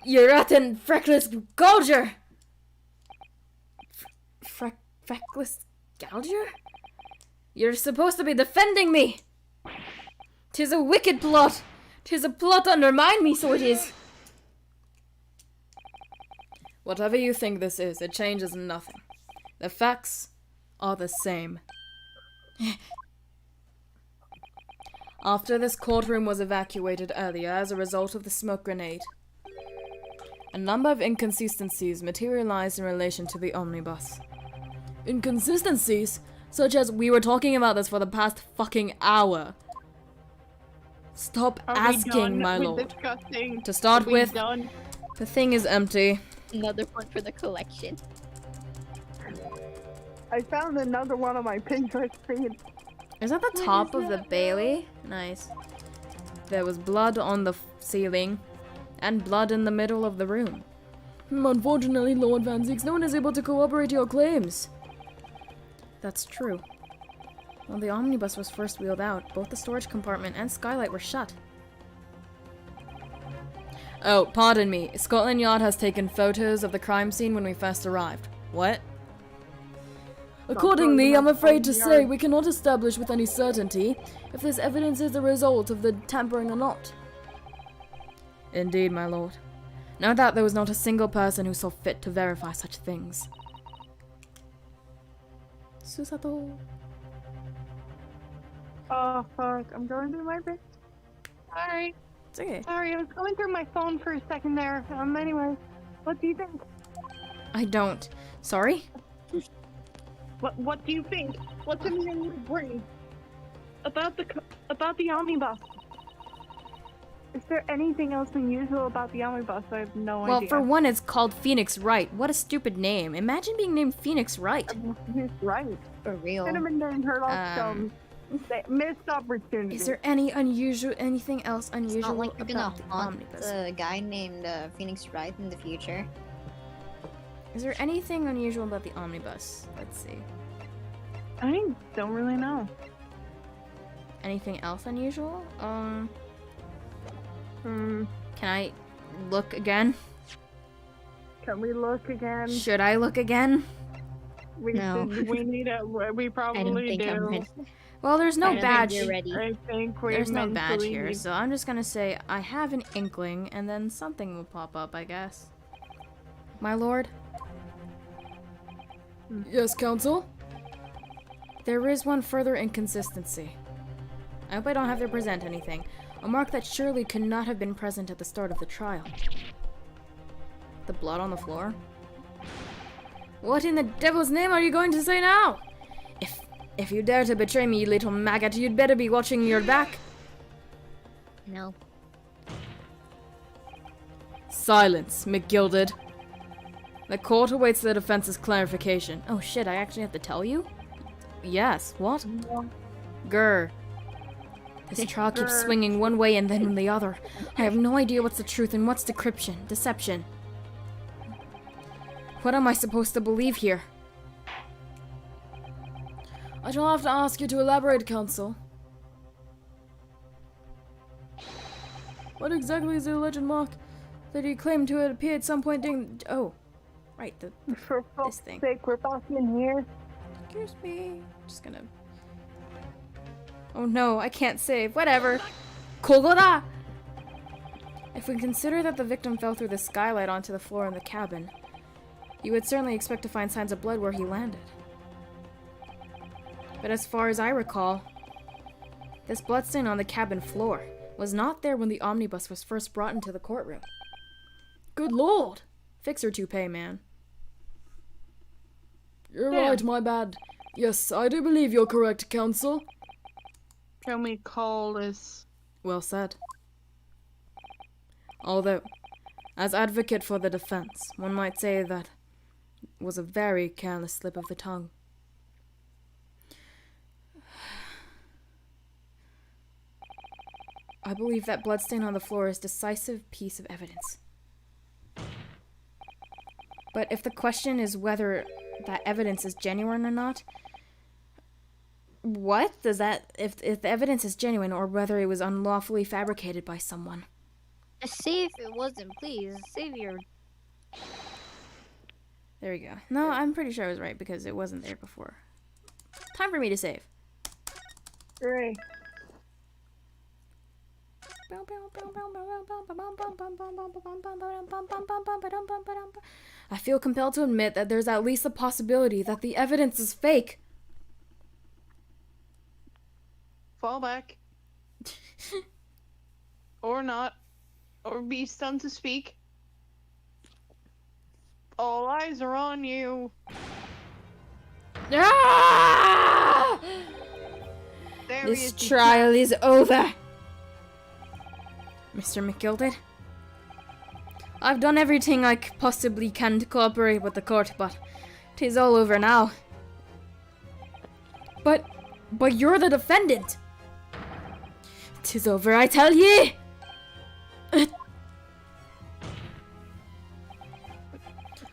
rotten, freckless gouger? Freckless gouger? You're supposed to be defending me! 'Tis a wicked plot! 'Tis a plot to undermine me, so it is! Whatever you think this is, it changes nothing. The facts are the same. After this courtroom was evacuated earlier as a result of the smoke grenade, a number of inconsistencies materialized in relation to the omnibus. Inconsistencies? Such as we were talking about this for the past fucking hour. Stop Are we asking, done my with lord. discussing? To start Are we with, done? the thing is empty. Another one for the collection. I found another one on my Pinterest feed. Is that the top of the Bailey? Nice. There was blood on the ceiling, and blood in the middle of the room. Unfortunately, Lord Van Zieks, no one is able to corroborate your claims. That's true. When the omnibus was first wheeled out, both the storage compartment and skylight were shut. Oh, pardon me. Scotland Yard has taken photos of the crime scene when we first arrived. What? Accordingly, I'm afraid to say we cannot establish with any certainty if this evidence is the result of the tampering or not. Indeed, my lord. No doubt there was not a single person who saw fit to verify such things. Susato. Oh, fuck. I'm going through my bit. Sorry. It's okay. Sorry, I was going through my phone for a second there. Anyway, what do you think? I don't. Sorry? What do you think? What's in your brain? About the omnibus. Is there anything else unusual about the omnibus? I have no idea. Well, for one, it's called Phoenix Wright. What a stupid name. Imagine being named Phoenix Wright. He's right. For real. Could have been named Herlock Stone. Missed opportunity. Is there anything else unusual It's not like you're gonna about the haunt omnibus? a guy named Phoenix Wright in the future. Is there anything unusual about the omnibus? Let's see. I don't really know. Anything else unusual? Hmm. Can I look again? Can we look again? Should I look again? We No. we need a. We I don't probably think I'm do. ready. Well, there's I no don't badge. think you're ready. I think we There's no badge mentally here, need- so I'm just gonna say I have an inkling, and then something will pop up, I guess. My lord? Yes, counsel? There is one further inconsistency. I hope I don't have to present anything. A mark that surely could not have been present at the start of the trial. The blood on the floor? What in the devil's name are you going to say now? If you dare to betray me, you little maggot, you'd better be watching your back. No. Silence, McGilded. The court awaits the defense's clarification. Oh shit, I actually have to tell you? Yes, what? Grr. This trial keeps Grr. swinging one way and then the other. I have no idea what's the truth and what's deception. What am I supposed to believe here? I shall have to ask you to elaborate, counsel. What exactly is the alleged mark that you claim to have appeared at some point during... Oh, right, For fuck's thing. sake, we're back in here. Excuse me. Just gonna... Oh no, I can't save. Whatever. Kogora! If we consider that the victim fell through the skylight onto the floor in the cabin, you would certainly expect to find signs of blood where he landed. But as far as I recall, this bloodstain on the cabin floor was not there when the omnibus was first brought into the courtroom. Good lord! Fix your toupee, man. You're Damn. right, my bad. Yes, I do believe you're correct, counsel. Can we call this? Well said. Although, as advocate for the defense, one might say that was a very careless slip of the tongue. I believe that bloodstain on the floor is a decisive piece of evidence. But if the question is whether that evidence is genuine or not, what does that, if the evidence is genuine or whether it was unlawfully fabricated by someone? Just say if it wasn't, please. Save your... There we go. No, I'm pretty sure I was right because it wasn't there before. Time for me to save. Hooray. I feel compelled to admit that there's at least a possibility that the evidence is fake. Fall back. Or not. Or be stunned to speak. All eyes are on you. Ah! There he This is. trial is over. Mr. McGilded, I've done everything I possibly can to cooperate with the court, but 'tis all over now. But you're the defendant. 'Tis over, I tell ye!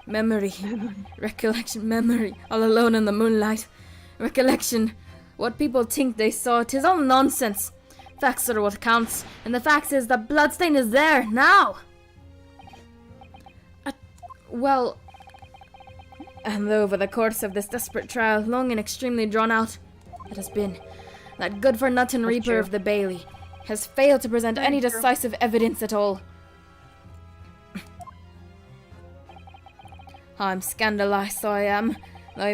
Memory. Recollection, memory. All alone in the moonlight. Recollection. What people think they saw, 'tis all nonsense. Facts are what counts, and the fact is that bloodstain is there, now! Well... And over the course of this desperate trial, long and extremely drawn out, it has been that good-for-nothing Reaper true. of the Bailey has failed to present any true. decisive evidence at all. I'm scandalized, so I am. I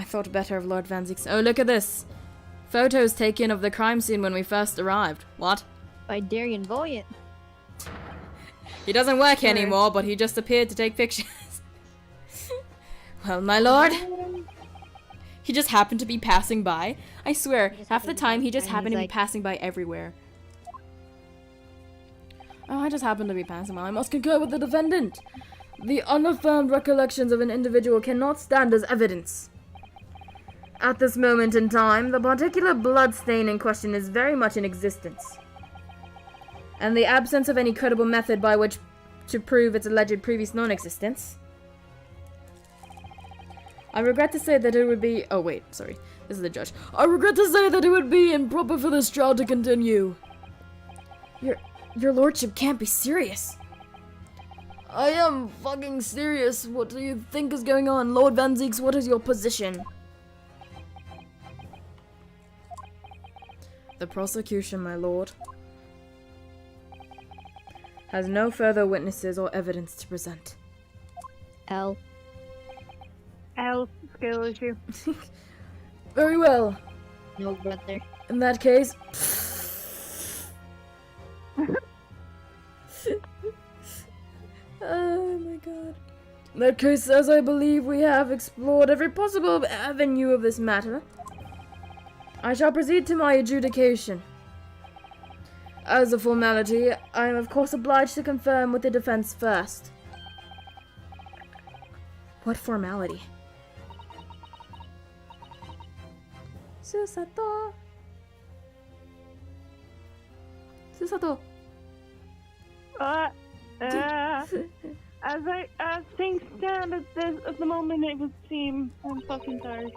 thought better of Lord Van Zieks. Oh, look at this. Photos taken of the crime scene when we first arrived. What? By Darian Voyant. He doesn't work anymore, but he just appeared to take pictures. Well, my lord. He just happened to be passing by. I swear, half the time he just happened to be passing by everywhere. Oh, I just happened to be passing by. I must concur with the defendant. The unaffirmed recollections of an individual cannot stand as evidence. At this moment in time, the particular blood stain in question is very much in existence. And the absence of any credible method by which to prove its alleged previous non-existence. I regret to say that it would be... Oh, wait, sorry. This is the judge. I regret to say that it would be improper for this trial to continue. Your lordship can't be serious. I am fucking serious. What do you think is going on? Lord Van Zieks, what is your position? The prosecution, my lord, has no further witnesses or evidence to present. L. Skill issue. Very well. No brother. In that case... Oh my god. In that case, as I believe we have explored every possible avenue of this matter, I shall proceed to my adjudication. As a formality, I am of course obliged to confirm with the defense first. What formality? Susato. Susato. As things stand at the moment, it would seem I'm fucking tired.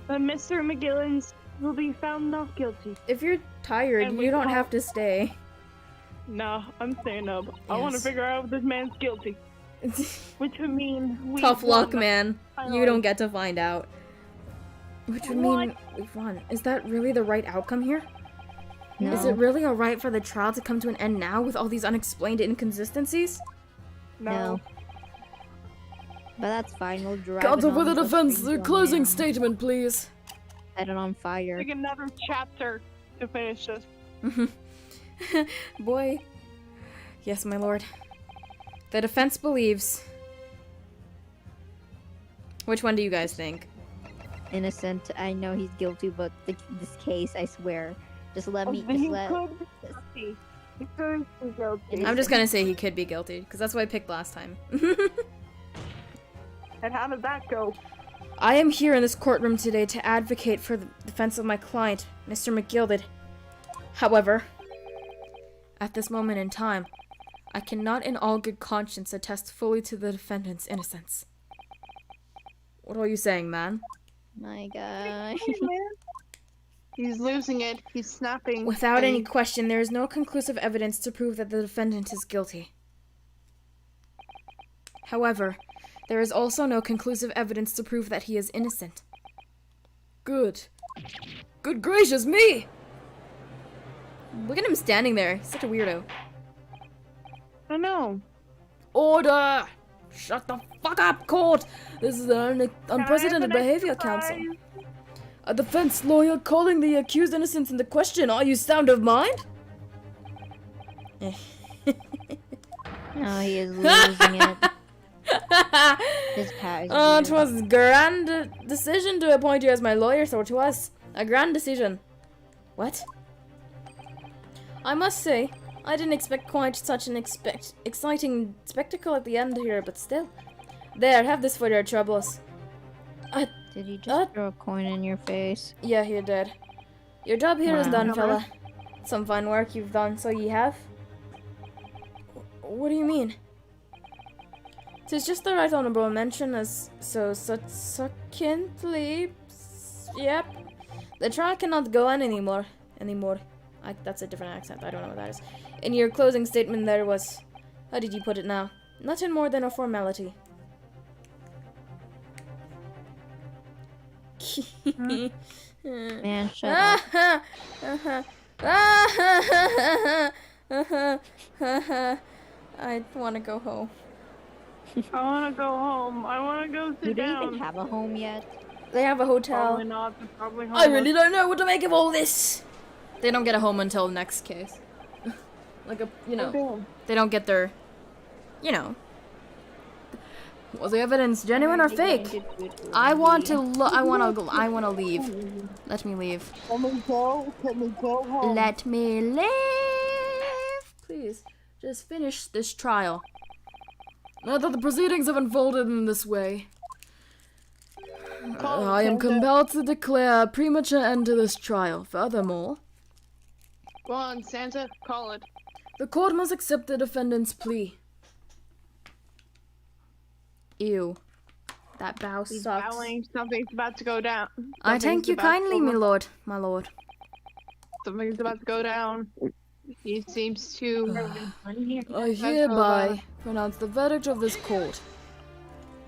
But Mr. McGillens will be found not guilty. If you're tired, And you we don't all- have to stay. No, I'm staying up. I want to Yes. figure out if this man's guilty, which would mean we Tough luck, won. man. You don't get to find out. Which would mean we've won. Is that really the right outcome here? No. Is it really alright for the trial to come to an end now with all these unexplained inconsistencies? No. But that's fine. We'll drive. Counsel it for on the until defense, things the go closing down. statement, please. Set it on fire. Take another chapter to finish this. Boy. Yes, my lord. The defense believes... Which one do you guys think? Innocent. I know he's guilty, but this case, I swear. Just let me. He Just let. could be guilty. He could be guilty. I'm just gonna say he could be guilty, because that's what I picked last time. And how did that go? I am here in this courtroom today to advocate for the defense of my client, Mr. McGilded. However, at this moment in time, I cannot in all good conscience attest fully to the defendant's innocence. What are you saying, man? My God. He's losing it. He's snapping. Without any and- question, there is no conclusive evidence to prove that the defendant is guilty. However, there is also no conclusive evidence to prove that he is innocent. Good. Good gracious me! Look at him standing there. He's such a weirdo. I know. Order! Shut the fuck up, court! This is an unprecedented behavior, counsel. A defense lawyer calling the accused innocent into question. Are you sound of mind? Oh, he is losing it. His power is Oh, weird. 'twas grand decision to appoint you as my lawyer, so 'twas. A grand decision. What? I must say, I didn't expect quite such an exciting spectacle at the end here, but still. There, have this for your troubles. Did he just throw a coin in your face? Yeah, he did. Your job here is Wow. done, fella. Some fine work you've done, so ye have. What do you mean? 'Tis just the right honorable mention as so succinctly. Yep. The trial cannot go on anymore. That's a different accent. I don't know what that is. In your closing statement, there was. How did you put it now? Nothing more than a formality. Man, shut up. I want to go home. I want to go home. I want to go Do sit they down. even have a home yet? They have a hotel. Probably not. They're probably I homeless. really don't know what to make of all this. They don't get a home until next case. Like Damn. they don't get their, was the evidence genuine or fake? I want to leave. Let me leave. Let me go. Let me go home. Let me leave. Please, just finish this trial. Now that the proceedings have unfolded in this way, I am compelled to declare a premature end to this trial. Furthermore, Go on, Santa, call it. the court must accept the defendant's plea. Ew. That bow He's sucks. bowing. Something's about to go down. I thank you kindly, my lord. My lord. Something's about to go down. He seems to. I hereby pronounce the verdict of this court.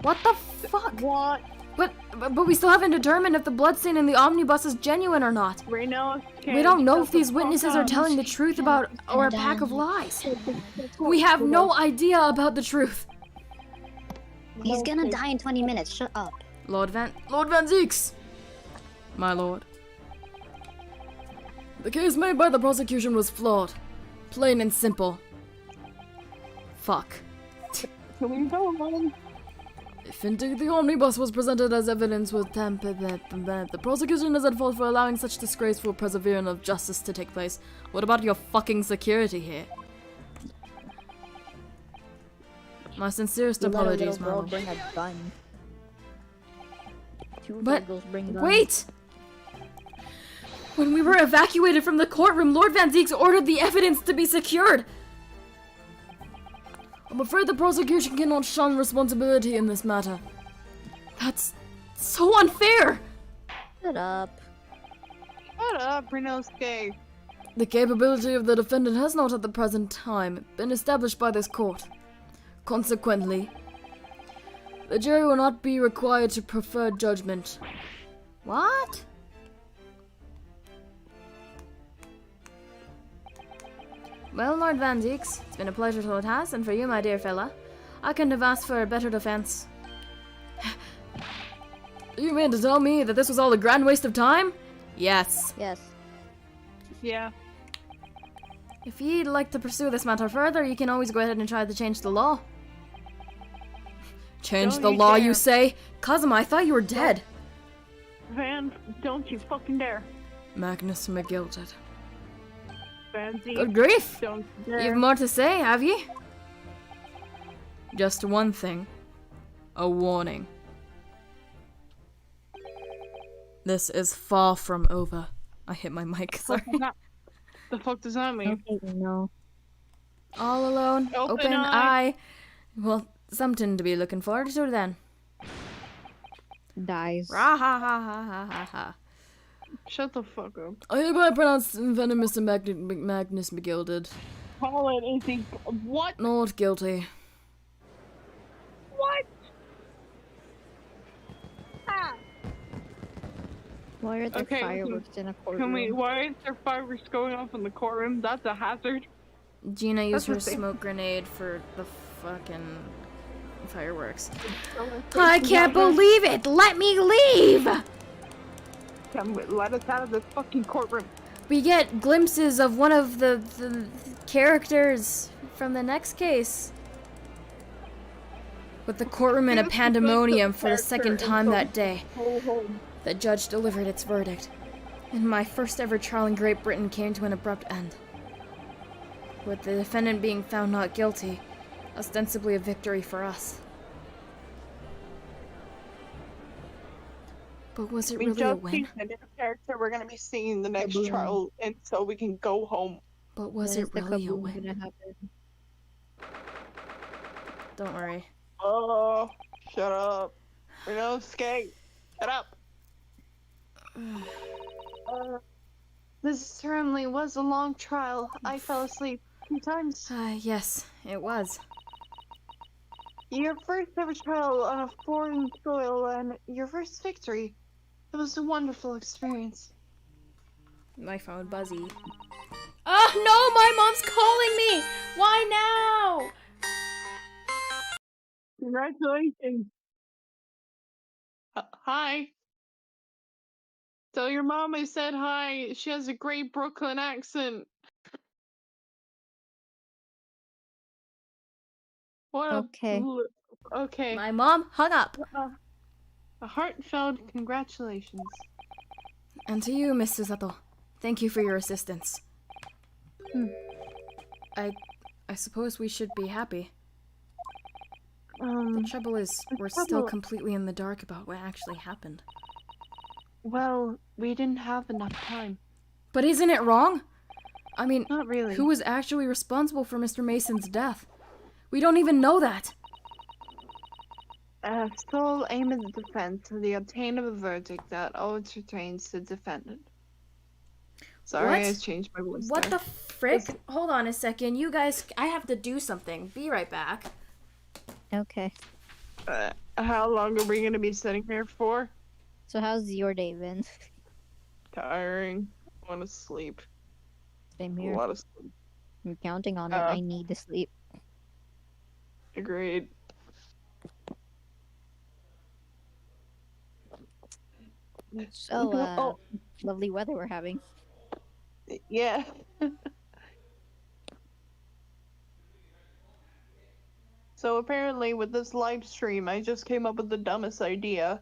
What the fuck? What? But we still haven't determined if the bloodstain in the omnibus is genuine or not. Reno, We don't know if these witnesses are telling the truth about or a pack of lies. We have no idea about the truth. He's gonna die in 20 minutes. Shut up. Lord Van Zieks! My lord. The case made by the prosecution was flawed. Plain and simple. Fuck. Can we go home? If indeed the omnibus was presented as evidence with tampered, the prosecution is at fault for allowing such disgraceful perseverance of justice to take place. What about your fucking security here? My sincerest You let a apologies, little my girl lord. bring a gun. Two But- girls bring guns. Wait! When we were evacuated from the courtroom, Lord Van Zieks ordered the evidence to be secured! I'm afraid the prosecution cannot shun responsibility in this matter. That's so unfair! Shut up. Shut up, Renosuke. The capability of the defendant has not at the present time been established by this court. Consequently, the jury will not be required to prefer judgment. What? Well, Lord Van Zieks, it's been a pleasure till it has, and for you, my dear fella, I couldn't have asked for a better defense. You mean to tell me that this was all a grand waste of time? Yes. Yes. Yeah. If you'd like to pursue this matter further, you can always go ahead and try to change the law. Change Don't the you law, dare. you say? Kazuma, I thought you were dead. Van, don't you fucking dare. Magnus McGilded. Fancy. Good grief! Don't dare. You've more to say, have you? Just one thing. A warning. This is far from over. I hit my mic, sorry. The fuck does that mean? Okay, no. All alone, Open open eye. eye. Well, something to be looking forward to then. Dies. Rah ha ha ha ha ha ha. Shut the fuck up. I hereby pronounce Venomous and Magnus McGilded Call it, is he. What? not guilty. What? Ah! Why are there Okay, fireworks in a courtroom? Can we. Why is there fireworks going off in the courtroom? That's a hazard. Gina used her That's the thing. smoke grenade for the fucking fireworks. I I can't believe it! Let me leave! Let us out of this fucking courtroom. We get glimpses of one of the characters from the next case. With the courtroom in a Here's the pandemonium good for the second character time info. that day. The judge delivered its verdict, and my first ever trial in Great Britain came to an abrupt end. With the defendant being found not guilty, ostensibly a victory for us. But was it We really a just win? seen the new character we're gonna be seeing in the next Kaboom. trial, and so we can go home. But was When it is the really a kaboom win? gonna happen? Don't worry. Oh, shut up. We don't skate. Shut up. This certainly was a long trial. I fell asleep 2 times. Yes, it was. Your first ever trial on a foreign soil and your first victory. It was a wonderful experience. My phone buzzy. Oh no, my mom's calling me! Why now? Congratulations. Hi. Tell your mom I said hi. She has a great Brooklyn accent. What Okay. Okay. My mom hung up. A heartfelt congratulations. And to you, Mr. Sato. Thank you for your assistance. I suppose we should be happy. The trouble is, we're still trouble- completely in the dark about what actually happened. Well, we didn't have enough time. But isn't it wrong? I mean, Not really. who was actually responsible for Mr. Mason's death? We don't even know that. Sole aim of the defense and the obtain of a verdict that always retains the defendant. Sorry, What? I changed my voice What there. the frick? Hold on a second. You guys, I have to do something. Be right back. Okay. How long are we gonna be sitting here for? So how's your day been? Tiring. I want to sleep. Same A here. lot of sleep. I'm counting on it. I need to sleep. Agreed. So, Oh. lovely weather we're having. Yeah. So apparently with this live stream, I just came up with the dumbest idea.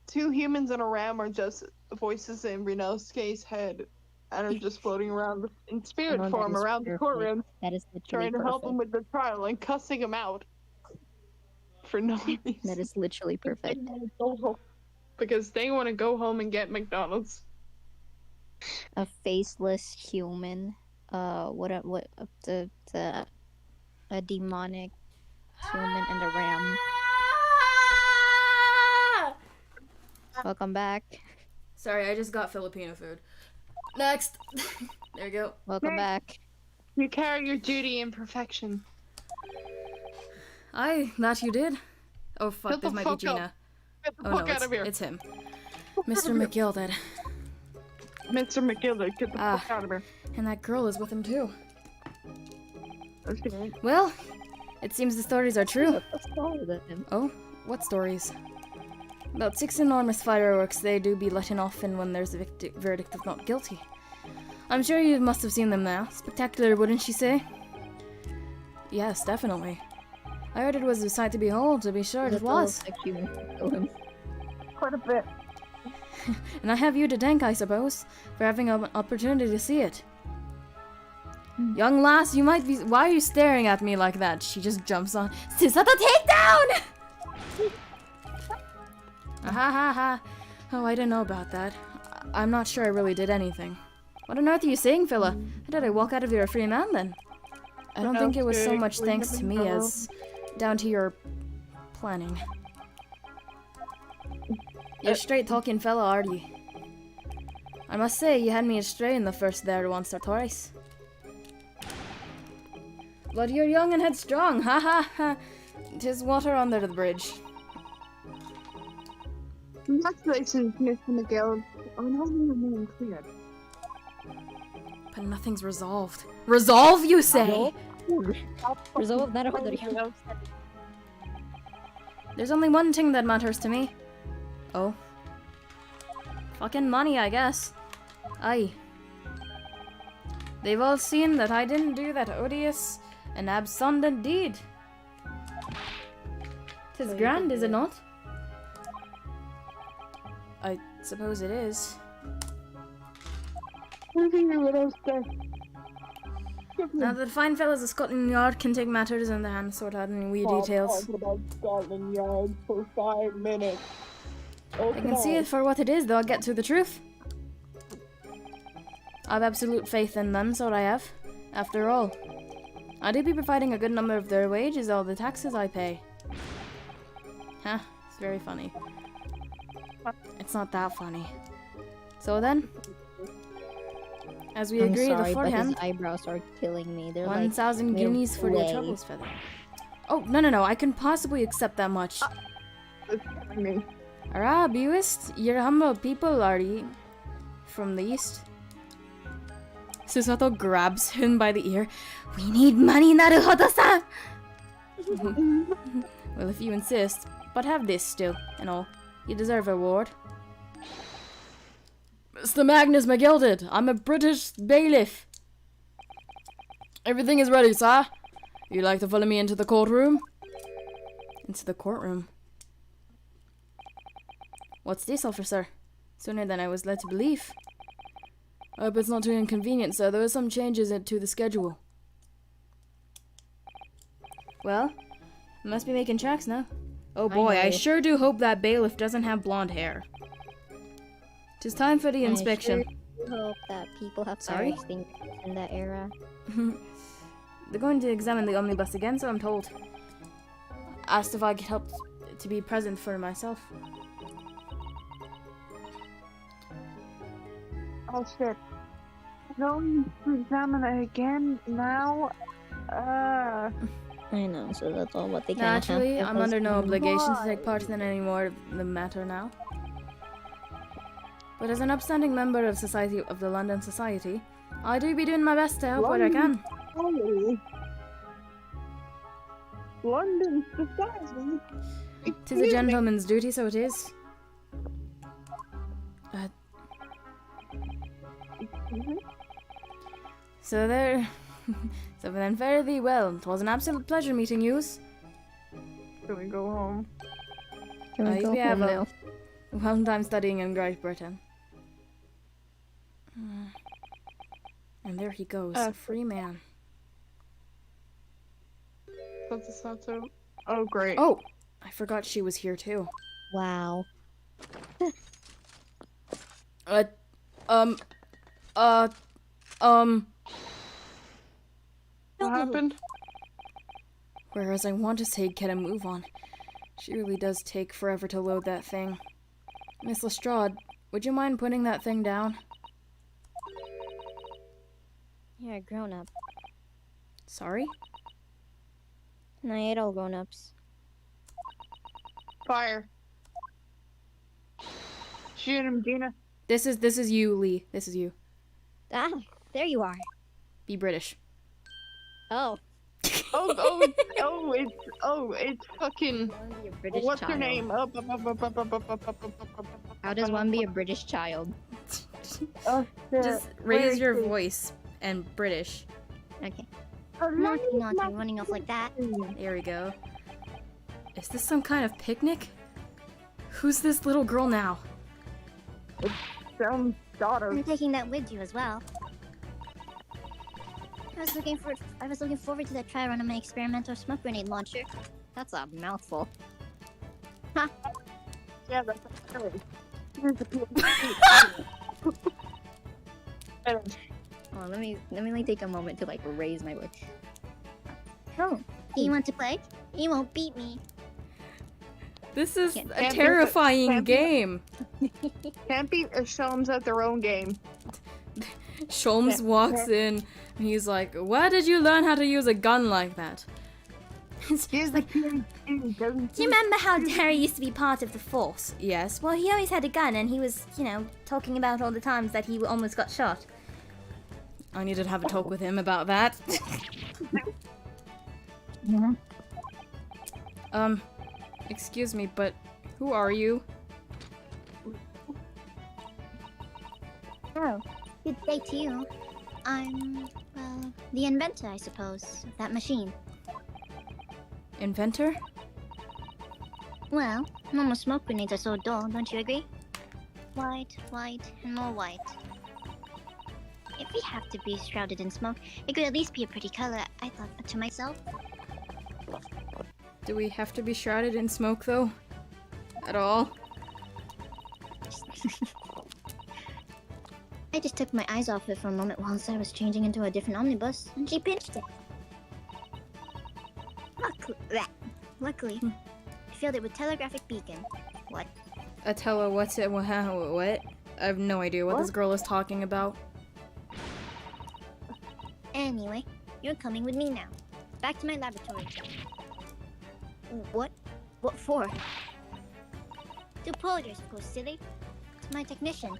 2 humans and a ram are just voices in Rinosuke's head and are just floating around in spirit No, that form is around the perfect. courtroom, That is literally trying to help perfect. him with the trial and cussing him out for no reason. That is literally perfect. Because they want to go home and get McDonald's. A faceless human. A demonic human and a ram. Welcome back. Sorry, I just got Filipino food. Next. There you go. Welcome back. You carry your duty in perfection. Aye, that you did. Oh fuck, Get this the might fuck be up. Gina. Get the Oh fuck no, out of here. it's him. Mr. McGilded. Mr. McGilder, get the Ah. fuck out of here. And that girl is with him too. Okay. Well, it seems the stories are true. What's wrong with him? Oh, what stories? About 6 enormous fireworks they do be letting off in when there's a verdict of not guilty. I'm sure you must have seen them now. Spectacular, wouldn't you say? Yes, definitely. I heard it was a sight to behold, to be sure it was. Quite a bit. And I have you to thank, I suppose, for having an opportunity to see it. Young lass, you might be— why are you staring at me like that? She just jumps on— Susato takedown! Ha ha ha. Oh, I didn't know about that. I'm not sure I really did anything. What on earth are you saying, Phila? How did I walk out of here a free man then? I don't think it was so much thanks to me as down to your planning. You're a straight talking fella, are you? I must say, you had me astray in the first there once or twice. But you're young and headstrong, ha ha ha. 'Tis water under the bridge. Congratulations, Mr. McGill, on having your name cleared. But nothing's resolved. Resolve, you say? Resolve that order. There's only one thing that matters to me. Oh. Fucking money, I guess. Aye. They've all seen that I didn't do that odious and abscondent deed. 'Tis grand, is it not? I suppose it is. Now the fine fellows of Scotland Yard can take matters in their hands, sort out any wee details. Talking about Scotland Yard for 5 minutes. I can see it for what it is, though I'll get to the truth. I've absolute faith in them, so I have. After all, I do be providing a good number of their wages, all the taxes I pay. Huh, it's very funny. It's not that funny. So then, as we I'm agreed sorry, but beforehand, his eyebrows are killing me. They're 1,000 they're guineas for your way. troubles, Feather. Oh, no, I can possibly accept that much. It's killing me. Arah, Buist, you're humble people, are you? From the east. Susato grabs him by the ear. We need money, Naruhodo-san! Well, if you insist. But have this still, and all. You deserve a reward. Mr. Magnus McGilded, I'm a British bailiff. Everything is ready, sir. You'd like to follow me into the courtroom? Into the courtroom? What's this, officer? Sooner than I was led to believe. I hope it's not too inconvenient, sir. There are some changes to the schedule. Well, I must be making tracks now. Oh boy, I know. sure do hope that bailiff doesn't have blonde hair. 'Tis time for the inspection. I sure hope that people have Sorry? fire extinguishers in that era. They're going to examine the omnibus again, so I'm told. Asked if I could help to be present for myself. Oh shit. Going to examine it again now? I know, so that's all what they can Naturally, have. I'm under no obligation to Why? take part in any more of the matter now. But as an upstanding member of Society of the London Society, I do be doing my best to help what I can. Oh. London Society. Tis a gentleman's duty, so it is. So there. So then, fare thee well. 'Twas an absolute pleasure meeting yous. Can we go home? Can we go we have home a now? well time studying in Great Britain. And there he goes, a free man. That's a Sato. Oh, great. Oh, I forgot she was here too. Wow. What happened? Whereas I want to say get a move on. She really does take forever to load that thing. Miss Lestrade, would you mind putting that thing down? You're a grown up. Sorry? And I hate all grown ups. Fire. Shoot him, Gina. This is you, Lee. This is you. Ah, there you are. Be British. Oh. It's fucking. Be a British What's child. her name? How does one be a British child? Oh, shit. Just raise your voice and British. Okay. Oh, Naughty, naughty, running off like that. There we go. Is this some kind of picnic? Who's this little girl now? Some daughter. I'm taking that with you as well. I was looking forward to that try run on my experimental smoke grenade launcher. That's a mouthful. Yeah, that's right. Oh, let me like take a moment to like raise my voice. Oh, do you want to play? You won't beat me. This is Can't- a can't be- terrifying can't be- game. Can't beat Sholmes at their own game. Sholmes walks in and he's like, "Where did you learn how to use a gun like that?" He's like, Do you remember how Harry used to be part of the Force? Yes. Well, he always had a gun and he was, talking about all the times that he almost got shot. I needed to have a talk with him about that. Excuse me, but who are you? Oh, good day to you. I'm, the inventor, I suppose, of that machine. Inventor? Well, normal smoke grenades are so dull, don't you agree? White, white, and more white. If we have to be shrouded in smoke, it could at least be a pretty color, I thought to myself. Do we have to be shrouded in smoke, though? At all? I just took my eyes off it for a moment whilst I was changing into a different omnibus, and she pinched it. Luckily, I filled it with telegraphic beacon. What? Atella, what's it? What? I have no idea what this girl is talking about. Anyway, you're coming with me now. Back to my laboratory. What? What for? To apologize, of course, silly. To my technician.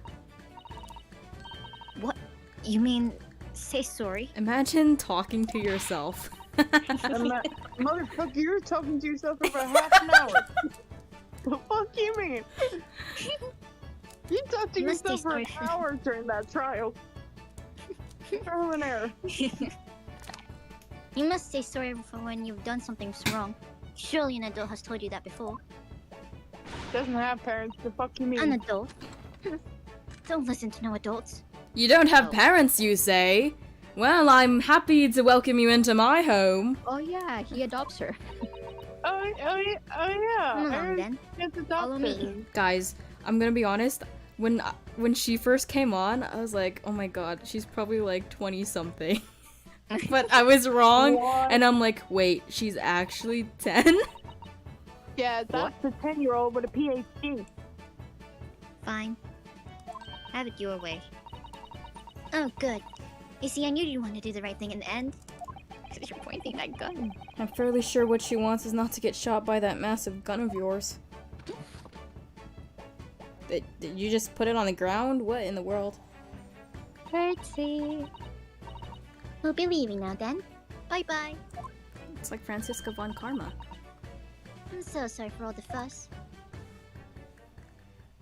What? You mean, say sorry? Imagine talking to yourself. Motherfucker, you were talking to yourself for about half an hour. The fuck you mean? You talked to You must yourself be for an sorry. hour during that trial. Trial and error. You must say sorry for when you've done something wrong. Surely an adult has told you that before. Doesn't have parents. The fuck you mean? An adult? Don't listen to no adults. You don't have Oh. parents, you say? Well, I'm happy to welcome you into my home. Oh yeah, he adopts her. Oh yeah. Come I along heard then. it's Follow adopted. me. Guys, I'm gonna be honest. When she first came on, I was like, oh my god, she's probably like 20 something. But I was wrong, What? and I'm like, wait, she's actually 10? Yeah, that's a 10-year-old with a PhD. Fine. Have it your way. Oh, good. You see, I knew you'd want to do the right thing in the end. Because you're pointing that gun. I'm fairly sure what she wants is not to get shot by that massive gun of yours. Did you just put it on the ground? What in the world? Curtsy. We'll be leaving now then. Bye-bye. It's like Francisca von Karma. I'm so sorry for all the fuss.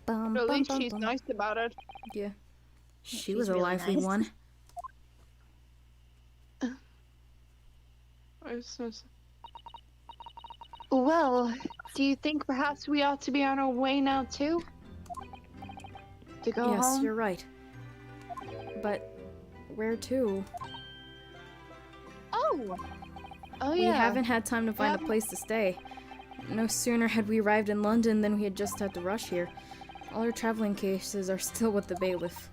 Bum, But at bum, least bum, she's bum. nice about it. Yeah. She She's was a really lively nice. one. Well, do you think perhaps we ought to be on our way now too? To go Yes, home? you're right. But where to? Oh! Oh We yeah. haven't had time to find a Yeah. place to stay. No sooner had we arrived in London than we had just had to rush here. All our traveling cases are still with the bailiff.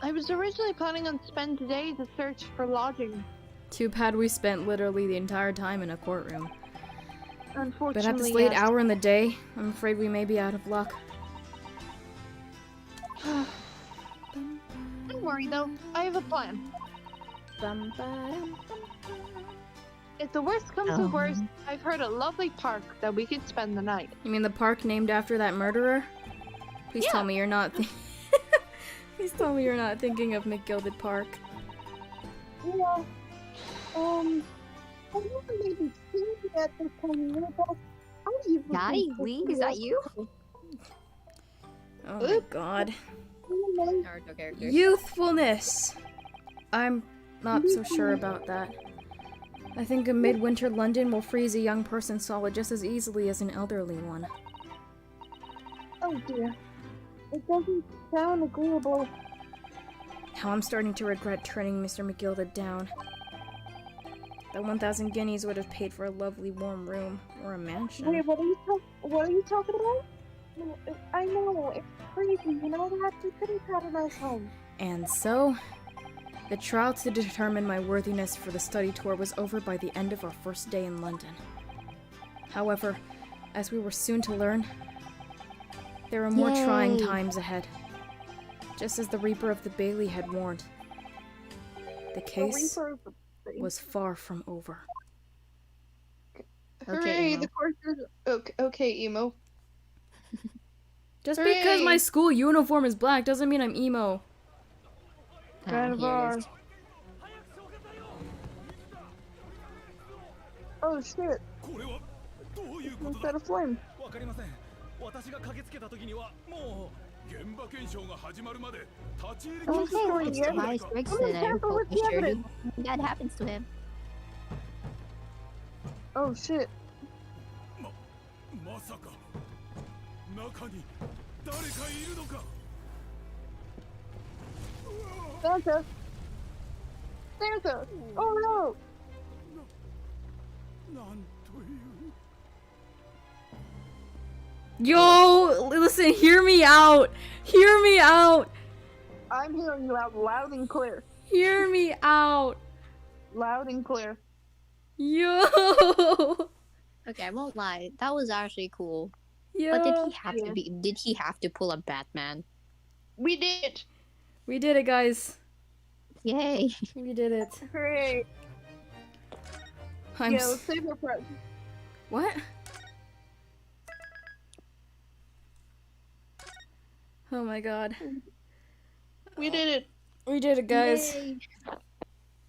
I was originally planning on spending today to search for lodging. Too bad we spent literally the entire time in a courtroom. But Unfortunately, at this late yes. hour in the day, I'm afraid we may be out of luck. Don't worry though, I have a plan. Bum, ba-dum. If the worst comes to worst, I've heard a lovely park that we could spend the night. You mean the park named after that murderer? Please tell me you're not. Please tell me you're not thinking of McGilded Park. Yeah. I never maybe seen you at this time, but Guy, Lee, is that you? Oh my god. Naruto character. Youthfulness! I'm not so sure about that. I think a midwinter London will freeze a young person solid just as easily as an elderly one. Oh dear. It doesn't sound agreeable. How I'm starting to regret turning Mr. McGilded down. That 1,000 guineas would have paid for a lovely warm room or a mansion. Wait, what are you talking about? No, I know, it's crazy, you know that? We could have had a nice home. And so, the trial to determine my worthiness for the study tour was over by the end of our first day in London. However, as we were soon to learn, there were more trying Yay. times ahead. Just as the Reaper of the Bailey had warned. The case was far from over. Hooray, Emo. the course is okay, emo. Just because my Hooray. school uniform is black doesn't mean I'm emo. Kind of here it are. is. Oh shit, これはどういうこ is とだ that a flame? わかりません私が駆けつけた時にはもう現場検証が始まるまで立ち入り Oh, 禁止の sorry, 発言 yeah. が Why Gregson and Poppy Shirley? That happens to him. Oh shit. まさか中に誰かいるのか Santa! Santa! Oh no! なんという Yo, listen, hear me out. Hear me out. I'm hearing you out loud and clear. Hear me out. Loud and clear. Yo. Okay, I won't lie. That was actually cool. Yo. But did he have to pull a Batman? We did. We did it, guys. Yay. We did it. Hooray. I'm Yo, s- save your breath. What? Oh my god. We did it. We did it, guys. Yay.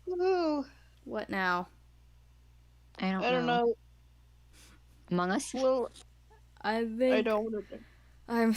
Woo. What now? I I don't know. Among Us? Well, I think I don't know. I'm